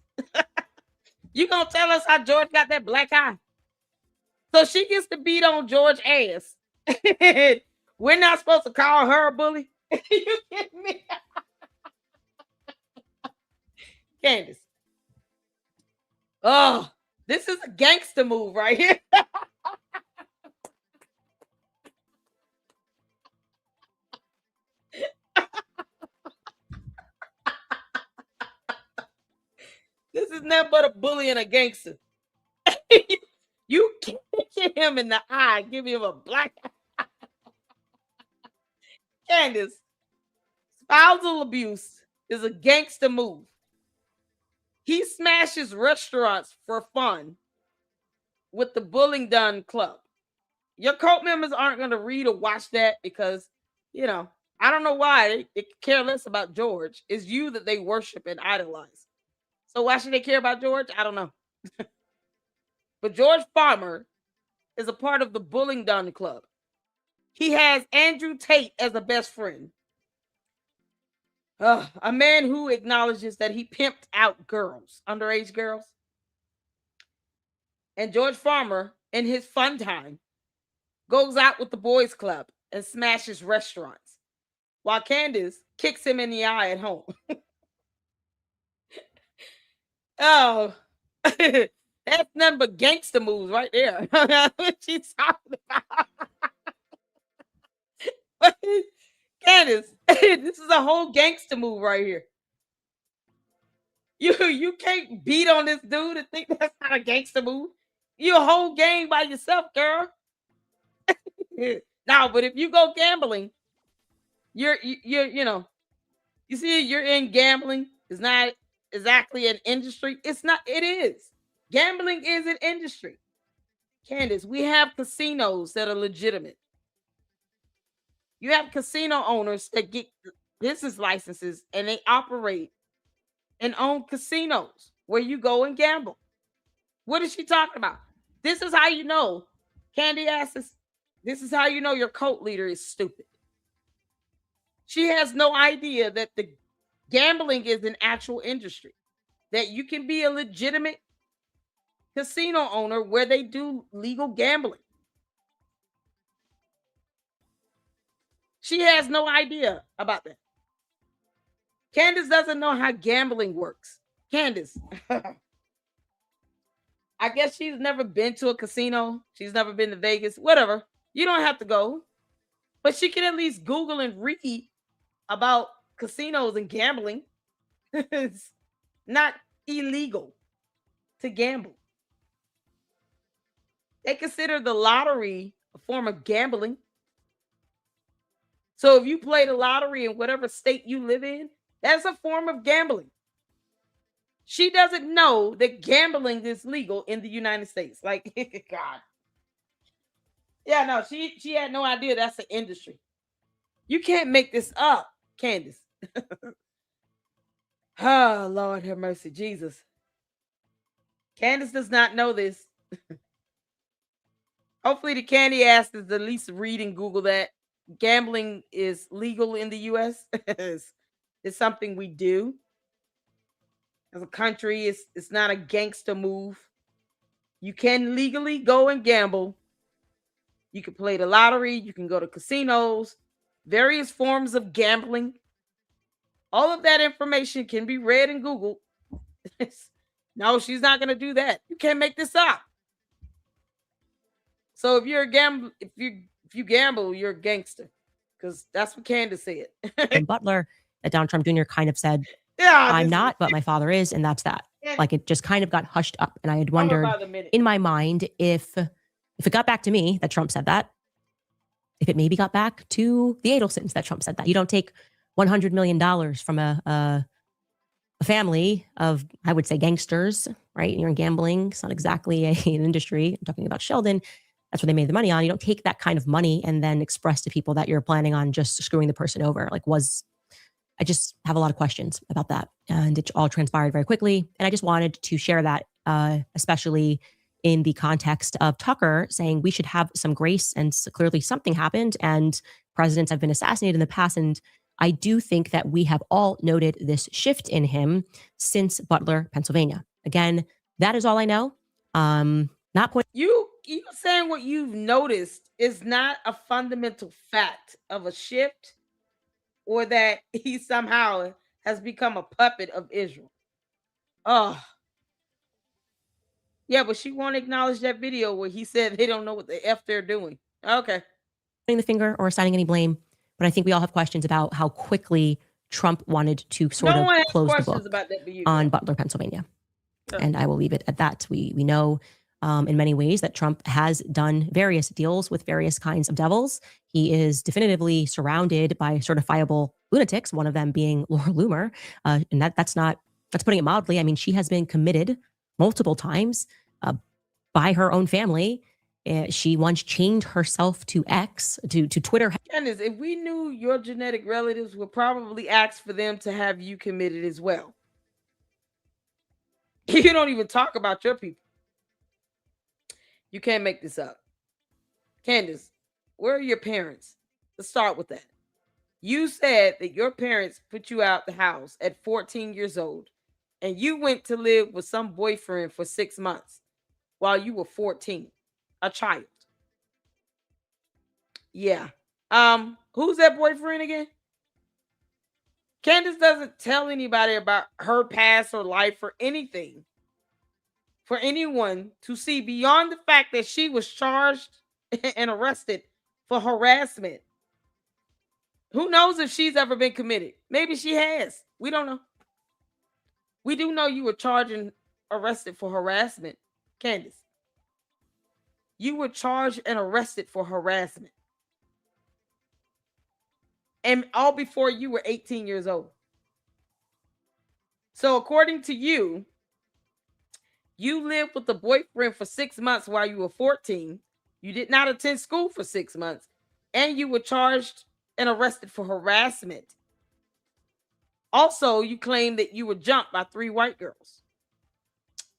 You gonna tell us how George got that black eye? So she gets to beat on George's ass. We're not supposed to call her a bully? You kidding me? Candace. Oh, this is a gangster move right here. This is nothing but a bully and a gangster. You can't hit him in the eye, give him a black eye. Candace, spousal abuse is a gangster move. He smashes restaurants for fun with the Bullingdon Club. Your cult members aren't going to read or watch that because, you know, I don't know why they care less about George. It's you that they worship and idolize. So why should they care about George? I don't know. But George Farmer is a part of the Bullingdon Club. He has Andrew Tate as a best friend. A man who acknowledges that he pimped out girls, underage girls. And George Farmer, in his fun time, goes out with the boys club and smashes restaurants, while Candace kicks him in the eye at home. Oh, that's nothing but gangster moves right there. What she's talking about. Candace, this is a whole gangster move right here. You can't beat on this dude and think that's not a gangster move. You a whole gang by yourself, girl. No, but if you go gambling, you know, you see, you're in gambling. It's not exactly an industry. It's not. It is. Gambling is an industry. Candace, we have casinos that are legitimate. You have casino owners that get business licenses and they operate and own casinos where you go and gamble. What is she talking about? This is how you know, Candy asks, this is how you know your cult leader is stupid. She has no idea that the gambling is an actual industry, that you can be a legitimate casino owner where they do legal gambling. She has no idea about that. Candace doesn't know how gambling works. Candace, I guess she's never been to a casino. She's never been to Vegas, whatever. You don't have to go. But she can at least Google and read about casinos and gambling. It's not illegal to gamble. They consider the lottery a form of gambling. So if you play the lottery in whatever state you live in, that's a form of gambling. She doesn't know that gambling is legal in the United States. Like, God. Yeah, no, she had no idea that's an industry. You can't make this up, Candace. Oh, Lord have mercy, Jesus. Candace does not know this. Hopefully the Candy ass is at least read and Google that. Gambling is legal in the U.S. It's something we do. As a country, it's not a gangster move. You can legally go and gamble. You can play the lottery. You can go to casinos. Various forms of gambling. All of that information can be read and Googled. No, she's not going to do that. You can't make this up. So if you're a if you gamble, you're a gangster. because that's what Candace said. And Butler, that Donald Trump Jr. kind of said, Yeah, I'm not, but my father is, and that's that. Yeah. Like it just kind of got hushed up. And I had Hold wondered on a minute. in my mind if it got back to me that Trump said that, if it maybe got back to the Adelsons that Trump said that. You don't take $100 million from a family of, I would say, gangsters, right? You're in gambling. It's not exactly an industry. I'm talking about Sheldon. That's what they made the money on. You don't take that kind of money and then express to people that you're planning on just screwing the person over. I just have a lot of questions about that. And it all transpired very quickly. And I just wanted to share that, especially in the context of Tucker saying we should have some grace. And so clearly something happened and presidents have been assassinated in the past. And I do think that we have all noted this shift in him since Butler, Pennsylvania. Again, that is all I know. Not point. You saying what you've noticed is not a fundamental fact of a shift, or that he somehow has become a puppet of Israel. Oh, yeah, but she won't acknowledge that video where he said they don't know what the F they're doing. Okay. Pointing the finger or assigning any blame, but I think we all have questions about how quickly Trump wanted to sort of close the book about that, but you on Butler, Pennsylvania. And I will leave it at that. We know in many ways that Trump has done various deals with various kinds of devils. He is definitively surrounded by certifiable lunatics, one of them being Laura Loomer. And that's putting it mildly. I mean, she has been committed multiple times by her own family. She once chained herself to X, to Twitter. Candace, if we knew your genetic relatives would probably ask for them to have you committed as well. You don't even talk about your people. You can't make this up. Candace, where are your parents? Let's start with that. You said that your parents put you out the house at 14 years old, and you went to live with some boyfriend for 6 months while you were 14, a child. Yeah. Who's that boyfriend again? Candace doesn't tell anybody about her past or life or anything for anyone to see beyond the fact that she was charged and arrested for harassment. Who knows if she's ever been committed? Maybe she has. We don't know. We do know you were charged and arrested for harassment, Candace. You were charged and arrested for harassment. And all before you were 18 years old. So according to you, you lived with a boyfriend for 6 months while you were 14. You did not attend school for 6 months. And you were charged and arrested for harassment. Also, you claim that you were jumped by 3 white girls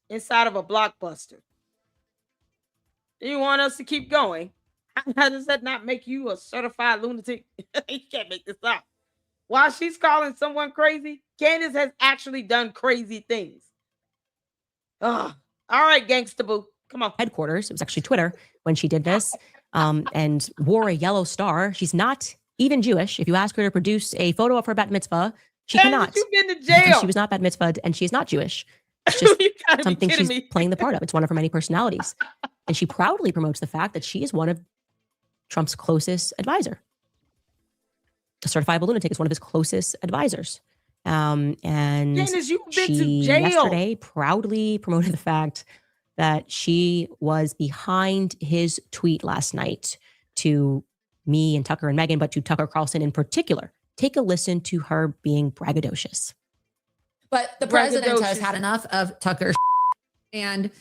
inside of a Blockbuster. Do you want us to keep going? How does that not make you a certified lunatic? You can't make this up. While she's calling someone crazy, Candace has actually done crazy things. All right, gangsta boo. Come on. Headquarters. It was actually Twitter when she did this, and wore a yellow star. She's not even Jewish. If you ask her to produce a photo of her bat mitzvah, she cannot. You've been to jail. She was not bat mitzvahed, and she's not Jewish. It's just something she's playing the part of. It's one of her many personalities. And she proudly promotes the fact that she is one of Trump's closest advisor. A certifiable lunatic is one of his closest advisors. And Candace, you've been she to jail. yesterday proudly promoted the fact that she was behind his tweet last night to me and Tucker and Megan, but to Tucker Carlson in particular. Take a listen to her being braggadocious. But the president has had enough of Tucker. And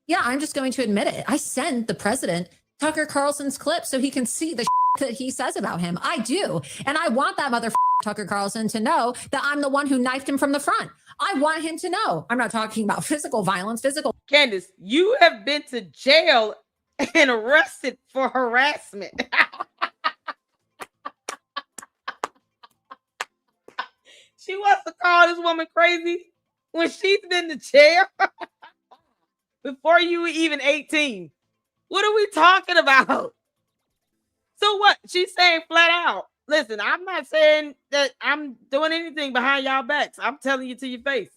yeah, I'm just going to admit it. I sent the president Tucker Carlson's clip so he can see the that he says about him. I do. And I want that Tucker Carlson to know that I'm the one who knifed him from the front. I want him to know. I'm not talking about physical violence, Candace, you have been to jail and arrested for harassment. She wants to call this woman crazy when she's been to jail before you were even 18. What are we talking about? So what? She's saying flat out, listen, I'm not saying that I'm doing anything behind y'all backs. I'm telling you to your face.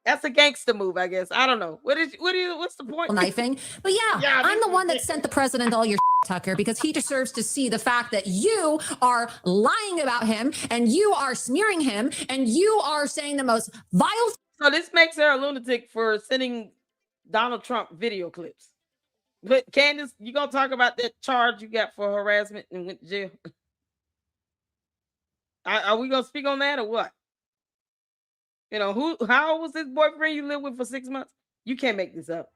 That's a gangster move, I guess. I don't know. What's the point? knifing. But yeah, I'm the one that sent the president all your Tucker, because he deserves to see the fact that you are lying about him and you are smearing him and you are saying the most vile. So this makes her a lunatic for sending Donald Trump video clips. But Candace, you gonna talk about that charge you got for harassment and went to jail? Are we gonna speak on that or what? You know, how old was this boyfriend you lived with for 6 months? You can't make this up.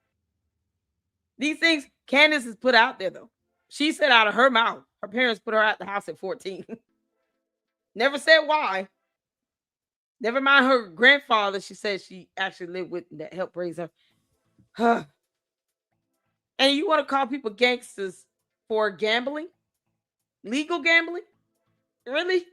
These things Candace has put out there, though. She said out of her mouth, her parents put her out the house at 14. Never said why. Never mind her grandfather, she said she actually lived with that helped raise her. And you want to call people gangsters for gambling? Legal gambling? Really?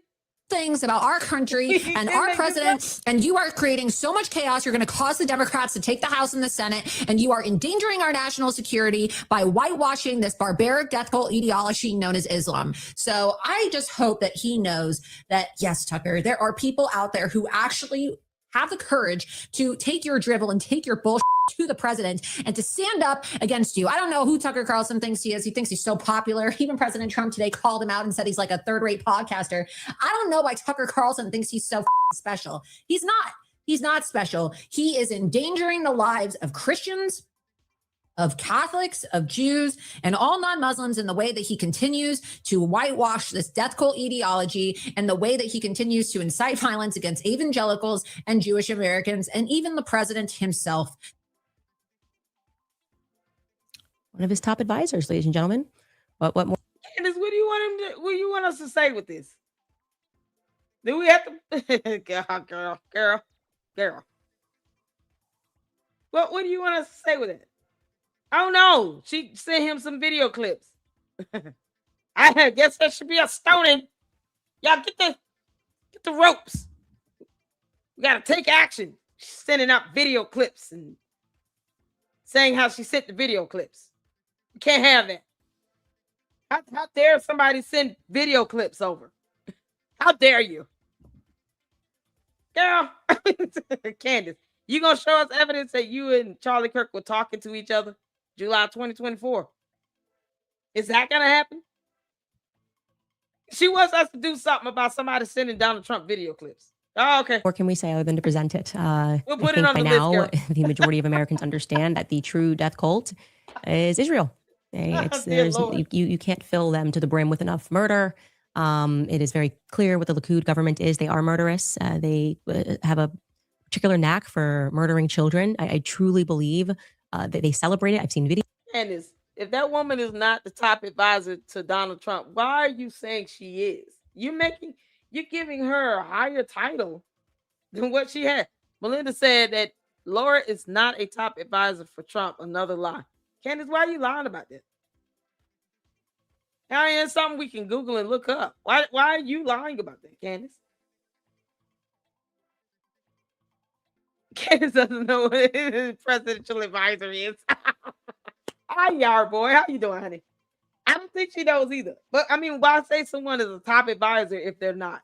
Things about our country and our president, and you are creating so much chaos. You're going to cause the Democrats to take the House and the Senate, and you are endangering our national security by whitewashing this barbaric death cult ideology known as Islam. So I just hope that he knows that, yes, Tucker, there are people out there who actually have the courage to take your drivel and take your bullshit to the president and to stand up against you. I don't know who Tucker Carlson thinks he is. He thinks he's so popular. Even President Trump today called him out and said he's like a third-rate podcaster. I don't know why Tucker Carlson thinks he's so special. He's not. He's not special. He is endangering the lives of Christians, of Catholics, of Jews, and all non-Muslims in the way that he continues to whitewash this death cult ideology and the way that he continues to incite violence against evangelicals and Jewish Americans and even the president himself. One of his top advisors, ladies and gentlemen. What more? Candace, what do you want him to, what do you want us to say with this? Do we have to girl. What do you want us to say with it? I don't know. She sent him some video clips. I guess there should be a stoning. Y'all get the ropes. We gotta take action. She's sending out video clips and saying how she sent the video clips. You can't have that. How dare somebody send video clips over? How dare you? Girl, Candace, you gonna show us evidence that you and Charlie Kirk were talking to each other July 2024? Is that gonna happen? She wants us to do something about somebody sending Donald Trump video clips. Oh, okay. What can we say other than to present it? We'll put I it think on by the now, list, the majority of Americans understand that the true death cult is Israel. You can't fill them to the brim with enough murder. It is very clear what the Likud government is. They are murderous. They have a particular knack for murdering children. I truly believe that they celebrate it. I've seen videos. Candace, if that woman is not the top advisor to Donald Trump, why are you saying she is? You're giving her a higher title than what she had. Melinda said that Laura is not a top advisor for Trump. Another lie. Candace, why are you lying about that? I mean, it's something we can Google and look up. Why are you lying about that, Candace? Candace doesn't know what a presidential advisor is. Hi, Yar boy. How you doing, honey? I don't think she knows either. But I mean, why say someone is a top advisor if they're not?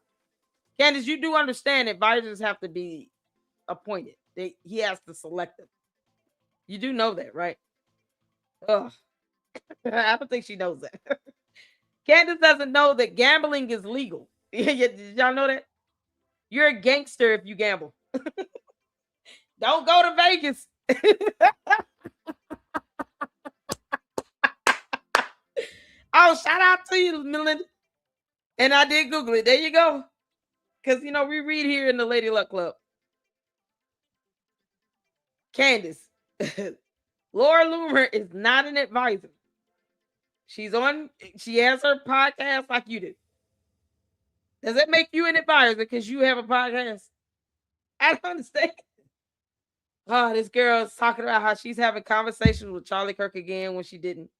Candace, you do understand advisors have to be appointed. He has to select them. You do know that, right? Ugh. I don't think she knows that. Candace doesn't know that gambling is legal. Did y'all know that? You're a gangster if you gamble. Don't go to Vegas. Oh, shout out to you, Melinda. And I did Google it. There you go. Because, we read here in the Lady Luck Club. Candace, Laura Loomer is not an advisor. She has her podcast like you do. Does that make you an advisor because you have a podcast? I don't understand. Oh, this girl is talking about how she's having conversations with Charlie Kirk again when she didn't.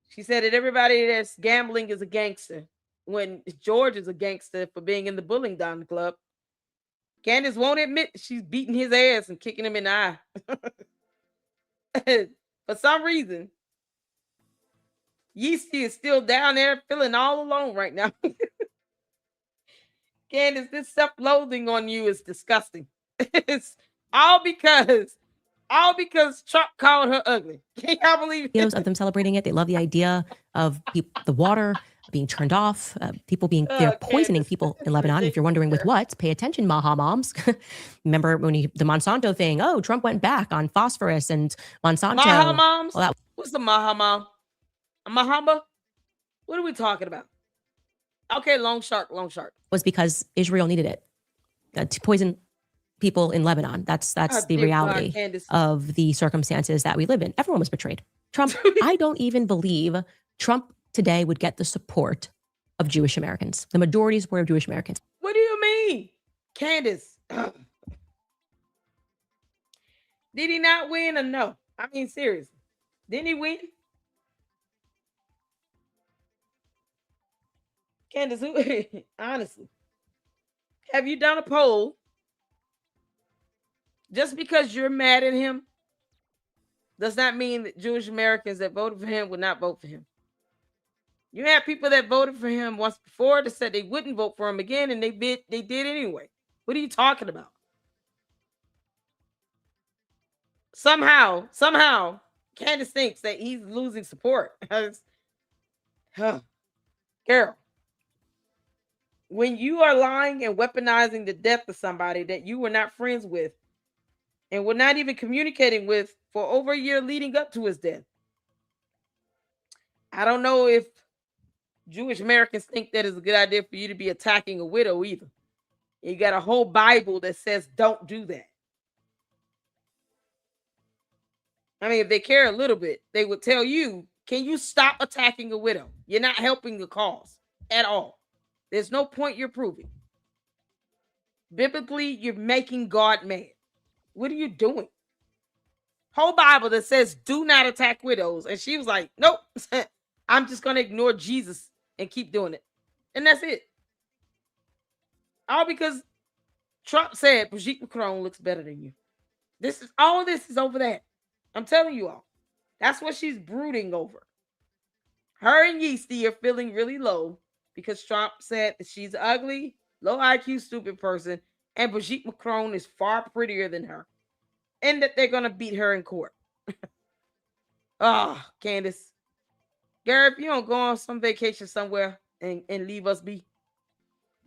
She said that everybody that's gambling is a gangster when George is a gangster for being in the Bullying Down Club. Candace won't admit she's beating his ass and kicking him in the eye. For some reason, Yeasty is still down there feeling all alone right now. Candace, this self-loathing on you is disgusting. It's all because All because Trump called her ugly. Can y'all believe it? Videos of them celebrating it. They love the idea of the water being turned off, people being, they're poisoning Candace, people in Lebanon. If you're wondering with what, pay attention, Maha moms. Remember when the Monsanto thing, oh, Trump went back on phosphorus and Monsanto. Maha moms? Well, What's the Maha mom? A Mahamba? What are we talking about? Okay, long shark. was because Israel needed it to poison people in Lebanon. That's the dear God, reality Candace. of the circumstances that we live in. Everyone was betrayed. Trump, I don't even believe Trump today would get the support of Jewish Americans. The majority support of Jewish Americans. What do you mean? Candace. Did he not win or no? I mean, seriously. Didn't he win? Candace, honestly, have you done a poll? Just because you're mad at him does not mean that Jewish Americans that voted for him would not vote for him. You had people that voted for him once before that said they wouldn't vote for him again, and they did anyway. What are you talking about? Somehow, Candace thinks that he's losing support. Girl, when you are lying and weaponizing the death of somebody that you were not friends with and were not even communicating with for over a year leading up to his death, I don't know if Jewish Americans think that is a good idea for you to be attacking a widow either. You got a whole Bible that says don't do that. I mean, if they care a little bit, they would tell you, can you stop attacking a widow? You're not helping the cause at all. There's no point you're proving. Biblically, you're making God mad. What are you doing? Whole Bible that says do not attack widows. And she was like, nope, I'm just going to ignore Jesus and keep doing it. And that's it. All because Trump said Brigitte Macron looks better than you. This is over that. I'm telling you all. That's what she's brooding over. Her and Yeasty are feeling really low because Trump said that she's ugly, low IQ, stupid person, and Brigitte Macron is far prettier than her, and that they're going to beat her in court. Oh, Candace. Girl, if you don't go on some vacation somewhere and leave us be,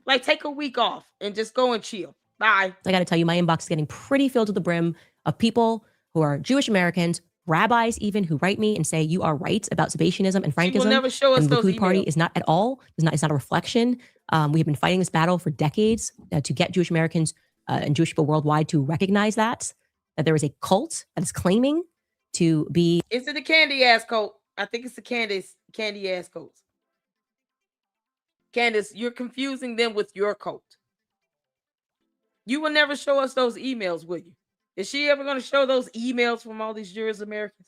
like take a week off and just go and chill. Bye. I got to tell you, my inbox is getting pretty filled to the brim of people who are Jewish Americans, rabbis even, who write me and say you are right about Sabbatianism and Frankism. She will never show us and the those Likud Party emails. is not at all. It's not a reflection. We have been fighting this battle for decades to get Jewish Americans and Jewish people worldwide to recognize that there is a cult that is claiming to be. Is it the candy ass cult? I think it's the candy ass cults. Candace, you're confusing them with your cult. You will never show us those emails, will you? Is she ever going to show those emails from all these Jewish Americans?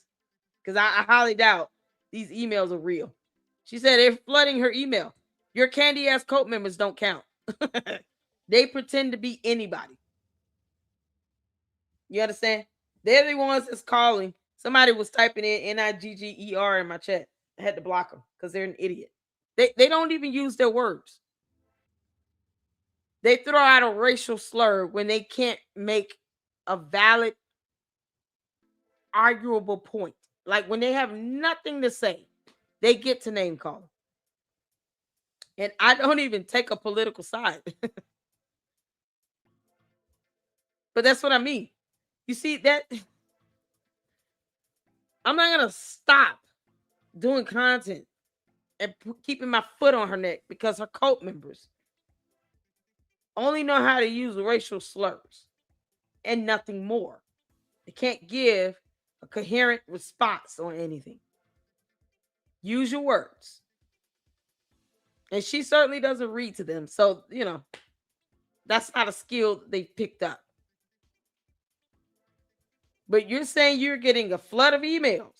Because I highly doubt these emails are real. She said they're flooding her email. Your candy ass cult members don't count. They pretend to be anybody. You understand? They're the ones that's calling. Somebody was typing in Nigger in my chat. I had to block them because they're an idiot. They don't even use their words. They throw out a racial slur when they can't make a valid, arguable point. Like when they have nothing to say, they get to name call. And I don't even take a political side. But that's what I mean. You see that? I'm not going to stop doing content and keeping my foot on her neck because her cult members only know how to use racial slurs and nothing more. They can't give a coherent response on anything. Use your words. And she certainly doesn't read to them. So, that's not a skill that they picked up. But you're saying you're getting a flood of emails.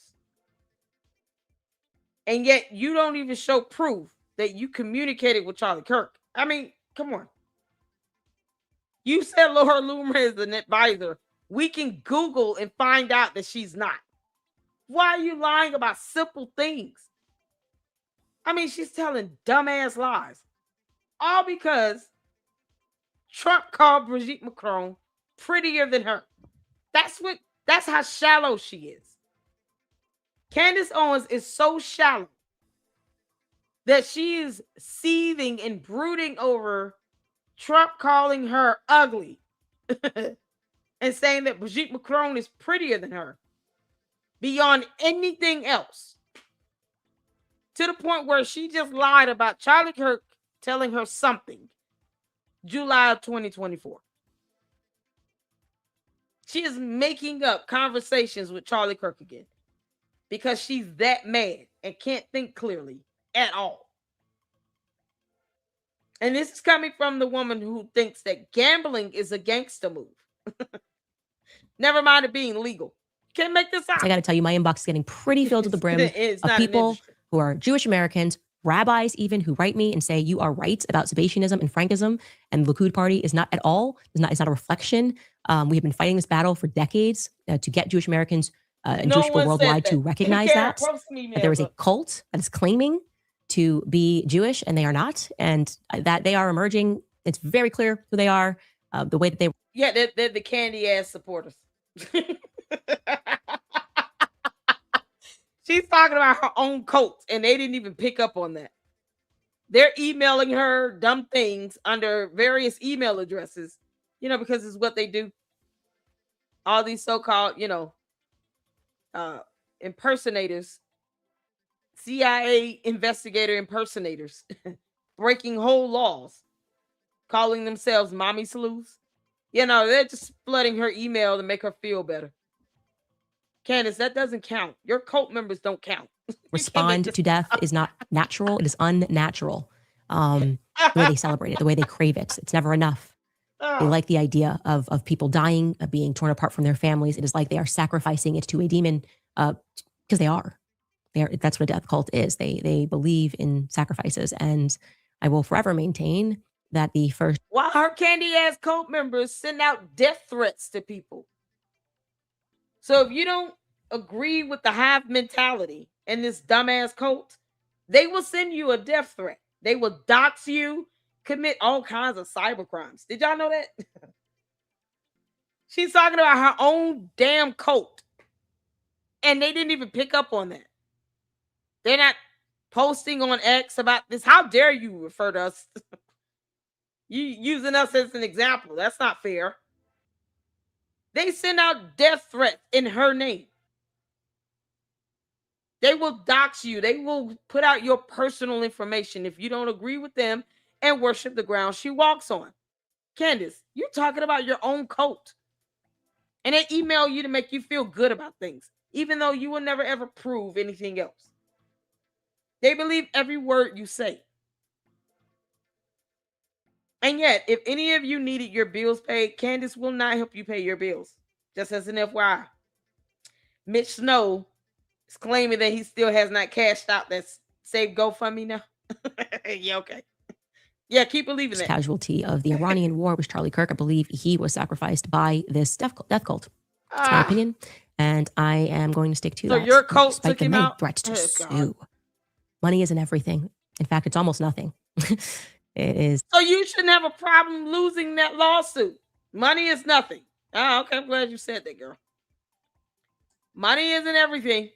And yet you don't even show proof that you communicated with Charlie Kirk. I mean, come on. You said Laura Loomer is an advisor. We can Google and find out that she's not. Why are you lying about simple things? I mean, she's telling dumbass lies. All because Trump called Brigitte Macron prettier than her. That's That's how shallow she is. Candace Owens is so shallow that she is seething and brooding over Trump calling her ugly and saying that Brigitte Macron is prettier than her beyond anything else. To the point where she just lied about Charlie Kirk telling her something July of 2024. She is making up conversations with Charlie Kirk again because she's that mad and can't think clearly at all. And this is coming from the woman who thinks that gambling is a gangster move. Never mind it being legal. Can't make this up. I got to tell you, my inbox is getting pretty filled to the brim of people who are Jewish Americans, rabbis even, who write me and say, you are right about Sabbatianism and Frankism, and the Likud party is not at all, it's not a reflection. We have been fighting this battle for decades to get Jewish Americans and Jewish people worldwide to recognize that there is a cult that is claiming to be Jewish and they are not, and that they are emerging. It's very clear who they are, the way that they... Yeah, they're the candy ass supporters. She's talking about her own cult, and they didn't even pick up on that. They're emailing her dumb things under various email addresses, because it's what they do. All these so-called, impersonators, CIA investigator impersonators, breaking whole laws, calling themselves mommy sleuths. They're just flooding her email to make her feel better. Candace, that doesn't count. Your cult members don't count. Respond to death is not natural. It is unnatural. The way they celebrate it, the way they crave it. It's never enough. They like the idea of people dying, being torn apart from their families. It is like they are sacrificing it to a demon because they are. That's what a death cult is. They believe in sacrifices. And I will forever maintain that the first... While her candy ass cult members send out death threats to people. So if you don't agree with the hive mentality and this dumbass cult, they will send you a death threat. They will dox you, commit all kinds of cyber crimes. Did y'all know that? She's talking about her own damn cult. And they didn't even pick up on that. They're not posting on X about this. How dare you refer to us? You using us as an example. That's not fair. They send out death threats in her name. They will dox you. They will put out your personal information if you don't agree with them and worship the ground she walks on. Candace, you're talking about your own cult. And they email you to make you feel good about things, even though you will never ever prove anything else. They believe every word you say. And yet, if any of you needed your bills paid, Candace will not help you pay your bills. Just as an FYI. Mitch Snow is claiming that he still has not cashed out that saved GoFundMe now. Yeah, okay. Yeah, keep believing that. Casualty of the Iranian war was Charlie Kirk. I believe he was sacrificed by this death cult. That's my opinion. And I am going to stick to that. So your cult despite took the him many out? threats to sue. Money isn't everything. In fact, it's almost nothing. It is. So you shouldn't have a problem losing that lawsuit. Money is nothing. Oh, okay. I'm glad you said that, girl. Money isn't everything.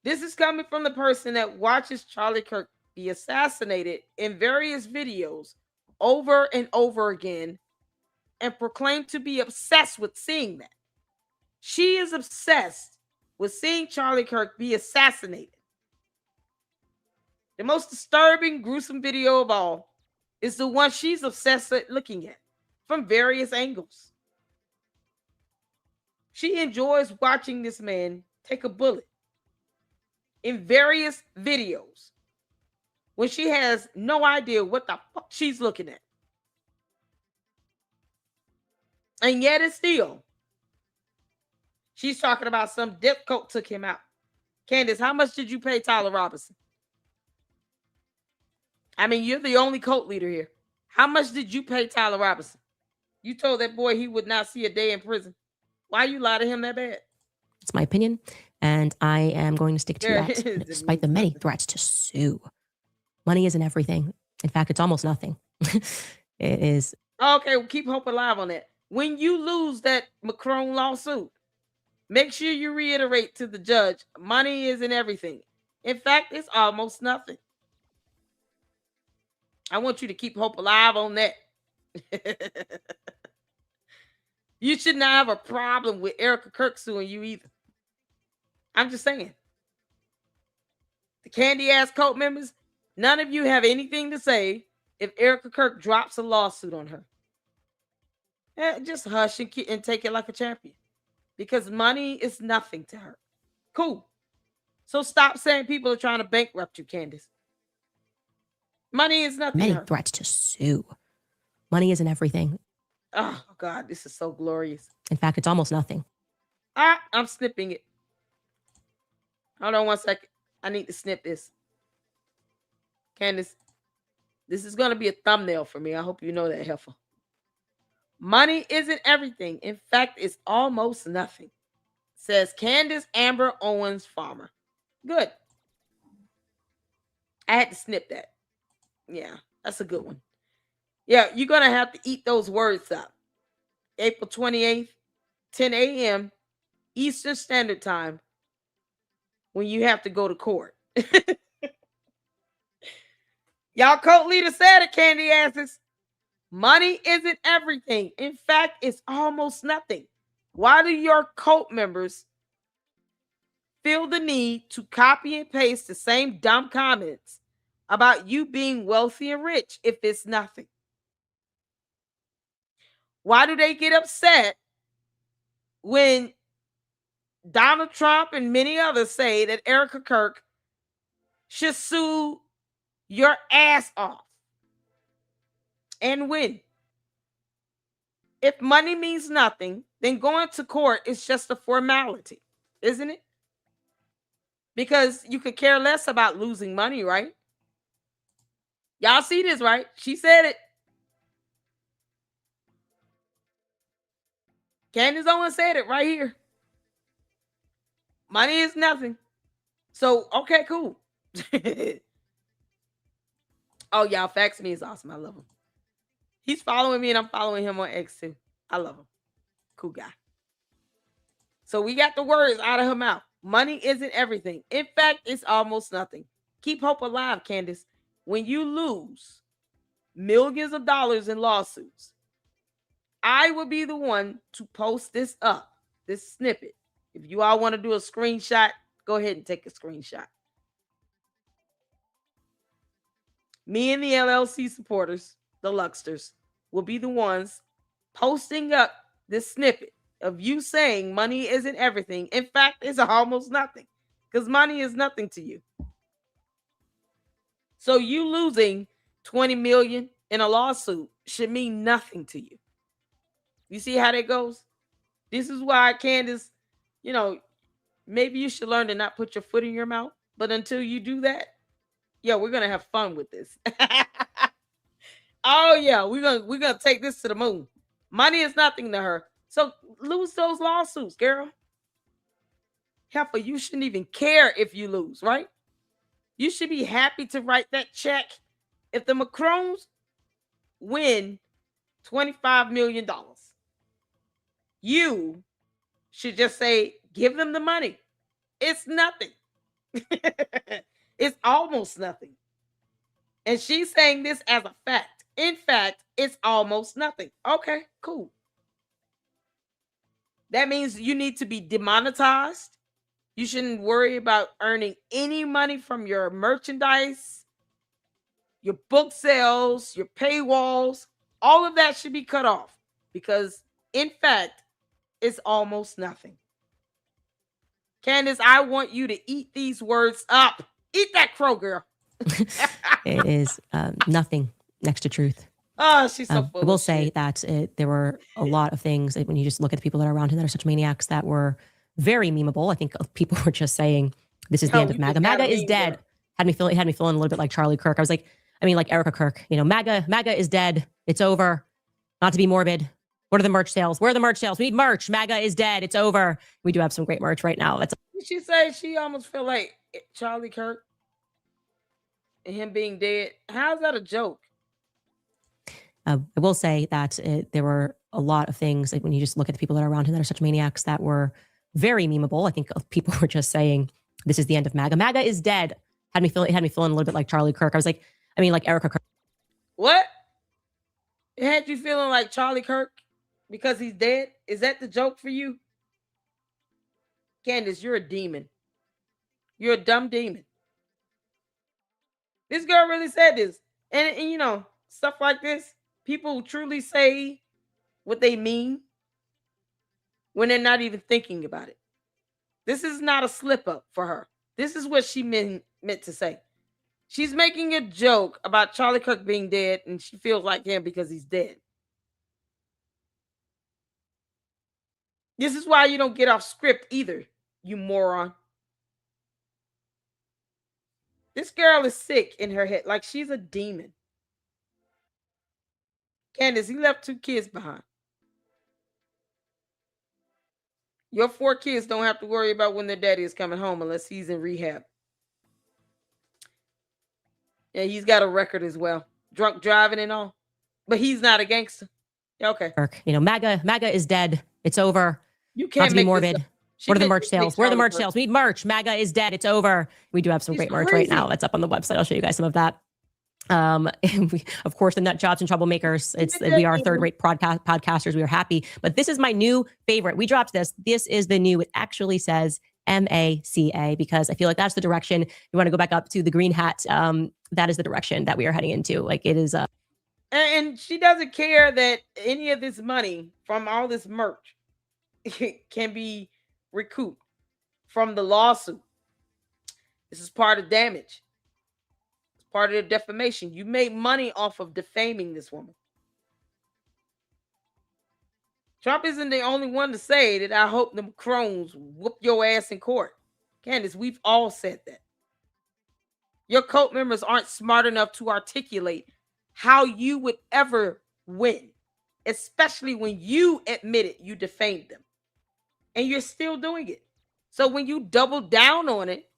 This is coming from the person that watches Charlie Kirk be assassinated in various videos over and over again and proclaimed to be obsessed with seeing that. She is obsessed with seeing Charlie Kirk be assassinated. The most disturbing, gruesome video of all is the one she's obsessed with looking at from various angles. She enjoys watching this man take a bullet in various videos when she has no idea what the fuck she's looking at. And yet it's still, she's talking about some death cult took him out. Candace, how much did you pay Tyler Robinson? I mean, you're the only cult leader here. How much did you pay Tyler Robinson? You told that boy he would not see a day in prison. Why you lie to him that bad? It's my opinion, and I am going to stick to that, despite the many threats to sue. Money isn't everything. In fact, it's almost nothing. It is. Okay, well, keep hope alive on that. When you lose that Macron lawsuit, Make sure you reiterate to the judge, money isn't everything. In fact, it's almost nothing. I want you to keep hope alive on that. You should not have a problem with Erica Kirk suing you either. I'm just saying. The candy ass cult members, none of you have anything to say if Erica Kirk drops a lawsuit on her. Just hush and take it like a champion. Because money is nothing to her. Cool. So stop saying people are trying to bankrupt you, Candace. Money is nothing. Many threats to sue. Money isn't everything. Oh, God, this is so glorious. In fact, it's almost nothing. I'm snipping it. Hold on one second. I need to snip this. Candace, this is going to be a thumbnail for me. I hope you know that, heifer. Money isn't everything. In fact, it's almost nothing. Says Candace Amber Owens Farmer. Good. I had to snip that. Yeah, that's a good one. Yeah, you're going to have to eat those words up. April 28th, 10 a.m. Eastern Standard Time, when you have to go to court. Y'all cult leader said it, candy asses. Money isn't everything. In fact, it's almost nothing. Why do your cult members feel the need to copy and paste the same dumb comments about you being wealthy and rich if it's nothing? Why do they get upset when Donald Trump and many others say that Erica Kirk should sue your ass off and win? If money means nothing, then going to court is just a formality, isn't it? Because you could care less about losing money, right? Y'all see this, right? She said it. Candace Owens said it right here. Money is nothing. So, okay, cool. Oh, y'all, Fax Me is awesome. I love him. He's following me and I'm following him on X too. I love him. Cool guy. So we got the words out of her mouth. Money isn't everything. In fact, it's almost nothing. Keep hope alive, Candace. When you lose millions of dollars in lawsuits, I will be the one to post this up, this snippet. If you all want to do a screenshot, go ahead and take a screenshot. Me and the LLC supporters, the Luxters, will be the ones posting up this snippet of you saying money isn't everything. In fact, it's almost nothing because money is nothing to you. So you losing $20 million in a lawsuit should mean nothing to you. You see how that goes? This is why, Candace, maybe you should learn to not put your foot in your mouth. But until you do that, yeah, we're gonna have fun with this. Oh yeah, we're gonna take this to the moon. Money is nothing to her. So lose those lawsuits, girl. Heifer, you shouldn't even care if you lose, right? You should be happy to write that check. If the Macrons win $25 million, you should just say, give them the money. It's nothing. It's almost nothing. And she's saying this as a fact. In fact, it's almost nothing. Okay, cool. That means you need to be demonetized. You shouldn't worry about earning any money from your merchandise, your book sales, your paywalls. All of that should be cut off because, in fact, it's almost nothing. Candace, I want you to eat these words up. Eat that crow, girl. It is nothing next to truth. Oh, she's so full. I will say that there were a lot of things when you just look at the people that are around him that are such maniacs that were very memeable. I think people were just saying, this is the end of MAGA. MAGA is dead. Had me feeling a little bit like Charlie Kirk. I was like, like Erica Kirk, MAGA is dead. It's over. Not to be morbid. What are the merch sales? Where are the merch sales? We need merch. MAGA is dead. It's over. We do have some great merch right now. Did she say she almost felt like Charlie Kirk and him being dead? How's that a joke? I will say that there were a lot of things when you just look at the people that are around him that are such maniacs that were very memeable. I think people were just saying, this is the end of MAGA. MAGA is dead. It had me feeling a little bit like Charlie Kirk. Like Erica Kirk. What? It had you feeling like Charlie Kirk because he's dead? Is that the joke for you? Candace, you're a demon. You're a dumb demon. This girl really said this. And you know, stuff like this, people truly say what they mean when they're not even thinking about it. This is not a slip up for her. This is what she meant to say. She's making a joke about Charlie Kirk being dead, and she feels like him because he's dead. This is why you don't get off script either, you moron. This girl is sick in her head, like she's a demon. Candace, he left 2 kids behind. Your 4 kids don't have to worry about when their daddy is coming home unless he's in rehab. Yeah, he's got a record as well. Drunk driving and all. But he's not a gangster. Okay. You know, MAGA is dead. It's over. You can't be morbid. What are the merch sales? Where are the merch sales? We need merch. MAGA is dead. It's over. We do have some great merch right now. That's up on the website. I'll show you guys some of that. And we, of course, the nut jobs and troublemakers. We are third-rate podcasters. We are happy. But this is my new favorite. We dropped this. This is the new. It actually says MACA because I feel like that's the direction. You want to go back up to the green hat. That is the direction that we are heading into. Like it is. And she doesn't care that any of this money from all this merch can be recouped from the lawsuit. This is part of damage. It's part of the defamation. You made money off of defaming this woman. Trump isn't the only one to say that I hope the Macrons whoop your ass in court. Candace, we've all said that. Your cult members aren't smart enough to articulate how you would ever win, especially when you admitted you defamed them. And you're still doing it. So when you double down on it,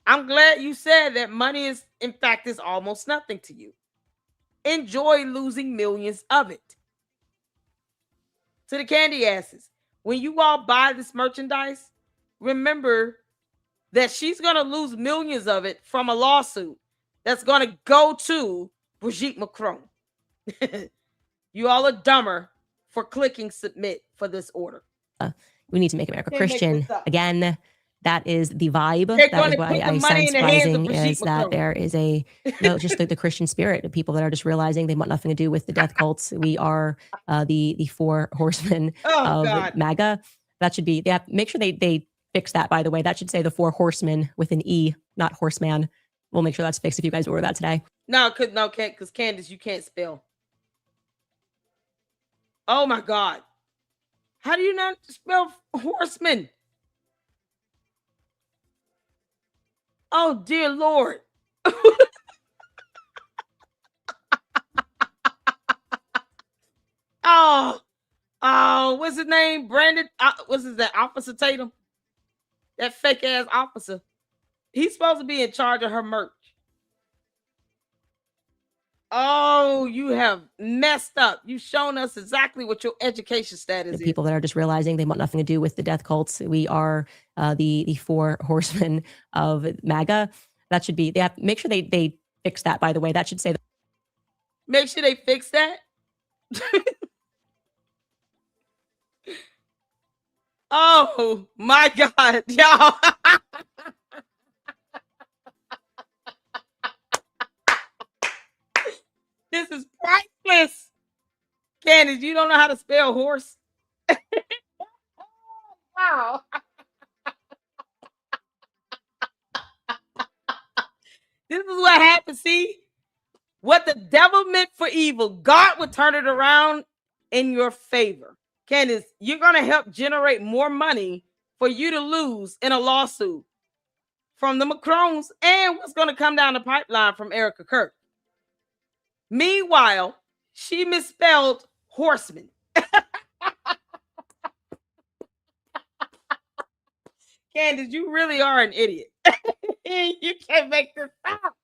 I'm glad you said that money is, in fact, is almost nothing to you. Enjoy losing millions of it. To the candy asses, when you all buy this merchandise, remember that she's going to lose millions of it from a lawsuit that's going to go to Brigitte Macron. You all are dumber for clicking submit for this order. We need to make America Christian again. That is the vibe. They're that is gonna why put I the money sense in the hands of rising Brigitte is that Macron. there is just the Christian spirit of people that are just realizing they want nothing to do with the death cults. We are the 4 horsemen of God. MAGA. That should be, make sure they fix that, by the way. That should say the 4 horsemen with an E, not horseman. We'll make sure that's fixed if you guys order that today. No, because Candace, you can't spell. Oh my God. How do you not spell horseman? Oh dear Lord. Oh, what's his name? Brandon, what's his that? Officer Tatum? That fake ass officer. He's supposed to be in charge of her merch. Oh, you have messed up. You've shown us exactly what your education status is. People that are just realizing they want nothing to do with the death cults. We are the 4 horsemen of MAGA. That should be, make sure they fix that, by the way. That should say. Make sure they fix that. Oh my God, y'all. This is priceless. Candace, you don't know how to spell horse? Wow. This is what happens. See, what the devil meant for evil, God would turn it around in your favor. Candace, you're going to help generate more money for you to lose in a lawsuit from the Macrons and what's going to come down the pipeline from Erica Kirk. Meanwhile, she misspelled horseman. Candace, you really are an idiot. You can't make this up.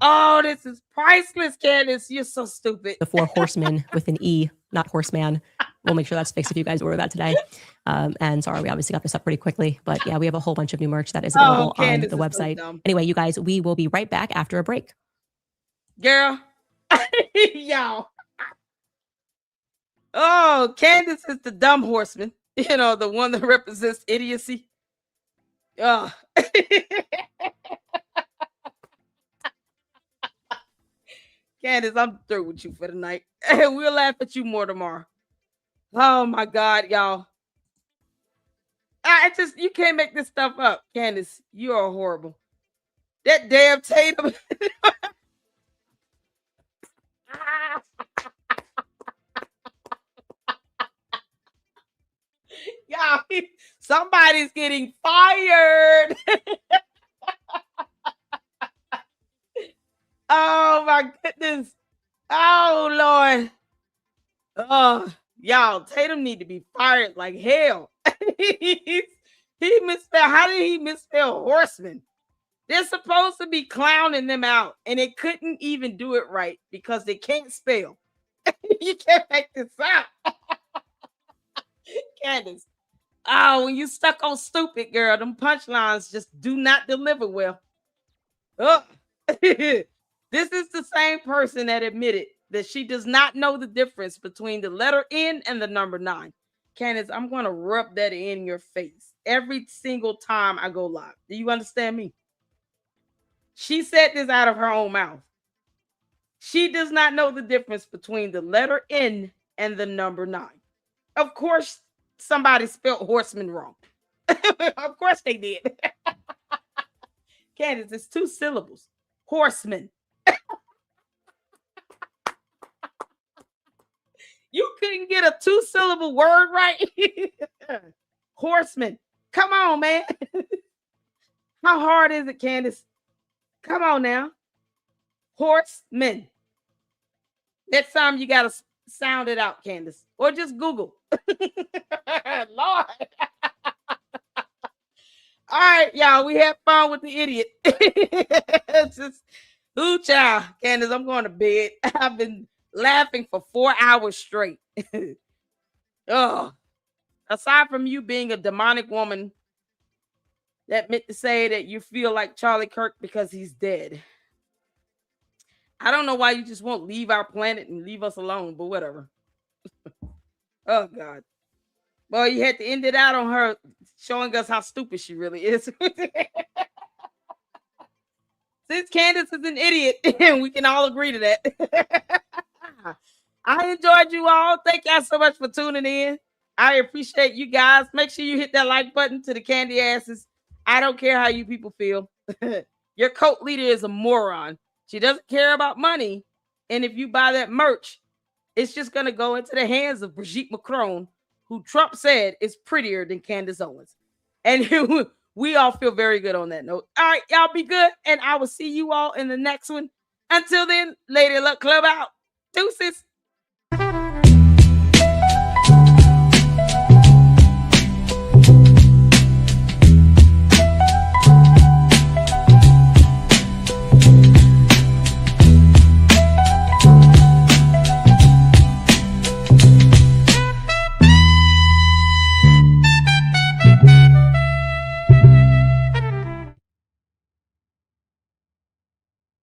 Oh, this is priceless, Candace. You're so stupid. The 4 horsemen with an E, not horseman. we'll make sure that's fixed if you guys order that today. And sorry, we obviously got this up pretty quickly, but yeah, we have a whole bunch of new merch that is available on Candace the is so website. dumb. Anyway, you guys, we will be right back after a break. Girl. Y'all. Oh, Candace is the dumb horseman. You know, the one that represents idiocy. Oh. Candace, I'm through with you for the night. We'll laugh at you more tomorrow. Oh my God, y'all. You can't make this stuff up. Candace, you are horrible. That damn Tatum. Y'all, somebody's getting fired. Oh my goodness. Oh Lord. Oh, y'all, Tatum need to be fired like hell. He misspelled. How did he misspell horseman? They're supposed to be clowning them out, and they couldn't even do it right because they can't spell. You can't make this out. Candace. Oh, when you stuck on stupid, girl, them punchlines just do not deliver well. Oh. This is the same person that admitted that she does not know the difference between the letter N and the number 9. Candace, I'm going to rub that in your face every single time I go live. Do you understand me? She said this out of her own mouth. She does not know the difference between the letter N and the number 9. Of course, somebody spelled horseman wrong. Of course they did. Candace, it's 2 syllables. Horseman. You couldn't get a 2-syllable word right? Horseman. Come on, man. How hard is it, Candace? Come on now. Horseman. Next time you got to sound it out, Candace. Or just Google. Lord. All right, y'all. We had fun with the idiot. Just, ooh, child. Candace, I'm going to bed. I've been laughing for 4 hours straight. Oh, aside from you being a demonic woman that meant to say that you feel like Charlie Kirk because he's dead. I don't know why you just won't leave our planet and leave us alone, but whatever. Oh, God. Well, you had to end it out on her showing us how stupid she really is. Since Candace is an idiot, and we can all agree to that. I enjoyed you all. Thank y'all so much for tuning in. I appreciate you guys. Make sure you hit that like button to the candy asses. I don't care how you people feel. Your cult leader is a moron. She doesn't care about money. And if you buy that merch, it's just going to go into the hands of Brigitte Macron, who Trump said is prettier than Candace Owens. And we all feel very good on that note. All right, y'all be good. And I will see you all in the next one. Until then, Lady Luck Club out. Deuces.